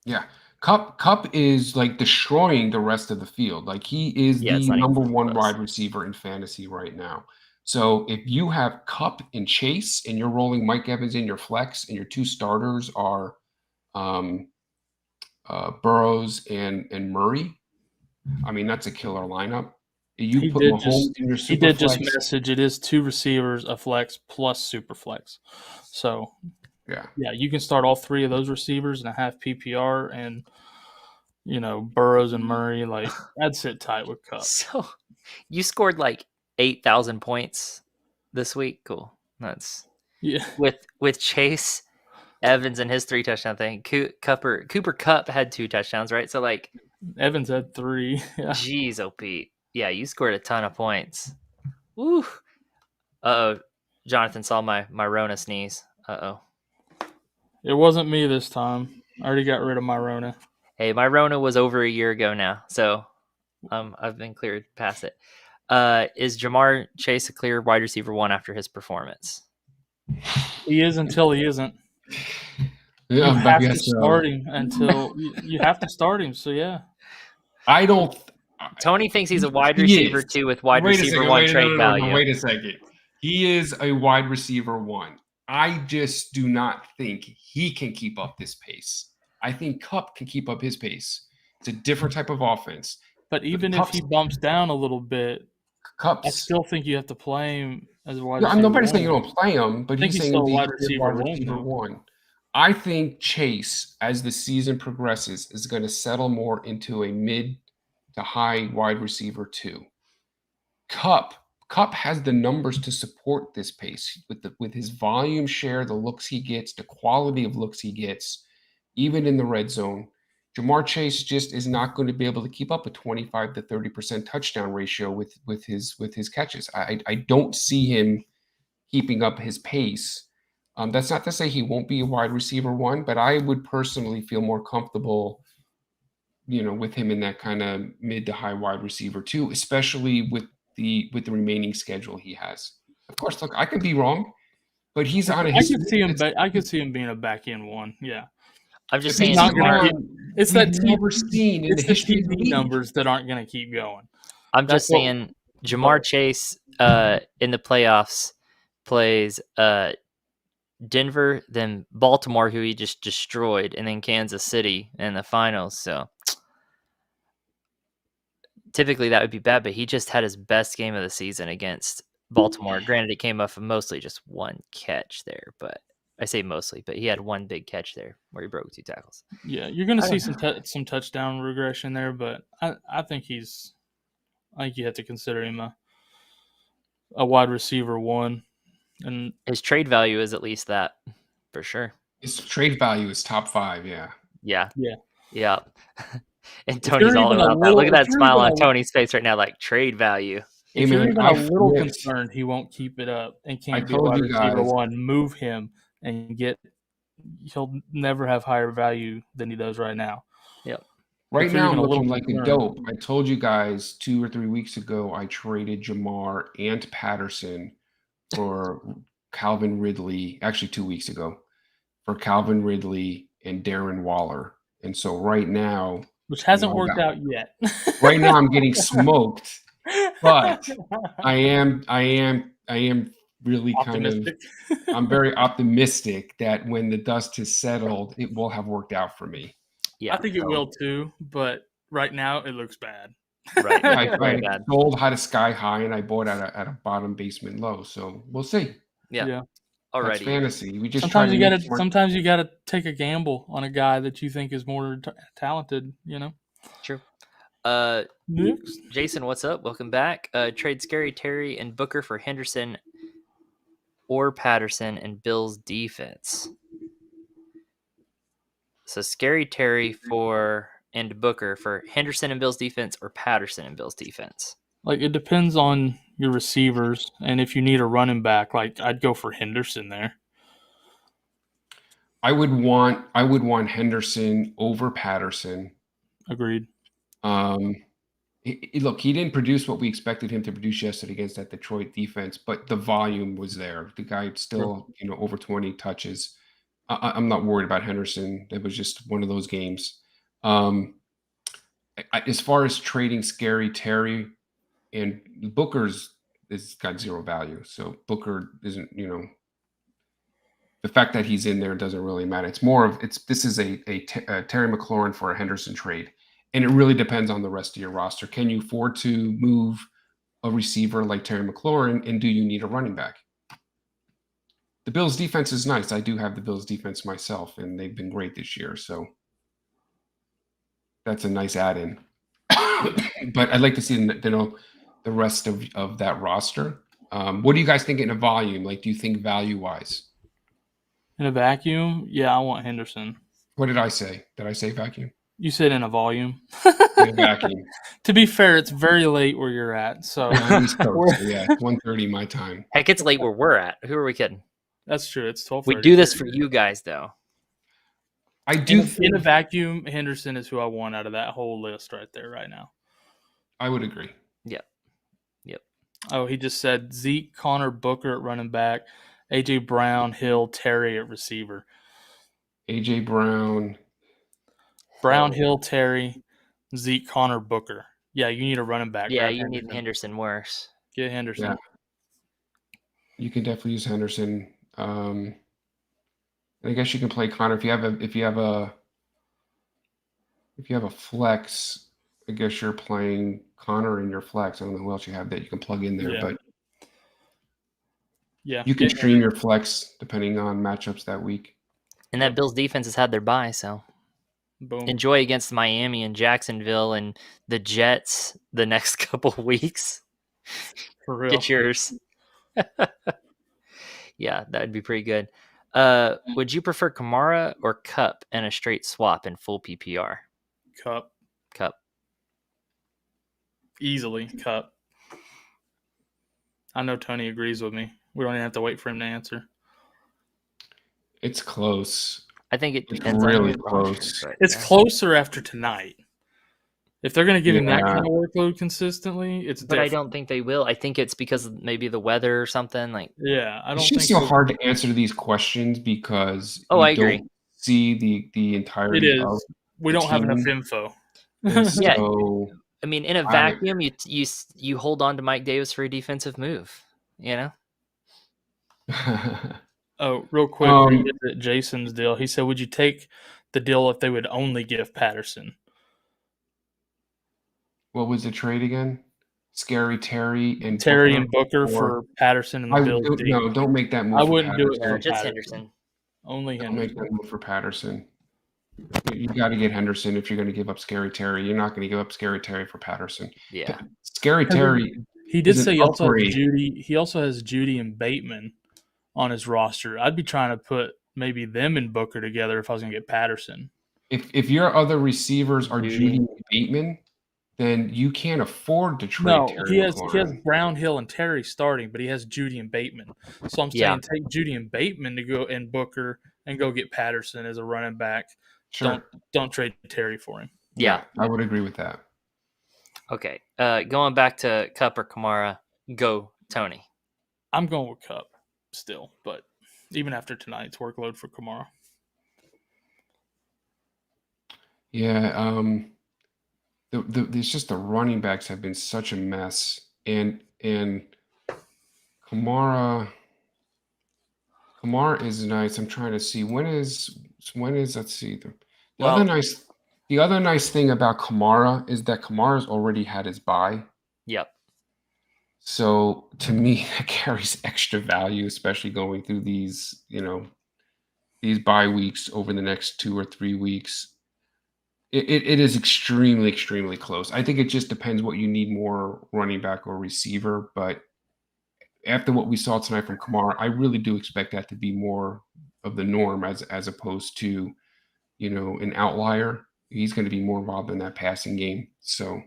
Yeah. Kupp is like destroying the rest of the field. Like he is the number 1 wide receiver in fantasy right now. So if you have Kupp and Chase and you're rolling Mike Evans in your flex and your 2 starters are Burrows and Murray, I mean, that's a killer lineup. You put Mahomes in your super He did flex. just message it is 2 receivers, a flex plus super flex. So yeah, you can start all 3 of those receivers in a half PPR, and Burrows and Murray, like I'd sit tight with Kupp. So you scored like 8,000 points this week. Cool. That's with Chase, Evans, and his 3 touchdown thing. Cooper Kupp had 2 touchdowns, right? So like Evans had 3. Yeah. Jeez, Pete. Yeah, you scored a ton of points. Woo. Uh-oh. Jonathan saw my Rona sneeze. Uh-oh. It wasn't me this time. I already got rid of my Rona. Hey, my Rona was over a year ago now, so I've been cleared past it. Is Jamar Chase a clear wide receiver 1 after his performance? He is until he isn't. Yeah, you have to start him until you have to start him. So yeah, I don't. Tony thinks he's a wide receiver 2 with wide receiver 1 trade value. Wait a second. He is a wide receiver 1. I just do not think he can keep up this pace. I think Kupp can keep up his pace. It's a different type of offense. But even if he bumps down a little bit, I still think you have to play him as a wide receiver. I'm nobody saying you don't play him, but he's saying a wide receiver 1. I think Chase, as the season progresses, is going to settle more into a mid to high wide receiver 2. Kupp has the numbers to support this pace with his volume share, the looks he gets, the quality of looks he gets, even in the red zone. Jamar Chase just is not going to be able to keep up a 25 to 30% touchdown ratio with his catches. I don't see him keeping up his pace. That's not to say he won't be a wide receiver 1, but I would personally feel more comfortable, with him in that kind of mid to high wide receiver 2, especially with the remaining schedule he has. Of course, look, I could be wrong, but he's on a. I could see him being a back end 1. Yeah. I'm just saying it's that never seen in the history of the league. Numbers that aren't going to keep going. I'm just saying Jamar Chase in the playoffs plays Denver, then Baltimore, who he just destroyed, and then Kansas City in the finals. So typically that would be bad, but he just had his best game of the season against Baltimore. Granted, it came off of mostly just 1 catch there, but I say mostly, but he had 1 big catch there where he broke 2 tackles. Yeah, you're going to see some touchdown regression there, but I think you have to consider him a wide receiver 1. And his trade value is at least that, for sure. His trade value is top 5, yeah. Yeah. And Tony's all about that. Look at that smile on Tony's face right now, like trade value. If you're even a little concerned he won't keep it up and can't be wide receiver 1, move him and he'll never have higher value than he does right now. Yep. Right now, I'm looking like a dope. I told you guys 2 or 3 weeks ago I traded Jamar and Patterson for Calvin Ridley, actually 2 weeks ago, for Calvin Ridley and Darren Waller. And so right now, which hasn't worked out yet. Right now I'm getting smoked, but I am really optimistic. I'm very optimistic that when the dust has settled, it will have worked out for me. Yeah, I think it will too, but right now it looks bad. Right. I sold had a sky high and I bought at a bottom basement low. So we'll see. Yeah. Alrighty. That's fantasy. We just sometimes you gotta take a gamble on a guy that you think is more talented. True. Next. Jason, what's up? Welcome back. Trade Scary Terry and Booker for Henderson or Patterson and Bills defense. So Scary Terry and Booker for Henderson and Bills defense or Patterson and Bills defense. Like, it depends on your receivers, and if you need a running back, like I'd go for Henderson there. I would want Henderson over Patterson. Agreed. Look, he didn't produce what we expected him to produce yesterday against that Detroit defense, but the volume was there. The guy still, over 20 touches. I'm not worried about Henderson. It was just one of those games. As far as trading Scary Terry and Booker's has got zero value. So Booker isn't, the fact that he's in there doesn't really matter. It's more of this is a Terry McLaurin for a Henderson trade. And it really depends on the rest of your roster. Can you afford to move a receiver like Terry McLaurin, and do you need a running back? The Bills' defense is nice. I do have the Bills' defense myself, and they've been great this year. So that's a nice add-in. But I'd like to see the rest of that roster. What do you guys think in a volume? Like, do you think value-wise? In a vacuum? Yeah, I want Henderson. What did I say? Did I say vacuum? You said in a volume. In a vacuum. To be fair, it's very late where you're at. So, East Coast, so yeah, it's 1:30 my time. Heck, it's late where we're at. Who are we kidding? That's true. It's 12:30. We do this for you guys, though. I do in a vacuum, Henderson is who I want out of that whole list right there right now. I would agree. Yep. Oh, he just said Zeke, Connor, Booker at running back, A.J. Brown, Hill, Terry at receiver. A.J. Brown, Hill, Terry, Zeke, Connor, Booker. Yeah, you need a running back. Yeah, you need Henderson worse. Get Henderson. Yeah. You can definitely use Henderson. I guess you can play Connor if you have a flex. I guess you're playing Connor in your flex. I don't know who else you have that you can plug in there, but yeah, you can stream your flex depending on matchups that week. And that Bills defense has had their bye, so boom. Enjoy against Miami and Jacksonville and the Jets the next couple weeks. For real. Get yours. Yeah, that would be pretty good. Would you prefer Kamara or Cup and a straight swap in full PPR? Cup. Easily Cup. I know Tony agrees with me. We don't even have to wait for him to answer. It's close. I think it depends. It's really on close. But, it's closer after tonight. If they're going to give him that kind of workload consistently, it's But different. I don't think they will. I think it's because of maybe the weather or something. I don't. It's just so hard to answer these questions because I agree. Don't see the entirety. It is. We don't have enough info. Yeah. I mean, in a vacuum, you hold on to Mike Davis for a defensive move. You know. Oh, real quick, Jason's deal. He said, "Would you take the deal if they would only give Patterson?" What was the trade again? Scary Terry and Booker for Patterson and the Bills. No, don't make that move. I wouldn't do it for just Henderson. Only Henderson. Henderson. Don't make that move for Patterson. You got to get Henderson if you're going to give up Scary Terry. You're not going to give up Scary Terry for Patterson. Yeah, Scary Terry. He did say he also has Judy. He also has Judy and Bateman on his roster. I'd be trying to put maybe them and Booker together if I was going to get Patterson. If your other receivers are Judy and Bateman, then you can't afford to trade. No, Terry he has Brown, Hill, and Terry starting, but he has Judy and Bateman. So I'm saying take Judy and Bateman to go and Booker and go get Patterson as a running back. Sure. Don't trade Terry for him. Yeah, I would agree with that. Okay. Going back to Cup or Kamara, go Tony. I'm going with Cup still, but even after tonight's workload for Kamara. Yeah, it's just the running backs have been such a mess, and Kamara is nice. I'm trying to see when is let's see the other nice thing about Kamara is that Kamara's already had his bye. Yep. So to me, that carries extra value, especially going through these these bye weeks over the next 2 or 3 weeks. It is extremely, extremely close. I think it just depends what you need more, running back or receiver. But after what we saw tonight from Kamara, I really do expect that to be more of the norm as opposed to, an outlier. He's going to be more involved in that passing game. So,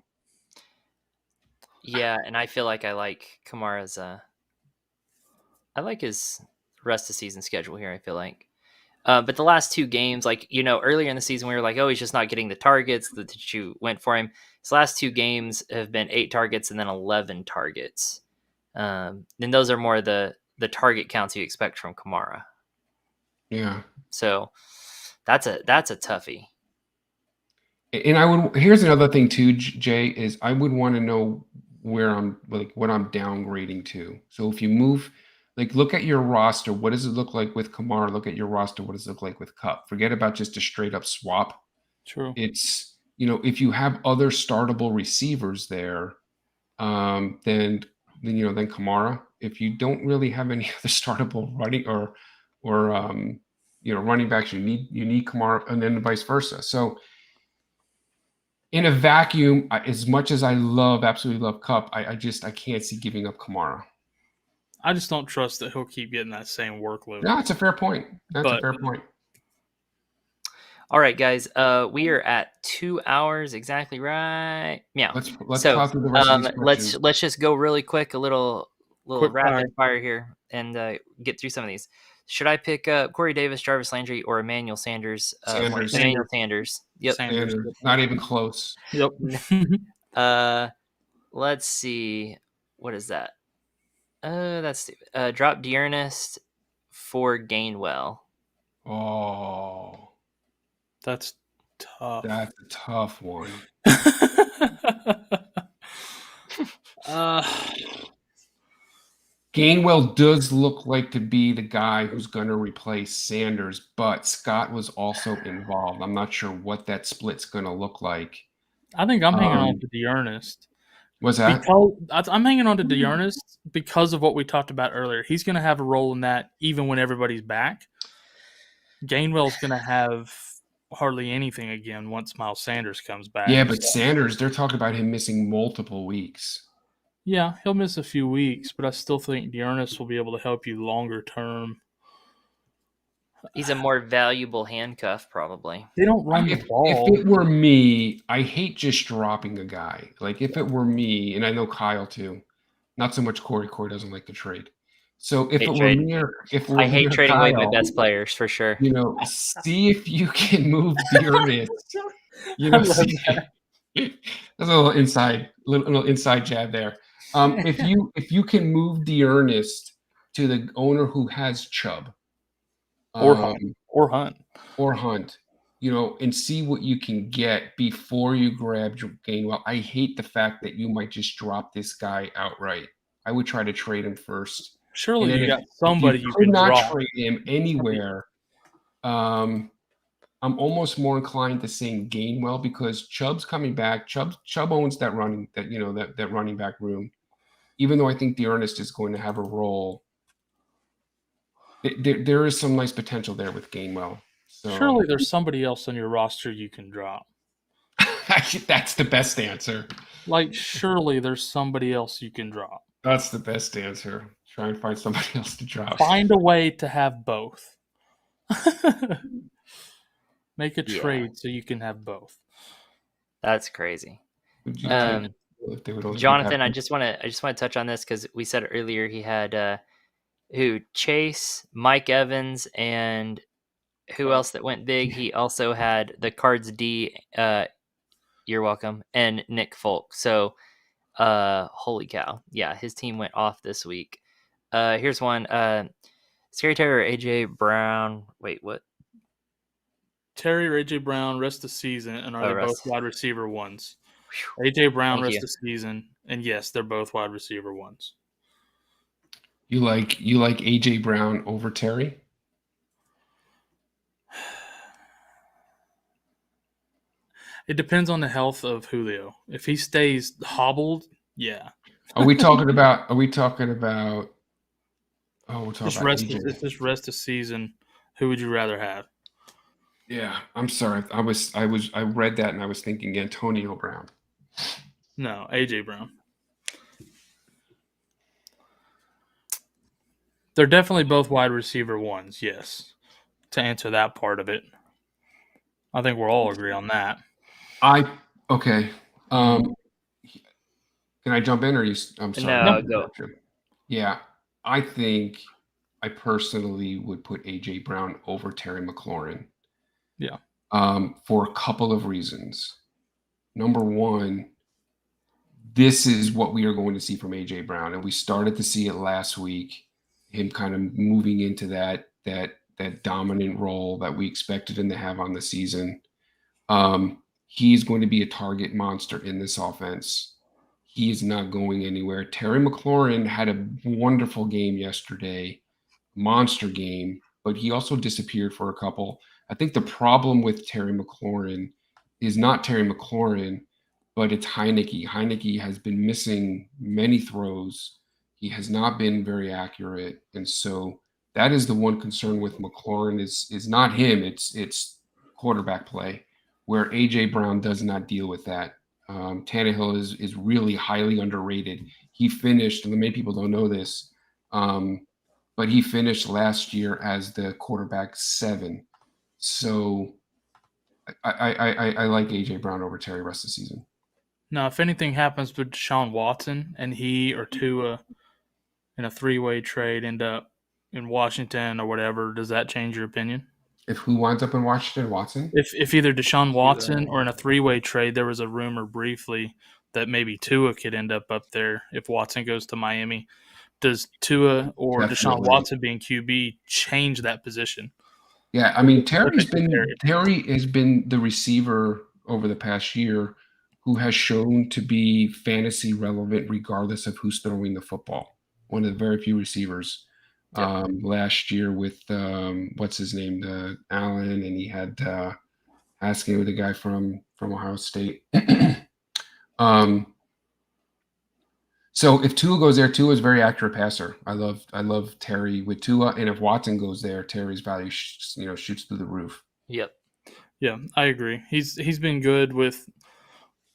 yeah, and I feel like I like Kamara's. I like his rest of season schedule here. I feel like. But the last 2 games, earlier in the season, we were like, oh, he's just not getting the targets that you went for him. His last 2 games have been 8 targets and then 11 targets. And those are more the target counts you expect from Kamara. Yeah. So that's a toughie. And here's another thing too, Jay, is I would want to know where I'm what I'm downgrading to. So if you move, look at your roster. What does it look like with Kamara? Look at your roster. What does it look like with Cup? Forget about just a straight up swap. True. It's, if you have other startable receivers there, then Kamara. If you don't really have any other startable running or running backs, you need Kamara, and then vice versa. So in a vacuum, as much as I absolutely love Kupp, I can't see giving up Kamara. I just don't trust that he'll keep getting that same workload. No, it's a fair point. That's a fair point. All right, guys. We are at 2 hours exactly, right? Yeah. Let's plow through the rest of these questions. let's just go really quick, a little Quick rapid fire here, and get through some of these. Should I pick Corey Davis, Jarvis Landry, or Emmanuel Sanders? Emmanuel Sanders. Yep. Sanders. Not even close. Yep. Let's see. What is that? That's stupid. Drop Dearness for Gainwell. Oh, that's tough. That's a tough one. Gainwell does look like to be the guy who's going to replace Sanders, but Scott was also involved. I'm not sure what that split's going to look like. I think I'm hanging on to Dearness. What's that? Because I'm hanging on to Dearness because of what we talked about earlier. He's going to have a role in that even when everybody's back. Gainwell's going to have hardly anything again once Miles Sanders comes back. Yeah, but Sanders, they're talking about him missing multiple weeks. Yeah, he'll miss a few weeks, but I still think Dearness will be able to help you longer term. He's a more valuable handcuff, probably. They don't run the ball. If it were me, I hate just dropping a guy. Like, if it were me, and I know Kyle too, not so much Corey. Corey doesn't like to trade. So if it were me, I hate trading away my best players for sure. See if you can move Dearness. That's a little inside jab there. If you can move Dearness to the owner who has Chubb. Or Hunt, and see what you can get before you grab Gainwell. I hate the fact that you might just drop this guy outright. I would try to trade him first. Surely you got somebody you could not drop. Trade him anywhere. I'm almost more inclined to saying Gainwell because Chubb's coming back. Chubb owns that running back room. Even though I think Dearness is going to have a role. There is some nice potential there with Gainwell. So. Surely there's somebody else on your roster you can drop. That's the best answer. Surely there's somebody else you can drop. That's the best answer. Try and find somebody else to drop. Find a way to have both. Make a trade so you can have both. That's crazy. Jonathan, I just want to touch on this because we said earlier he had Chase, Mike Evans, and who else that went big? He also had the Cards D. You're welcome, and Nick Folk. So, holy cow! Yeah, his team went off this week. Here's one: Scary Terry or AJ Brown. Wait, what? Terry or AJ Brown rest the season, and are they both wide receiver ones? AJ Brown rest the season, and yes, they're both wide receiver ones. You like AJ Brown over Terry? It depends on the health of Julio. If he stays hobbled, yeah. Are we talking about? Oh, we're talking about this rest of season. Who would you rather have? Yeah, I'm sorry. I read that and I was thinking Antonio Brown. No, AJ Brown. They're definitely both wide receiver ones, yes. To answer that part of it. I think we'll all agree on that. Okay. Can I jump in or you? I'm sorry. No, go. Yeah, I think I personally would put AJ Brown over Terry McLaurin. Yeah. For a couple of reasons. Number one, this is what we are going to see from AJ Brown, and we started to see it last week. Him kind of moving into that dominant role that we expected him to have on the season. He's going to be a target monster in this offense. He is not going anywhere. Terry McLaurin had a wonderful game yesterday, monster game, but he also disappeared for a couple. I think the problem with Terry McLaurin is not Terry McLaurin. but it's Heineke. Heineke has been missing many throws. He has not been very accurate, and so that is the one concern with McLaurin is not him. It's quarterback play, where AJ Brown does not deal with that. Tannehill is really highly underrated. He finished, and many people don't know this, but he finished last year as the quarterback 7. So I like AJ Brown over Terry rest of the season. Now, if anything happens with Desean Watson and he or Tua in a 3-way trade end up in Washington or whatever, does that change your opinion? If who winds up in Washington, Watson? If either Desean Watson or in a 3-way trade, there was a rumor briefly that maybe Tua could end up there if Watson goes to Miami. Does Tua or Desean Watson being QB change that position? Yeah, I mean, Terry has been the receiver over the past year who has shown to be fantasy relevant regardless of who's throwing the football. One of the very few receivers last year with what's his name, Allen, and he had asking with a guy from Ohio State. So if Tua goes there, Tua is a very accurate passer. I love Terry with Tua, and if Watson goes there, Terry's value shoots through the roof. Yep. Yeah, I agree. He's been good with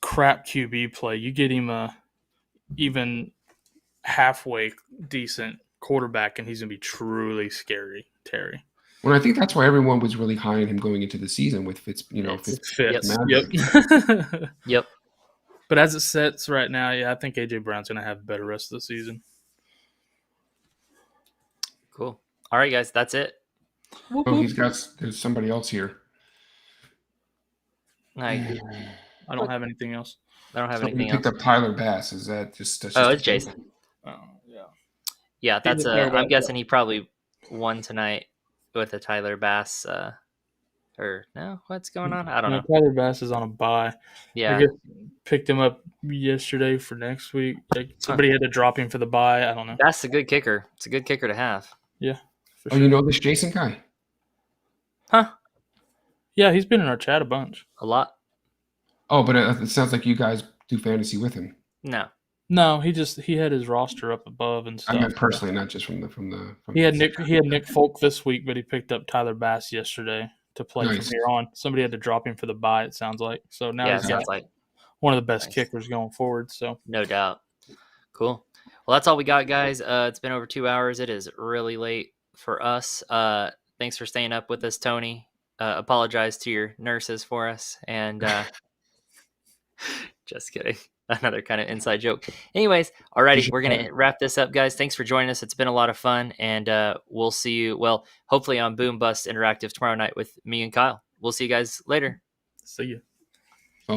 crap QB play. You get him a even halfway decent quarterback, and he's gonna be truly scary, Terry. Well, I think that's why everyone was really high on him going into the season with Fitz. Yep. But as it sits right now, yeah, I think AJ Brown's gonna have a better rest of the season. Cool. All right, guys, that's it. Oh, there's somebody else here. I don't have anything else. I don't have Somebody anything else. picked up Tyler Bass. Is that just? It's Jason. Oh, yeah. Yeah, that's I'm guessing he probably won tonight with a Tyler Bass. Or no, what's going on? I don't know. Tyler Bass is on a bye. Yeah, I guess picked him up yesterday for next week. Somebody had to drop him for the bye. I don't know. That's a good kicker. It's a good kicker to have. Yeah. Oh, sure. You know this Jason guy? Huh? Yeah, he's been in our chat a bunch. A lot. Oh, but it sounds like you guys do fantasy with him. No, he had his roster up above and stuff. I meant personally, not just from he had Nick Folk this week, but he picked up Tyler Bass yesterday to play from here on. Somebody had to drop him for the bye, it sounds like. So now he's one of the best kickers going forward. So no doubt. Cool. Well, that's all we got, guys. It's been over 2 hours. It is really late for us. Thanks for staying up with us, Tony. Apologize to your nurses for us. And just kidding. Another kind of inside joke. Anyways, alrighty, we're going to wrap this up, guys. Thanks for joining us. It's been a lot of fun, and we'll see you, hopefully on Boom Bust Interactive tomorrow night with me and Kyle. We'll see you guys later. See you.